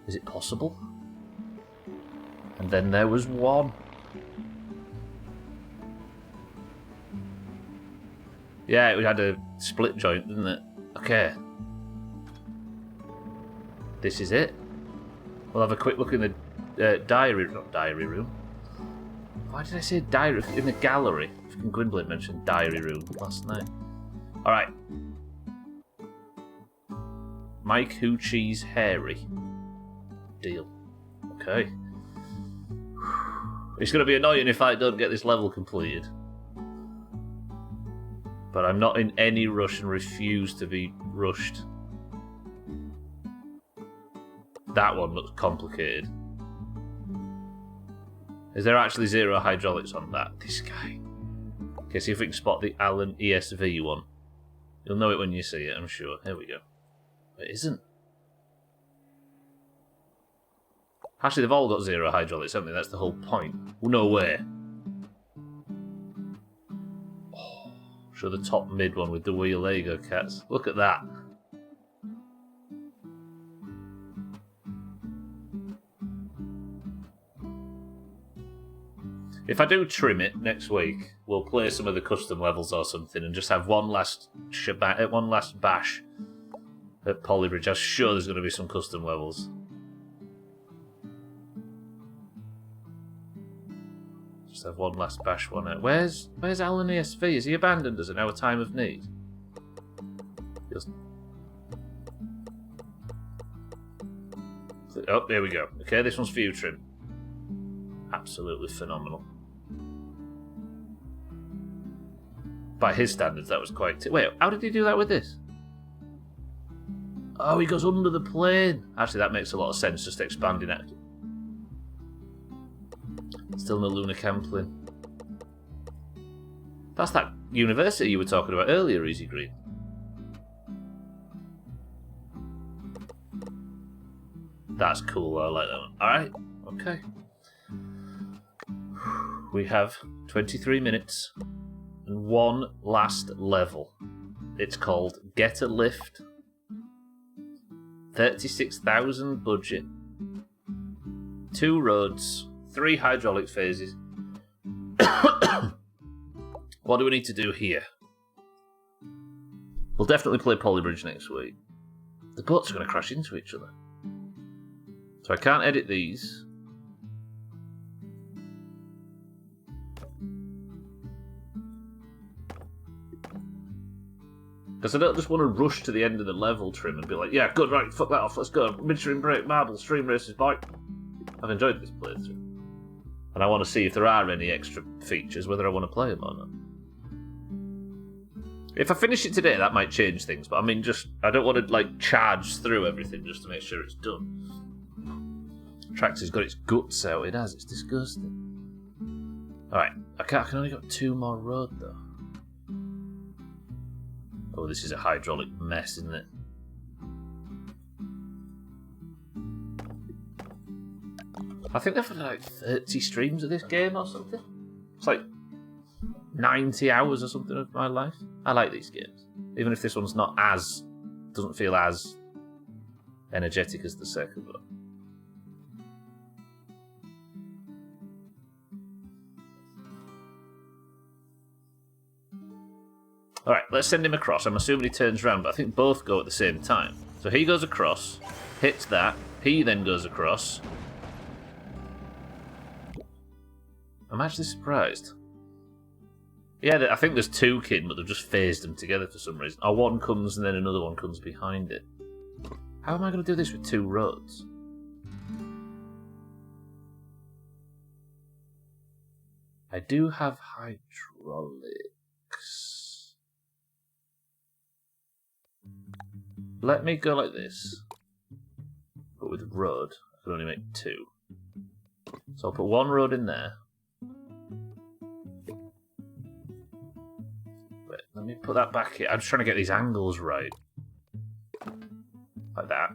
Is it possible? And then there was one. Yeah, it had a split joint, didn't it? Okay. This is it. We'll have a quick look in the not diary room. Why did I say diary? In the gallery. Gwynblade mentioned diary room last night. Alright. Mike Who Cheese Hairy. Deal. Okay. It's going to be annoying if I don't get this level completed. But I'm not in any rush and refuse to be rushed. That one looks complicated. Is there actually 0 hydraulics on that? This guy. Okay, see if we can spot the Allen ESV one. You'll know it when you see it, I'm sure. Here we go. It isn't. Actually, they've all got 0 hydraulics, haven't they? That's the whole point. No way. Oh, show the top mid one with the wheel. There you go, cats. Look at that. If I do trim it next week, we'll play some of the custom levels or something and just have one last bash at Polybridge. I'm sure there's going to be some custom levels. Just have one last bash one out. Where's Alan ESV? Is he abandoned us at our time of need? Oh, there we go. Okay, this one's for you, Trim. Absolutely phenomenal. By his standards, that was quite... Wait, how did he do that with this? Oh, he goes under the plane. Actually, that makes a lot of sense, just expanding it. Still no lunar Camplin. That's that university you were talking about earlier, Easy Green. That's cool, I like that one. Alright, okay. We have 23 minutes and one last level. It's called Get a Lift. 36,000 budget. 2 roads, 3 hydraulic phases. What do we need to do here? We'll definitely play Polybridge next week. The boats are going to crash into each other. So I can't edit these. Because I don't just want to rush to the end of the level, Trim, and be like, yeah, good, right, fuck that off, let's go. Midstream break, marble, stream races, bike. I've enjoyed this playthrough. And I want to see if there are any extra features, whether I want to play them or not. If I finish it today, that might change things, but I mean, I don't want to, like, charge through everything just to make sure it's done. Traxxas got its guts out, it has, it's disgusting. Alright, I can only got 2 more road, though. Oh, this is a hydraulic mess, isn't it? I think they've had like 30 streams of this game or something. It's like 90 hours or something of my life. I like these games. Even if this one's doesn't feel as energetic as the second one. Alright, let's send him across. I'm assuming he turns around, but I think both go at the same time. So he goes across, hits that, he then goes across. I'm actually surprised. Yeah, I think there's 2 kin, but they've just phased them together for some reason. Or one comes and then another one comes behind it. How am I going to do this with 2 roads? I do have hydraulics. Let me go like this. But with road, I can only make 2. So I'll put 1 road in there. Wait, let me put that back here. I'm just trying to get these angles right. Like that.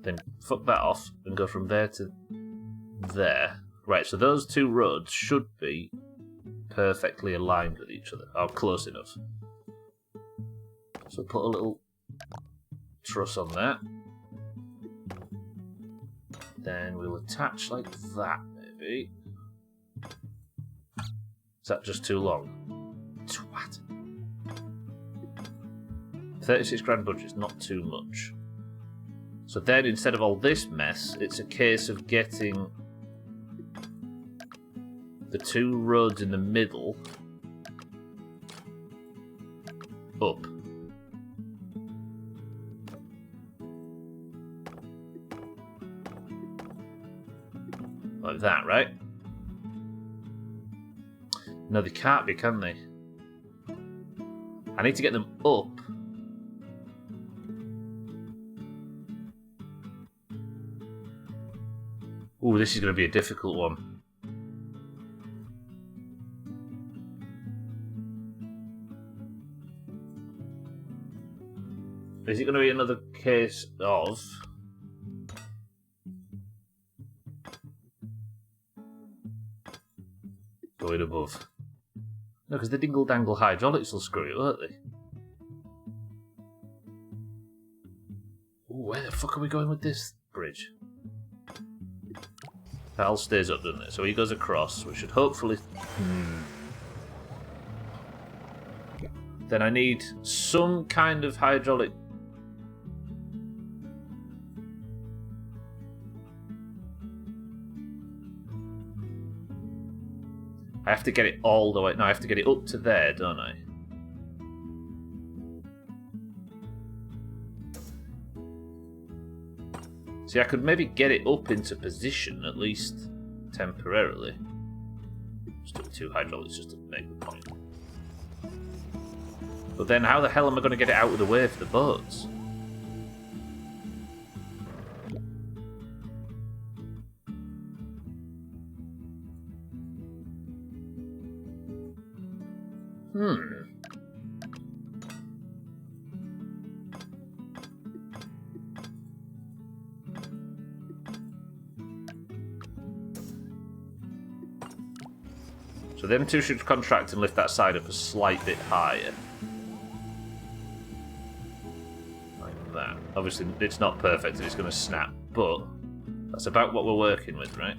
Then fuck that off and go from there to there. Right, so those 2 roads should be perfectly aligned with each other. Or close enough. So put a little truss on that. Then we'll attach like that, maybe. Is that just too long? Twat. 36 grand budget's not too much. So then, instead of all this mess, it's a case of getting the 2 roads in the middle up. Like that, right? No, they can't be, can they? I need to get them up. Ooh, this is going to be a difficult one. Is it going to be another case of... going above? No, because the dingle-dangle hydraulics will screw it, won't they? Ooh, where the fuck are we going with this bridge? That all stays up, doesn't it? So he goes across, we should hopefully... Then I need some kind of hydraulic... I have to get it all the way... No, I have to get it up to there, don't I? See, I could maybe get it up into position, at least temporarily. Just do 2 hydraulics just to make the point. But then how the hell am I going to get it out of the way for the boats? So them two should contract and lift that side up a slight bit higher. Like that. Obviously, it's not perfect and it's going to snap, but that's about what we're working with, right?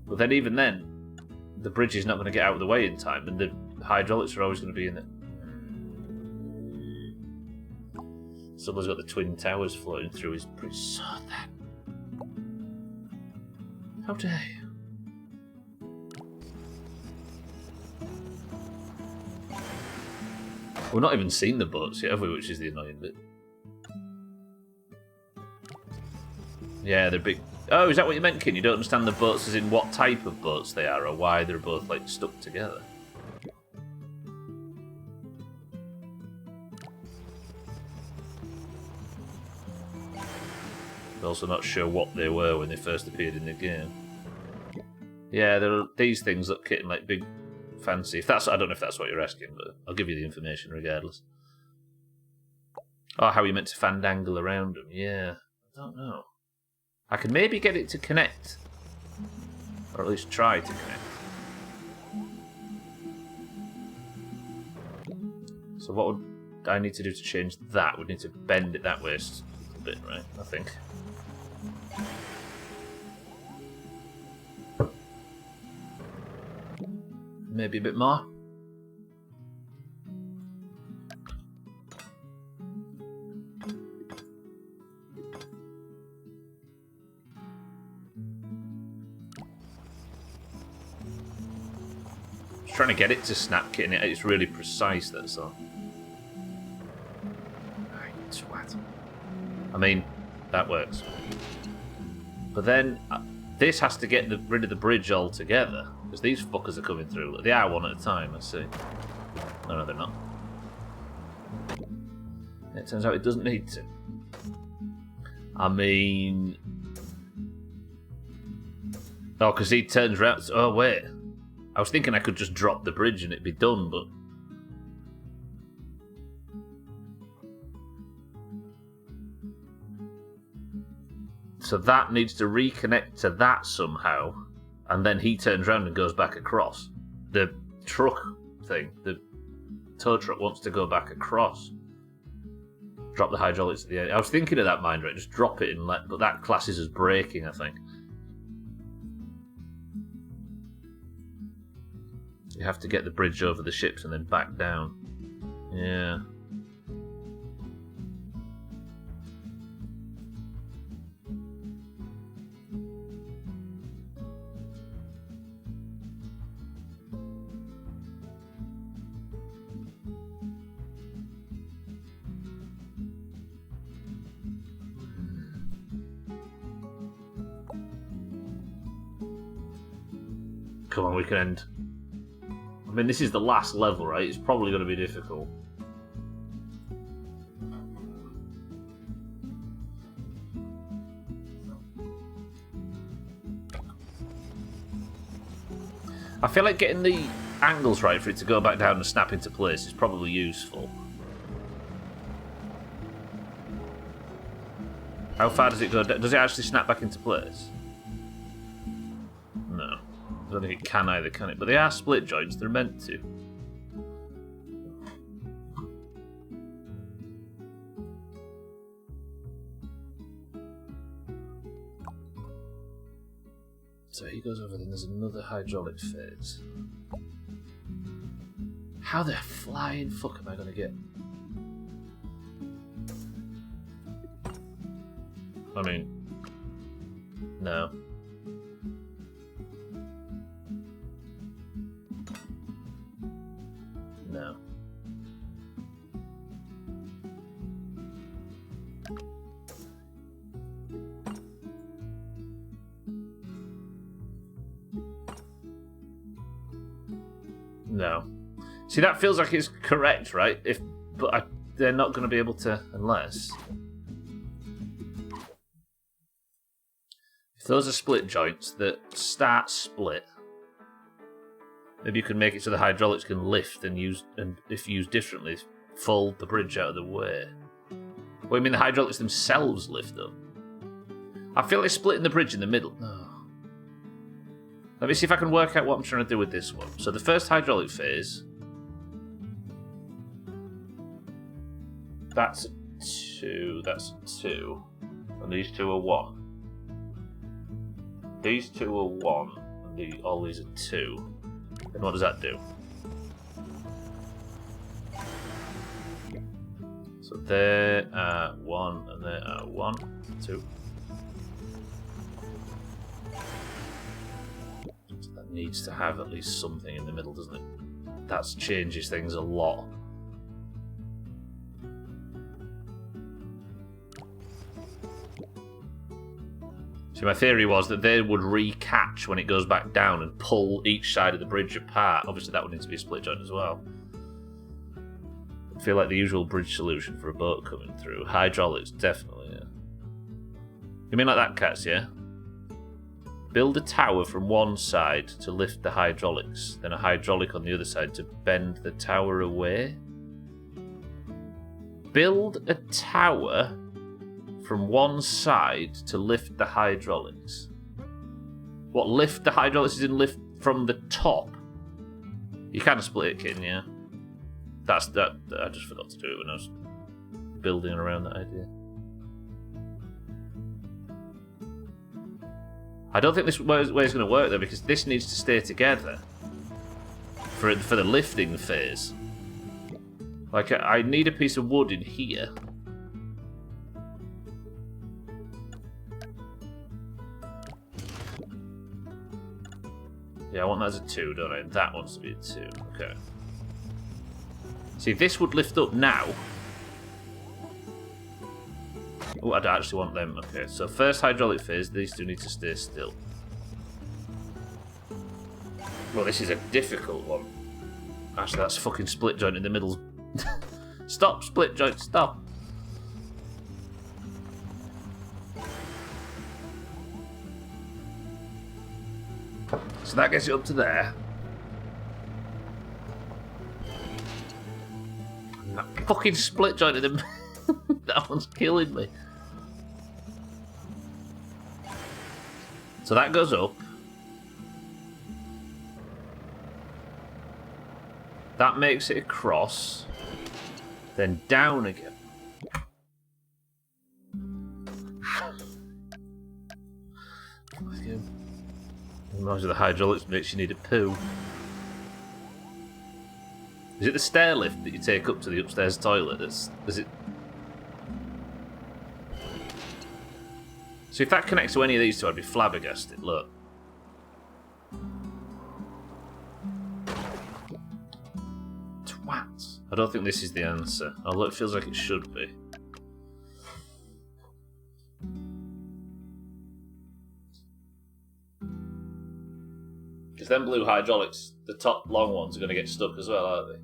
But then even then, the bridge is not going to get out of the way in time, and the hydraulics are always going to be in it. Someone's got the twin towers floating through his bridge. So then... How dare you? We've not even seen the boats yet, have we? Which is the annoying bit. Yeah, they're big. Oh, is that what you meant, Kin? You don't understand the boats as in what type of boats they are, or why they're both, like, stuck together? I'm also not sure what they were when they first appeared in the game. Yeah, there are these things look kitten like big... fancy. If that's, I don't know if that's what you're asking, but I'll give you the information regardless. Oh, how you meant to fandangle around them? Yeah, I don't know. I can maybe get it to connect, or at least try to connect. So what would I need to do to change that? We'd need to bend it that way a little bit, right? I think. Maybe a bit more. Just trying to get it to snap, Kitten. It's really precise, that's all. Twat. I mean, that works. But then, this has to get rid of the bridge altogether. Because these fuckers are coming through. They are one at a time, I see. No, they're not. It turns out it doesn't need to. I mean... Oh, because he turns around... Oh, wait. I was thinking I could just drop the bridge and it'd be done, but... So that needs to reconnect to that somehow. And then he turns around and goes back across. The truck thing, the tow truck wants to go back across. Drop the hydraulics at the end. I was thinking of that, mind right, just drop it and let, but that classes as braking, I think. You have to get the bridge over the ships and then back down. Yeah. Come on, we can end. I mean, this is the last level, right? It's probably going to be difficult. I feel like getting the angles right for it to go back down and snap into place is probably useful. How far does it go down? Does it actually snap back into place? No. I don't think it can either, can it? But they are split joints, they're meant to. So he goes over, then there's another hydraulic phase. How the flying fuck am I gonna get? I mean, no. No. No. See, that feels like it's correct, right? But they're not going to be able to, unless... If those are split joints that start split, maybe you can make it so the hydraulics can lift and if used differently, fold the bridge out of the way. Well, I mean the hydraulics themselves lift up. I feel like splitting the bridge in the middle. No. Let me see if I can work out what I'm trying to do with this one. So the first hydraulic phase... That's a 2, that's a 2. And these two are 1. These two are 1, and all these are 2. And what does that do? So there are 1, and there are 1, 2. So that needs to have at least something in the middle, doesn't it? That changes things a lot. See, my theory was that they would recatch when it goes back down and pull each side of the bridge apart. Obviously, that would need to be a split joint as well. I feel like the usual bridge solution for a boat coming through. Hydraulics, definitely, yeah. You mean like that, Cats, yeah? Build a tower from one side to lift the hydraulics, then a hydraulic on the other side to bend the tower away? Build a tower... from one side to lift the hydraulics. What, lift the hydraulics is in lift from the top? You kind of split it, kitten, yeah? That's that. I just forgot to do it when I was building around that idea. I don't think this way is going to work though, because this needs to stay together for the lifting phase. Like, I need a piece of wood in here. Yeah, I want that as a 2, don't I? And that wants to be a 2. Okay. See, this would lift up now. Oh, I don't actually want them. Okay, so first hydraulic phase, these two need to stay still. Well, this is a difficult one. Actually, that's fucking split joint in the middle. Stop, split joint, stop. So that gets it up to there. And that fucking split joint in the that one's killing me. So that goes up. That makes it across. Then down again. The noise of the hydraulics makes you need a poo. Is it the stair lift that you take up to the upstairs toilet? Is it? So if that connects to any of these two, I'd be flabbergasted. Look. Twats. I don't think this is the answer. Although it feels like it should be. Because them blue hydraulics, the top long ones, are going to get stuck as well, aren't they?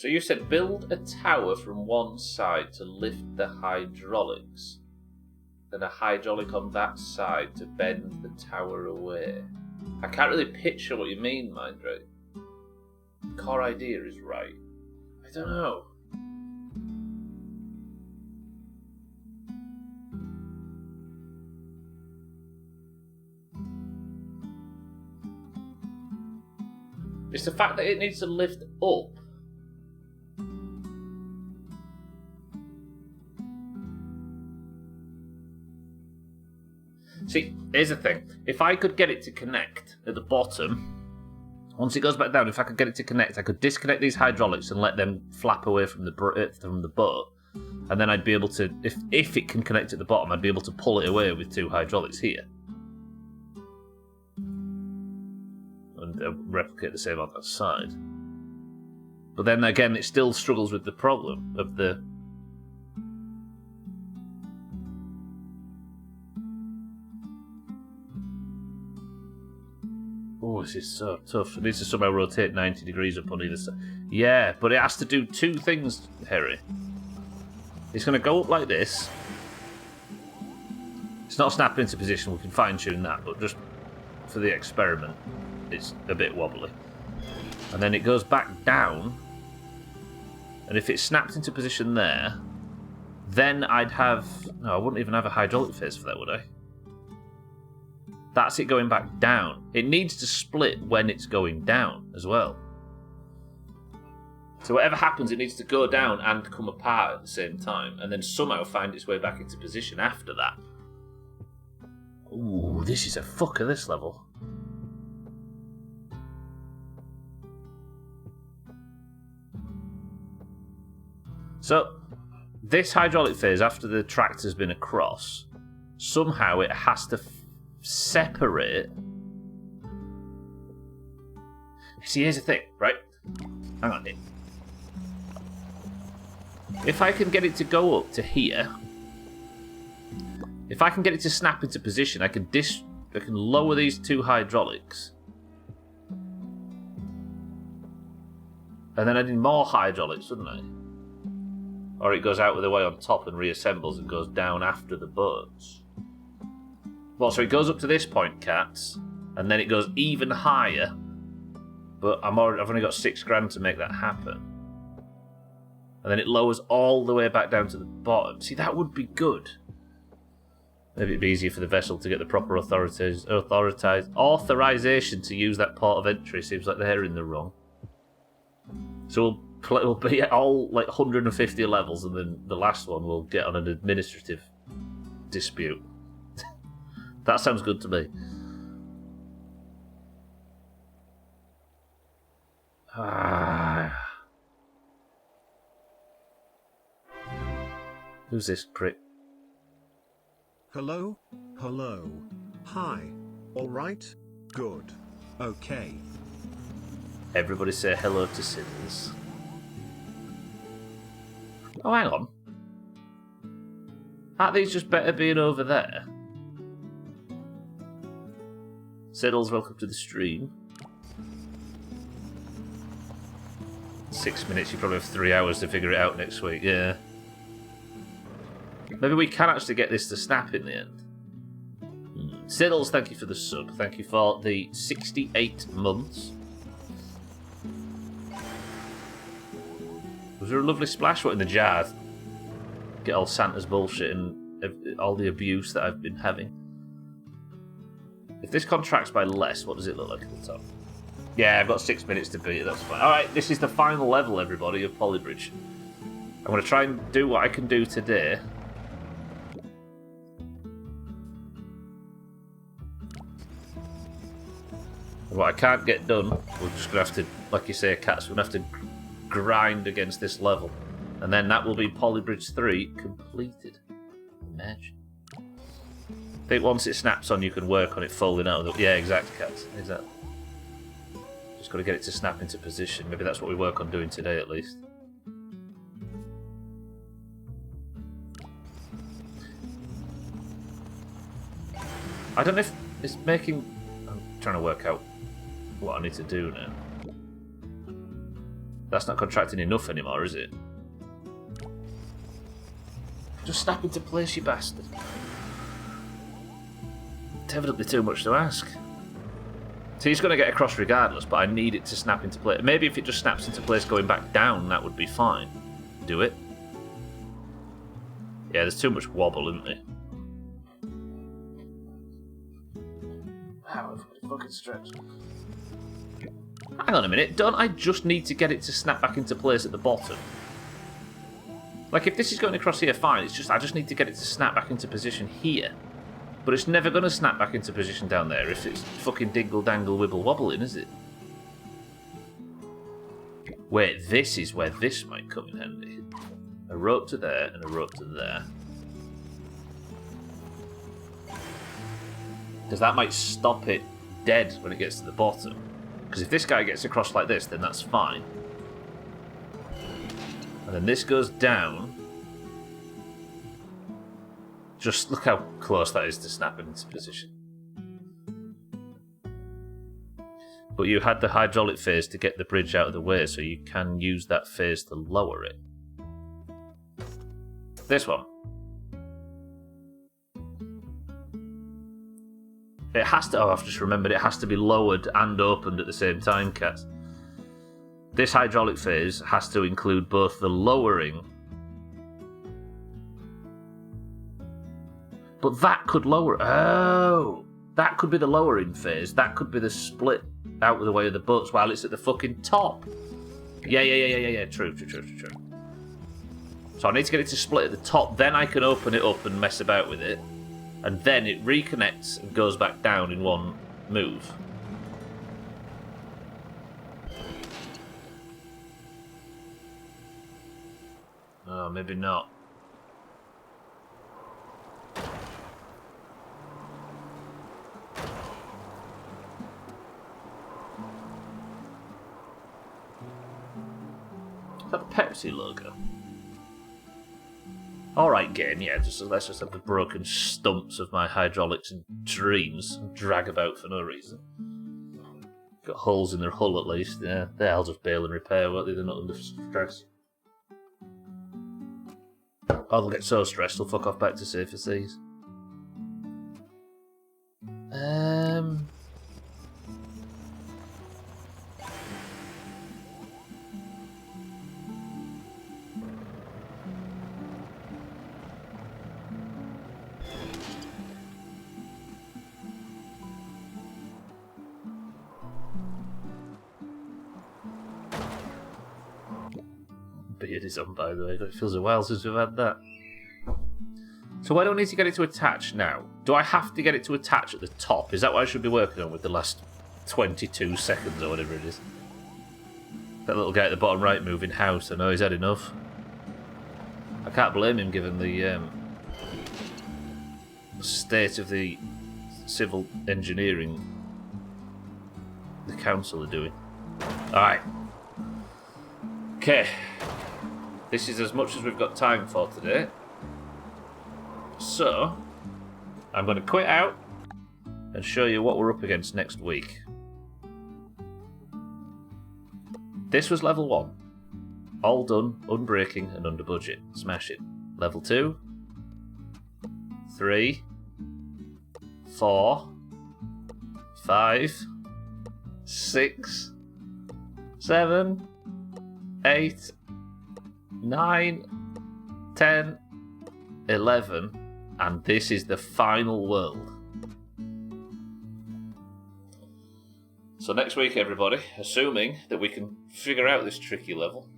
So you said build a tower from one side to lift the hydraulics. Then a hydraulic on that side to bend the tower away. I can't really picture what you mean, Mindrake. Core idea is right. I don't know. It's the fact that it needs to lift up. See, here's the thing. If I could get it to connect at the bottom, once it goes back down, if I could get it to connect, I could disconnect these hydraulics and let them flap away from the boat, and then I'd be able to, if it can connect at the bottom, I'd be able to pull it away with 2 hydraulics here. And replicate the same on that side. But then again, it still struggles with the problem of the... Oh, this is so tough. It needs to somehow rotate 90 degrees up on either side. Yeah, but it has to do 2 things, Harry. It's going to go up like this. It's not snapping into position, we can fine-tune that, but just for the experiment, it's a bit wobbly. And then it goes back down, and if it snapped into position there, then I'd have... No, I wouldn't even have a hydraulic phase for that, would I? That's it going back down. It needs to split when it's going down as well. So whatever happens, it needs to go down and come apart at the same time, and then somehow find its way back into position after that. Ooh, this is a fucker, this level. So, this hydraulic phase, after the tractor's been across, somehow it has to separate. See, here's the thing, right? Hang on. If I can get it to go up to here, if I can get it to snap into position, I can lower these 2 hydraulics. And then I need more hydraulics, wouldn't I? Or it goes out with the way on top and reassembles and goes down after the boats. Well, so it goes up to this point, cats, and then it goes even higher. But I've only got $6,000 to make that happen. And then it lowers all the way back down to the bottom. See, that would be good. Maybe it'd be easier for the vessel to get the proper authorization to use that port of entry. Seems like they're in the wrong. So we'll be at all like 150 levels, and then the last one will get on an administrative dispute. That sounds good to me. Who's this prick? Hello? Hello? Hi? Alright? Good. Okay. Everybody say hello to Siddles. Oh, hang on. Aren't these just better being over there? Siddles, welcome to the stream. 6 minutes, you probably have 3 hours to figure it out next week, yeah. Maybe we can actually get this to snap in the end. Siddles, thank you for the sub. Thank you for the 68 months. Was there a lovely splash? What, in the jar? Get all Santa's bullshit and all the abuse that I've been having. If this contracts by less, what does it look like at the top? Yeah, I've got 6 minutes to beat it, that's fine. Alright, this is the final level, everybody, of Polybridge. I'm going to try and do what I can do today. And what I can't get done, we're just going to have to, like you say, cats, we're going to have to grind against this level. And then that will be Polybridge 3 completed. Imagine. I think once it snaps on, you can work on it folding out. Yeah, exactly, cats. Exactly. Just got to get it to snap into position. Maybe that's what we work on doing today, at least. I don't know if it's making... I'm trying to work out what I need to do now. That's not contracting enough anymore, is it? Just snap into place, you bastard. Definitely too much to ask. So he's going to get across regardless, but I need it to snap into place. Maybe if it just snaps into place going back down, that would be fine. Do it. Yeah, there's too much wobble, isn't there? Wow, fucking stretch. Hang on a minute, don't I just need to get it to snap back into place at the bottom? Like, if this is going across here, fine, I just need to get it to snap back into position here. But it's never going to snap back into position down there if it's fucking dingle dangle wibble wobbling, is it? Wait, this is where this might come in handy. A rope to there and a rope to there. Because that might stop it dead when it gets to the bottom. Because if this guy gets across like this, then that's fine. And then this goes down. Just look how close that is to snapping into position. But you had the hydraulic phase to get the bridge out of the way, so you can use that phase to lower it. This one. It has to... Oh, I've just remembered. It has to be lowered and opened at the same time, cats. This hydraulic phase has to include both the lowering... But that could lower... Oh! That could be the lowering phase. That could be the split out of the way of the boats while it's at the fucking top. Yeah. True. So I need to get it to split at the top. Then I can open it up and mess about with it. And then it reconnects and goes back down in one move. Oh, maybe not. Is that the Pepsi logo? Alright, game, yeah, let's just have the broken stumps of my hydraulics and dreams and drag about for no reason. Got holes in their hull at least, yeah. They'll just bail and repair, won't they? They're not under stress. Oh, they'll get so stressed they'll fuck off back to safer seas. Beard is on, by the way. It feels a while since we've had that. So why do I need to get it to attach now? Do I have to get it to attach at the top? Is that what I should be working on with the last 22 seconds or whatever it is? That little guy at the bottom right moving house, I know he's had enough. I can't blame him given the state of the civil engineering the council are doing. Alright. Okay. This is as much as we've got time for today. So, I'm going to quit out and show you what we're up against next week. This was level 1. All done, unbreaking and under budget. Smash it. Level 2. 3. 4. 5. 6. 7. 8. 9. 10. 11. And this is the final world. So next week, everybody, assuming that we can figure out this tricky level,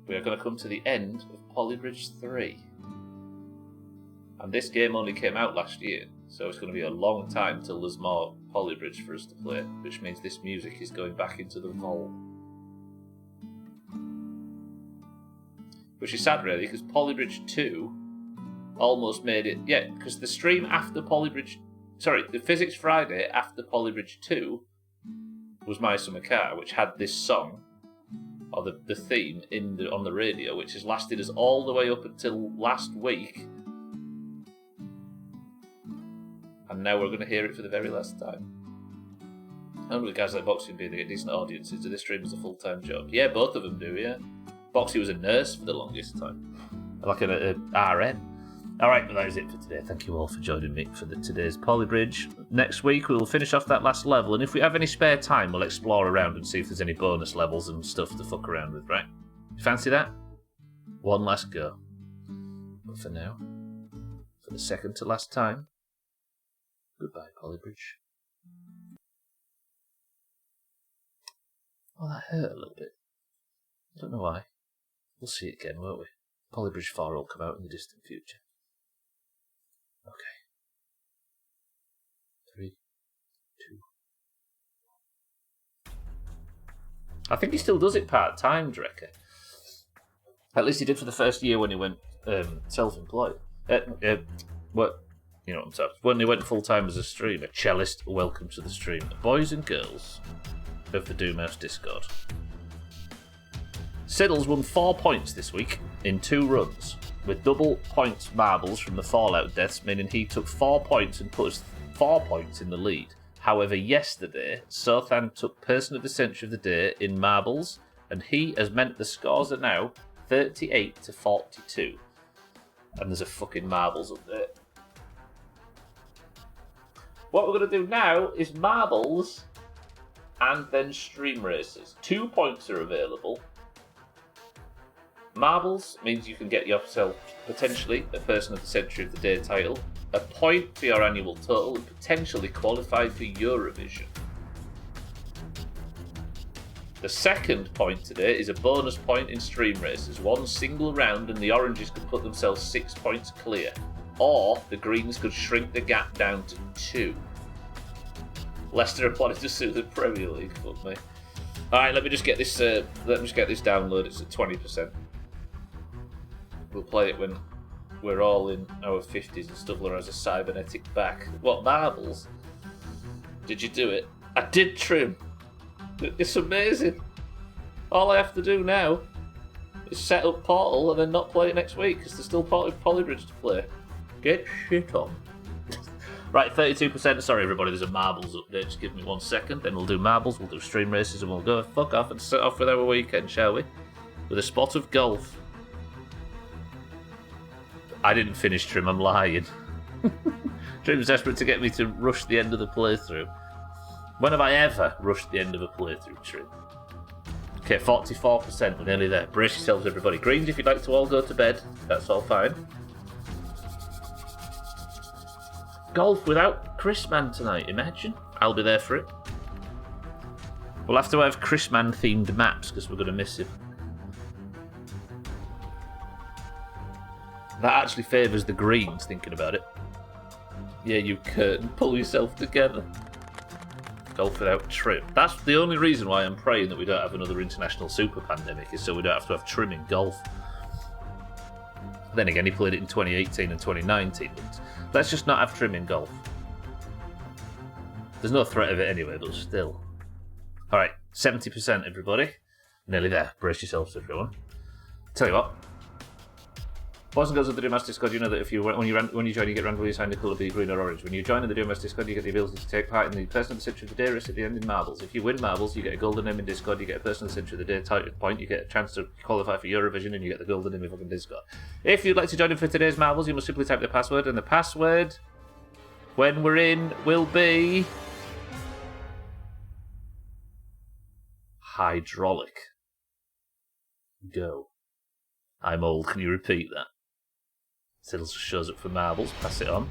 we are going to come to the end of Polybridge 3. And this game only came out last year, so it's going to be a long time till there's more Polybridge for us to play, which means this music is going back into the vault. Which is sad, really, because Polybridge 2 almost made it... Yeah, because the stream after Polybridge... Sorry, the Physics Friday after Polybridge 2 was My Summer Car, which had this song, or the theme, on the radio, which has lasted us all the way up until last week. And now we're going to hear it for the very last time. Only with guys like Boxy and B, they get decent audiences. Do they stream as a full-time job? Yeah, both of them do, yeah. Boxy was a nurse for the longest time. Like an RN. Alright, well, that is it for today. Thank you all for joining me for today's Polybridge. Next week we'll finish off that last level, and if we have any spare time, we'll explore around and see if there's any bonus levels and stuff to fuck around with, right? You fancy that? One last go. But for now, for the second to last time, goodbye, Polybridge. Oh, that hurt a little bit. I don't know why. We'll see it again, won't we? Polybridge 4 will come out in the distant future. Okay. 3, 2. I think he still does it part-time, Drecker. At least he did for the first year when he went self-employed. What? You know what I'm talking about. When he went full-time as a streamer. Cellist, welcome to the stream. Boys and girls of the Doomhaus Discord. Siddles won 4 points this week in 2 runs, with double points marbles from the Fallout deaths, meaning he took 4 points and put us 4 points in the lead. However, yesterday, Sothan took Person of the Century of the Day in marbles, and he has meant the scores are now 38 to 42. And there's a fucking marbles up there. What we're going to do now is marbles and then stream races. 2 points are available. Marbles means you can get yourself potentially a Person of the Century of the Day title, a point for your annual total, and potentially qualify for Eurovision. The second point today is a bonus point in stream races. 1 single round and the oranges could put themselves 6 points clear, or the greens could shrink the gap down to 2. Leicester are planning to sue the Premier League. Fuck me. Alright, let me just get this download. It's at 20%. We'll play it when we're all in our 50s and Stubbler has a cybernetic back. What, marbles? Did you do it? I did trim. It's amazing. All I have to do now is set up Portal and then not play it next week because there's still Polybridge to play. Get shit on. Right, 32%. Sorry, everybody, there's a marbles update. Just give me 1 second. Then we'll do marbles, we'll do stream races, and we'll go fuck off and set off with our weekend, shall we? With a spot of golf. I didn't finish Trim, I'm lying. Trim's desperate to get me to rush the end of the playthrough. When have I ever rushed the end of a playthrough, Trim? Okay, 44%, we're nearly there. Brace yourselves, everybody. Greens, if you'd like to all go to bed, that's all fine. Golf without Chris Man tonight, imagine. I'll be there for it. We'll have to have Chris Man themed maps because we're going to miss him. That actually favours the greens, thinking about it. Yeah, you curtain, pull yourself together. Golf without Trim. That's the only reason why I'm praying that we don't have another international super pandemic, is so we don't have to have Trim in golf. Then again, he played it in 2018 and 2019. But let's just not have Trim in golf. There's no threat of it anyway, but still. Alright, 70% everybody. Nearly there. Brace yourselves, everyone. Tell you what. Boys and girls of the Doomhaus Discord, you know that if you when you join, you get randomly assigned a colour, be green or orange. When you join in the Doomhaus Discord, you get the ability to take part in the Person of the Century of the Day race at the end in marbles. If you win marbles, you get a golden name in Discord, you get a Person of the Century of the Day title point, you get a chance to qualify for Eurovision, and you get the golden name in fucking Discord. If you'd like to join in for today's marbles, you must simply type the password, and the password, when we're in, will be hydraulic. Go. I'm old, can you repeat that? Siddles shows up for marbles, pass it on.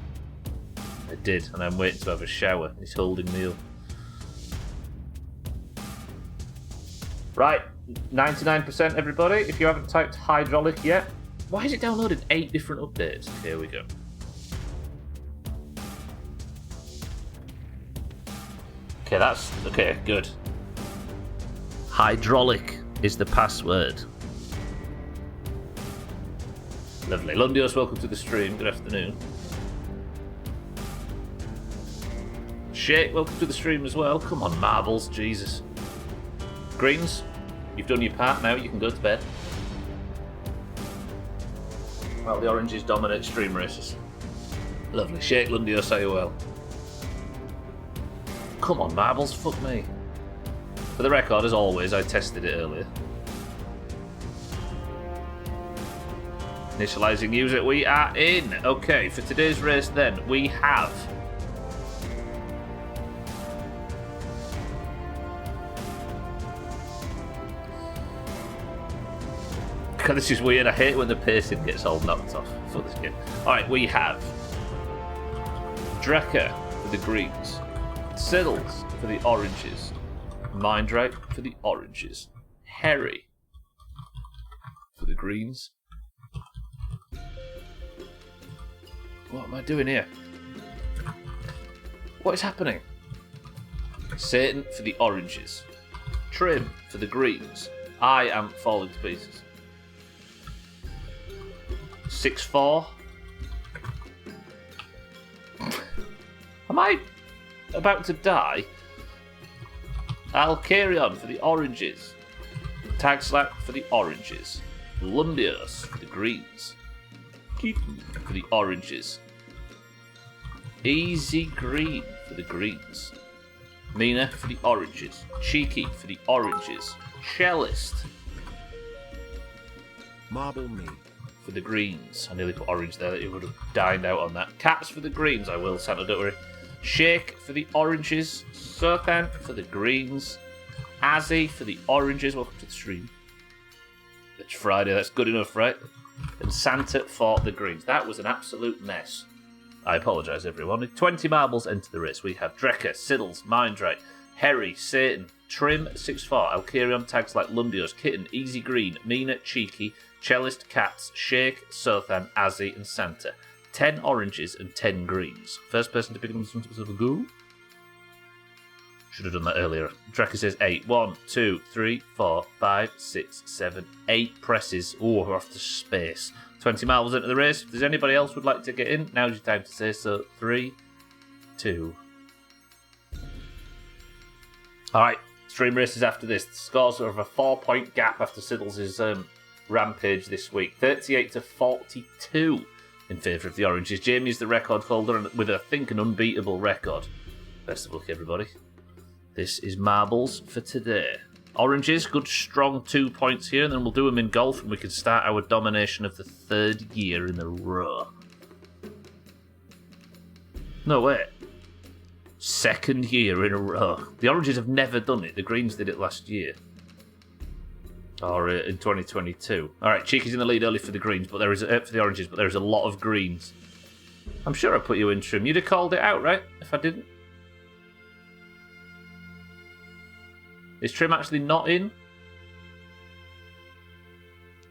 I did, and I'm waiting to have a shower. He's holding me up. Right, 99% everybody. If you haven't typed hydraulic yet, why has it downloaded 8 different updates? Here we go. Okay, okay, good. Hydraulic is the password. Lovely. Lundios, welcome to the stream. Good afternoon. Shake, welcome to the stream as well. Come on, marbles, Jesus. Greens, you've done your part now. You can go to bed. Well, the oranges dominate stream races. Lovely. Shake, Lundios, say well. Come on, marbles, fuck me. For the record, as always, I tested it earlier. Initializing user, we are in. Okay, for today's race then, we have... God, this is weird. I hate when the pacing gets all knocked off for this game. Alright, we have... Drecker for the greens. Siddles for the oranges. Mindright for the oranges. Harry for the greens. What am I doing here? What is happening? Satan for the oranges. Trim for the greens. I am falling to pieces. 6-4. Am I about to die? I'll carry on for the oranges. Tag Slack for the oranges. Lundios for the greens. Keaton for the oranges. Easy Green for the greens. Mina for the oranges. Cheeky for the oranges. Cellist Marble me for the greens. I nearly put orange there. It would have dined out on that. Cats for the greens. I will, Santa, don't worry. Shake for the oranges. Serkan for the greens. Azzy for the oranges. Welcome to the stream. It's Friday. That's good enough, right? And Santa for the greens. That was an absolute mess. I apologise, everyone. 20 marbles enter the race. We have Drecker, Siddles, Mindright, Harry, Satan, Trim, 6-4, Alkirion, tags like Lundios, Kitten, Easy Green, Mina, Cheeky, Cellist, Cats, Shake, Sothan, Azzy, and Santa. 10 oranges and 10 greens. First person to pick them some sort of a go. Should have done that earlier. Drecker says 8. 1, 2, 3, 4, 5, 6, 7, 8 presses. Oh, we're off to space. 20 marbles into the race. If there's anybody else would like to get in, now's your time to say so. 3, 2. Alright, stream races after this. The scores are of a 4-point gap after Siddles' rampage this week. 38 to 42 in favour of the Oranges. Jamie's the record holder and with, I think, an unbeatable record. Best of luck, everybody. This is marbles for today. Oranges, good strong 2 points here, and then we'll do them in golf and we can start our domination of the 3rd year in a row. No, wait. 2nd year in a row. The Oranges have never done it. The Greens did it last year. Or in 2022. Alright, Cheeky's in the lead early for the Greens, but there is for the Oranges, but there is a lot of Greens. I'm sure I put you in, Trim. You'd have called it out, right? If I didn't. Is Trim actually not in?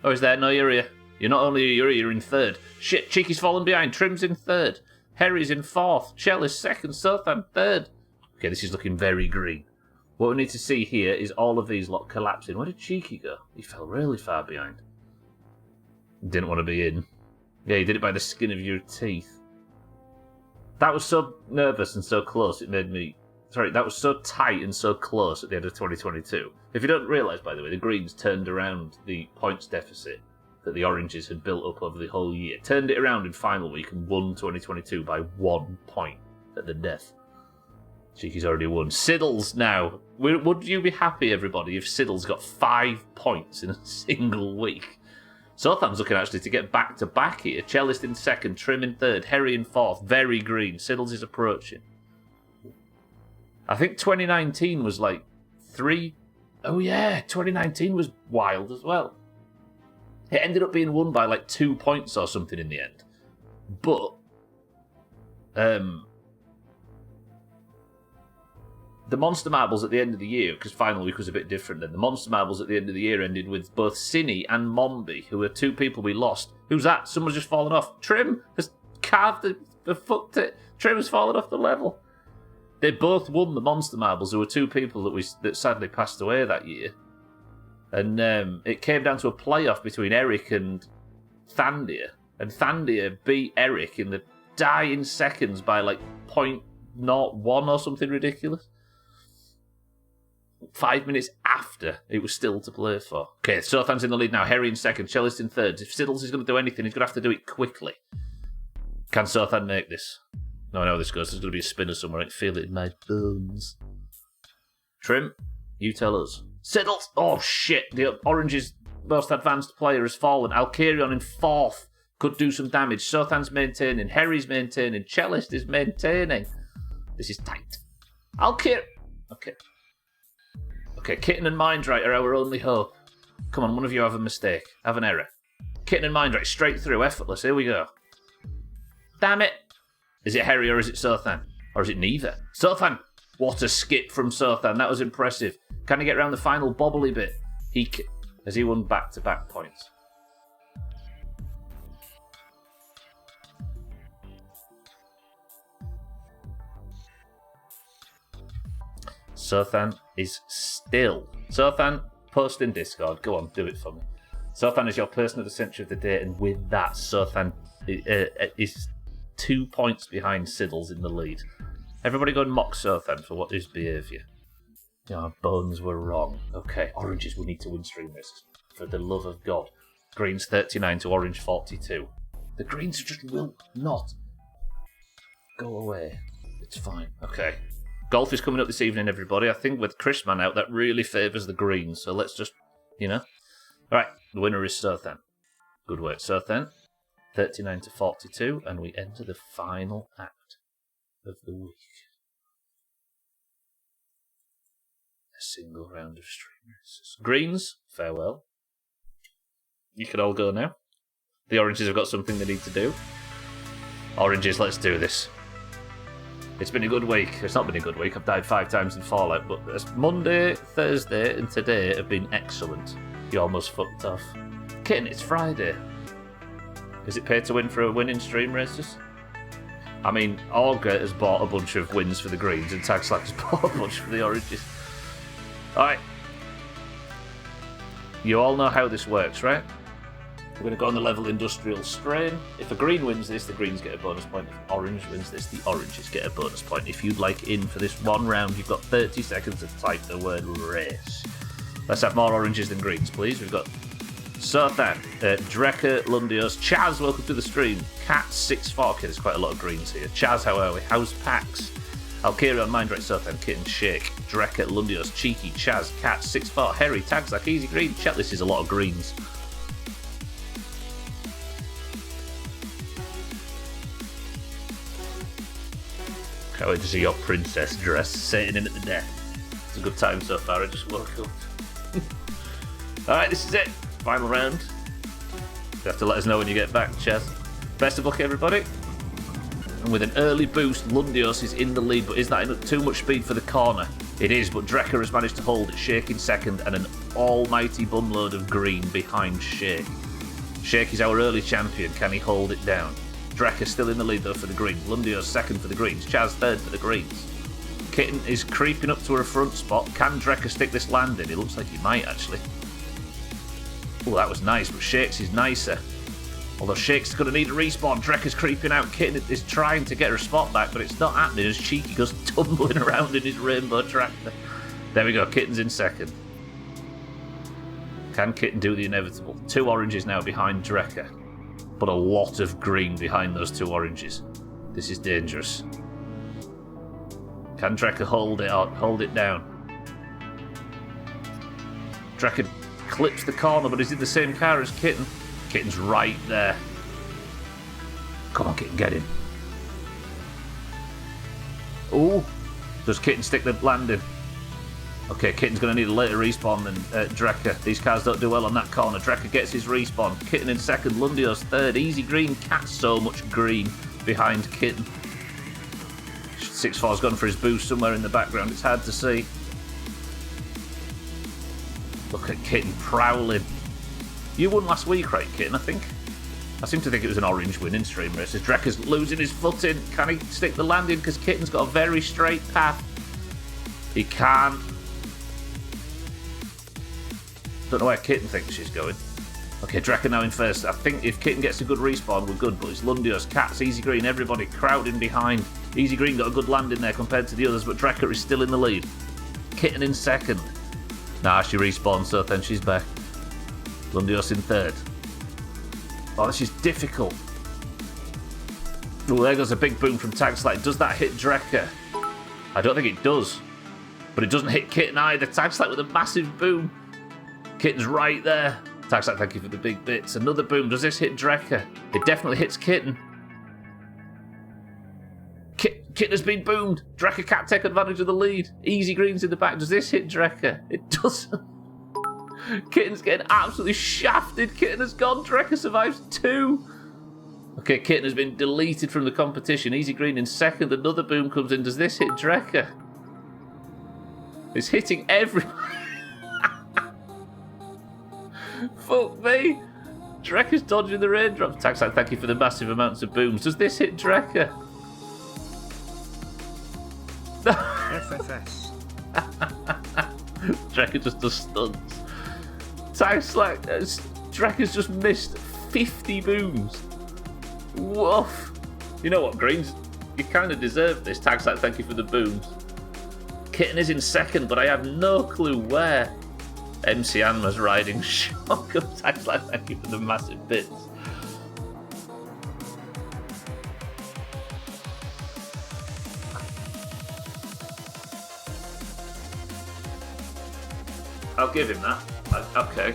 Oh, is there? No, you're here. You're not only here, you're in 3rd. Shit, Cheeky's fallen behind. Trim's in 3rd. Harry's in 4th. Shell is 2nd. Sothan 3rd. Okay, this is looking very green. What we need to see here is all of these lot collapsing. Where did Cheeky go? He fell really far behind. Didn't want to be in. Yeah, he did it by the skin of your teeth. That was so nervous and so close, it made me... Sorry, that was so tight and so close at the end of 2022. If you don't realise, by the way, the Greens turned around the points deficit that the Oranges had built up over the whole year. Turned it around in final week and won 2022 by 1 point at the death. Cheeky's already won. Siddles now. Would you be happy, everybody, if Siddles got 5 points in a single week? Sotham's looking actually to get back-to-back here. Cellist in 2nd, Trim in 3rd, Harry in 4th. Very green. Siddles is approaching. I think 2019 was like 3... Oh yeah, 2019 was wild as well. It ended up being won by like 2 points or something in the end. But... the Monster Marbles at the end of the year, because final week was a bit different then, the Monster Marbles at the end of the year ended with both Cine and Mombi, who were 2 people we lost. Who's that? Someone's just fallen off. Trim has carved the fucked it. Trim has fallen off the level. They both won the Monster Marbles. There were 2 people that sadly passed away that year. And it came down to a playoff between Eric and Thandia. And Thandia beat Eric in the dying seconds by like 0.01 or something ridiculous. 5 minutes after it was still to play for. Okay, Sothan's in the lead now. Harry in 2nd, Cellist in 3rd. If Siddles is going to do anything, he's going to have to do it quickly. Can Sothan make this? No, I know how this goes. There's going to be a spinner somewhere. I can feel it in my bones. Trim, you tell us. Siddles! Oh, shit. The Orange's most advanced player has fallen. Alkirion in 4th. Could do some damage. Sothan's maintaining. Herry's maintaining. Cellist is maintaining. This is tight. Okay. Okay, Kitten and Mindrite are our only hope. Come on, one of you have a mistake. Have an error. Kitten and Mindrite, straight through, effortless. Here we go. Damn it. Is it Herry or is it Sothan? Or is it neither? Sothan! What a skip from Sothan. That was impressive. Can he get around the final bobbly bit? Has he won back-to-back points? Sothan is still. Sothan, post in Discord. Go on, do it for me. Sothan is your person of the century of the day, and with that, Sothan is 2 points behind Siddles in the lead. Everybody go and mock Sothan for what his behaviour. Our bones were wrong. Okay, Oranges will need to win stream races. For the love of God. Greens 39 to Orange 42. The Greens just will not go away. It's fine. Okay. Golf is coming up this evening, everybody. I think with Chrisman out, that really favours the Greens. So let's just, Alright, the winner is Sothan. Good work, Sothan. 39 to 42, and we enter the final act of the week. A single round of stream races. Greens, farewell. You can all go now. The Oranges have got something they need to do. Oranges, let's do this. It's been a good week. It's not been a good week. I've died 5 times in Fallout, but Monday, Thursday, and today have been excellent. You almost fucked off. Kitten, it's Friday. Is it pay to win for a win in stream races? I mean, Augur has bought a bunch of wins for the Greens, and Tag Slack has bought a bunch for the Oranges. Alright. You all know how this works, right? We're going to go on the level industrial strain. If a green wins this, the Greens get a bonus point. If orange wins this, the Oranges get a bonus point. If you'd like in for this one round, you've got 30 seconds to type the word race. Let's have more Oranges than Greens, please. We've got Sothan, Drecker, Lundios, Chaz, welcome to the stream. Cat 6-4, okay, there's quite a lot of Greens here. Chaz, how are we? How's Pax? Alkirion, Mindrite, Sothan, Kitten, Shake, Drecker, Lundios, Cheeky, Chaz, Cat 6-4, Harry, Tags like Easy Green. Chat, this is a lot of Greens. Can't wait to see your princess dress sitting in at the death. It's a good time so far, I just woke up. Alright, this is it. Final round. You have to let us know when you get back, Chaz. Best of luck, everybody. And with an early boost, Lundios is in the lead, but is that too much speed for the corner? It is, but Drecker has managed to hold it. Shake in second, and an almighty bumload of green behind Shake. Shake is our early champion. Can he hold it down? Drecker still in the lead, though, for the Greens. Lundios second for the Greens. Chaz third for the Greens. Kitten is creeping up to her front spot. Can Drecker stick this landing? It looks like he might, actually. Oh, that was nice, but Shake's is nicer. Although Shake's going to need a respawn. Drecker's creeping out. Kitten is trying to get her spot back, but it's not happening as Cheeky goes tumbling around in his rainbow tractor. There we go. Kitten's in second. Can Kitten do the inevitable? 2 Oranges now behind Drecker, but a lot of green behind those 2 Oranges. This is dangerous. Can Drecker hold it down? Drecker clips the corner, but he's in the same car as Kitten. Kitten's right there. Come on, Kitten, get him. Ooh. Does Kitten stick the landing? Okay, Kitten's going to need a later respawn than Drecker. These cars don't do well on that corner. Drecker gets his respawn. Kitten in second. Lundios third. Easy green. Cat so much green behind Kitten. 6-4's gone for his boost somewhere in the background. It's hard to see. Look at Kitten prowling. You won last week, right, Kitten, I think? I seem to think it was an orange win in stream races. Drecker's losing his footing. Can he stick the landing? Because Kitten's got a very straight path. He can't. Don't know where Kitten thinks she's going. Okay, Drecker now in first. I think if Kitten gets a good respawn, we're good. But it's Lundios, Cats, Easy Green, everybody crowding behind. Easy Green got a good landing there compared to the others, but Drecker is still in the lead. Kitten in second. Nah, she respawns, so then she's back. Lundios in third. Oh, this is difficult. Well, there goes a big boom from Tagslack. Does that hit Drecker? I don't think it does. But it doesn't hit Kitten either. Tagslack with a massive boom. Kitten's right there. Tagslack, thank you for the big bits. Another boom. Does this hit Drecker? It definitely hits Kitten. Kitten has been boomed. Drecker can't take advantage of the lead. Easy greens in the back. Does this hit Drecker? It doesn't. Kitten's getting absolutely shafted. Kitten has gone. Drecker survives 2. Okay, Kitten has been deleted from the competition. Easy green in second. Another boom comes in. Does this hit Drecker? It's hitting everybody. Fuck me. Drecker's dodging the raindrops. Tagsack, thank you for the massive amounts of booms. Does this hit Drecker? FFS. Drecker just does stunts. Tagsack, Drecker's just missed 50 booms. Woof. You know what, Greens? You kind of deserve this. Tagsack, thank you for the booms. Kitten is in second, but I have no clue where. MC Anma's riding shotgun. Tagsack, thank you for the massive bits. I'll give him that. Okay.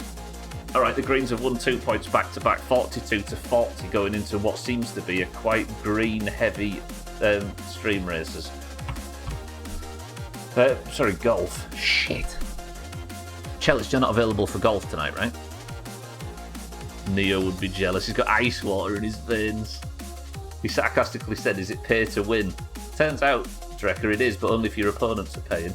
Alright, the Greens have won 2 points back to back, 42 to 40, going into what seems to be a quite green heavy stream races. Sorry, golf. Shit. Chelis, you're not available for golf tonight, right? Neo would be jealous. He's got ice water in his veins. He sarcastically said, is it pay to win? Turns out, Drecker, it is, but only if your opponents are paying.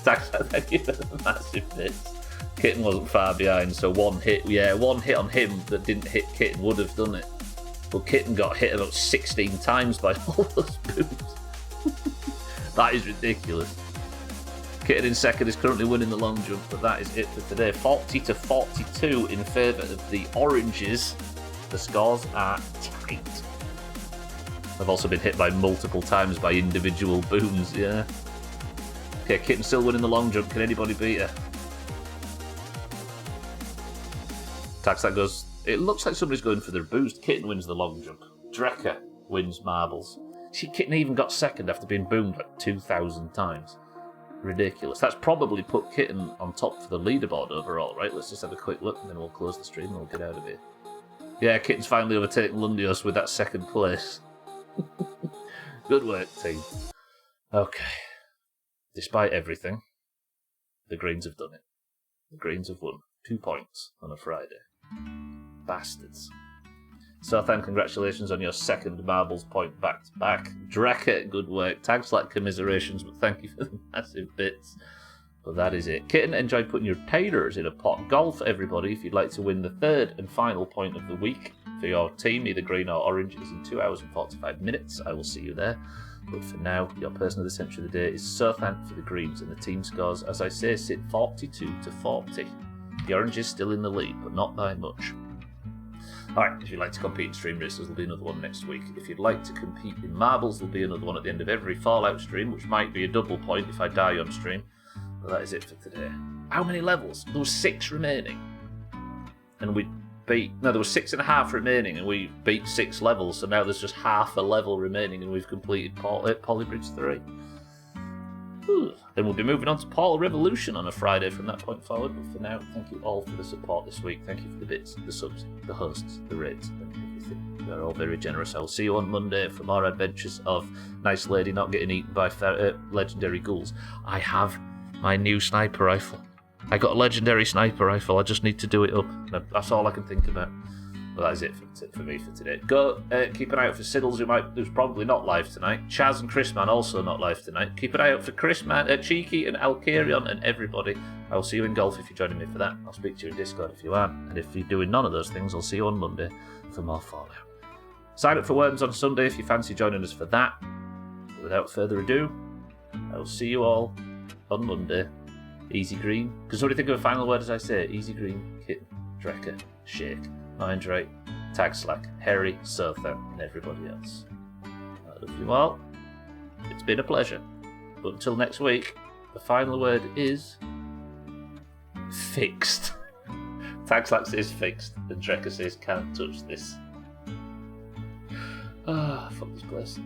Thank you for the massive bits. Kitten wasn't far behind, so one hit on him that didn't hit Kitten would have done it. But Kitten got hit about 16 times by all those booms. That is ridiculous. Kitten in second is currently winning the long jump, but that is it for today. 40 to 42 in favour of the oranges. The scores are tight. I've also been hit by multiple times by individual booms, yeah. Okay, Kitten still winning the long jump. Can anybody beat her? Tagsack goes, it looks like somebody's going for their boost. Kitten wins the long jump. Drecker wins marbles. See, Kitten even got second after being boomed like 2,000 times. Ridiculous. That's probably put Kitten on top for the leaderboard overall, right? Let's just have a quick look and then we'll close the stream and we'll get out of here. Yeah, Kitten's finally overtaken Lundios with that second place. Good work, team. Okay. Despite everything, the Greens have done it. The Greens have won 2 points on a Friday. Bastards. Sothan, congratulations on your second marbles point back to back. Drecker, good work. Tagslack, commiserations, but thank you for the massive bits. But that is it. Kitten, enjoy putting your taters in a pot. Golf, everybody, if you'd like to win the third and final point of the week for your team, either green or orange, is in 2 hours and 45 minutes. I will see you there. But for now, your person of the century of the day is Sothan for the Greens, and the team scores, as I say, sit 42 to 40. The orange is still in the lead, but not by much. Alright, if you'd like to compete in stream races, there'll be another one next week. If you'd like to compete in marbles, there'll be another one at the end of every Fallout stream, which might be a double point if I die on stream. But that is it for today. How many levels? There was 6 remaining. And we beat... No, there was 6.5 remaining, and we beat 6 levels, so now there's just half a level remaining, and we've completed Polybridge 3. Ooh. Then we'll be moving on to Portal Revolution on a Friday from that point forward. But for now, thank you all for the support this week. Thank you for the bits, the subs, the hosts, the raids, and everything. You're all very generous. I will see you on Monday for more adventures of Nice Lady not getting eaten by legendary ghouls. I have my new sniper rifle. I got a legendary sniper rifle. I just need to do it up. That's all I can think about. Well, that is it for me for today. Go keep an eye out for Siddles, who's probably not live tonight. Chaz and Chrisman also not live tonight. Keep an eye out for Chrisman, Cheeky, and Alcarion, and everybody. I will see you in golf if you're joining me for that. I'll speak to you in Discord if you aren't. And if you're doing none of those things, I'll see you on Monday for more Fallout. Sign up for Worms on Sunday if you fancy joining us for that. But without further ado, I will see you all on Monday. Easy green. Because what do you think of a final word as I say? Easy green, Kitten, Drecker, Shake, Mindray, Tagslack, Harry, Sothan, and everybody else. I love you all. It's been a pleasure. But until next week, the final word is... fixed. Tagslack says fixed, and Drecker says can't touch this. fuck this place.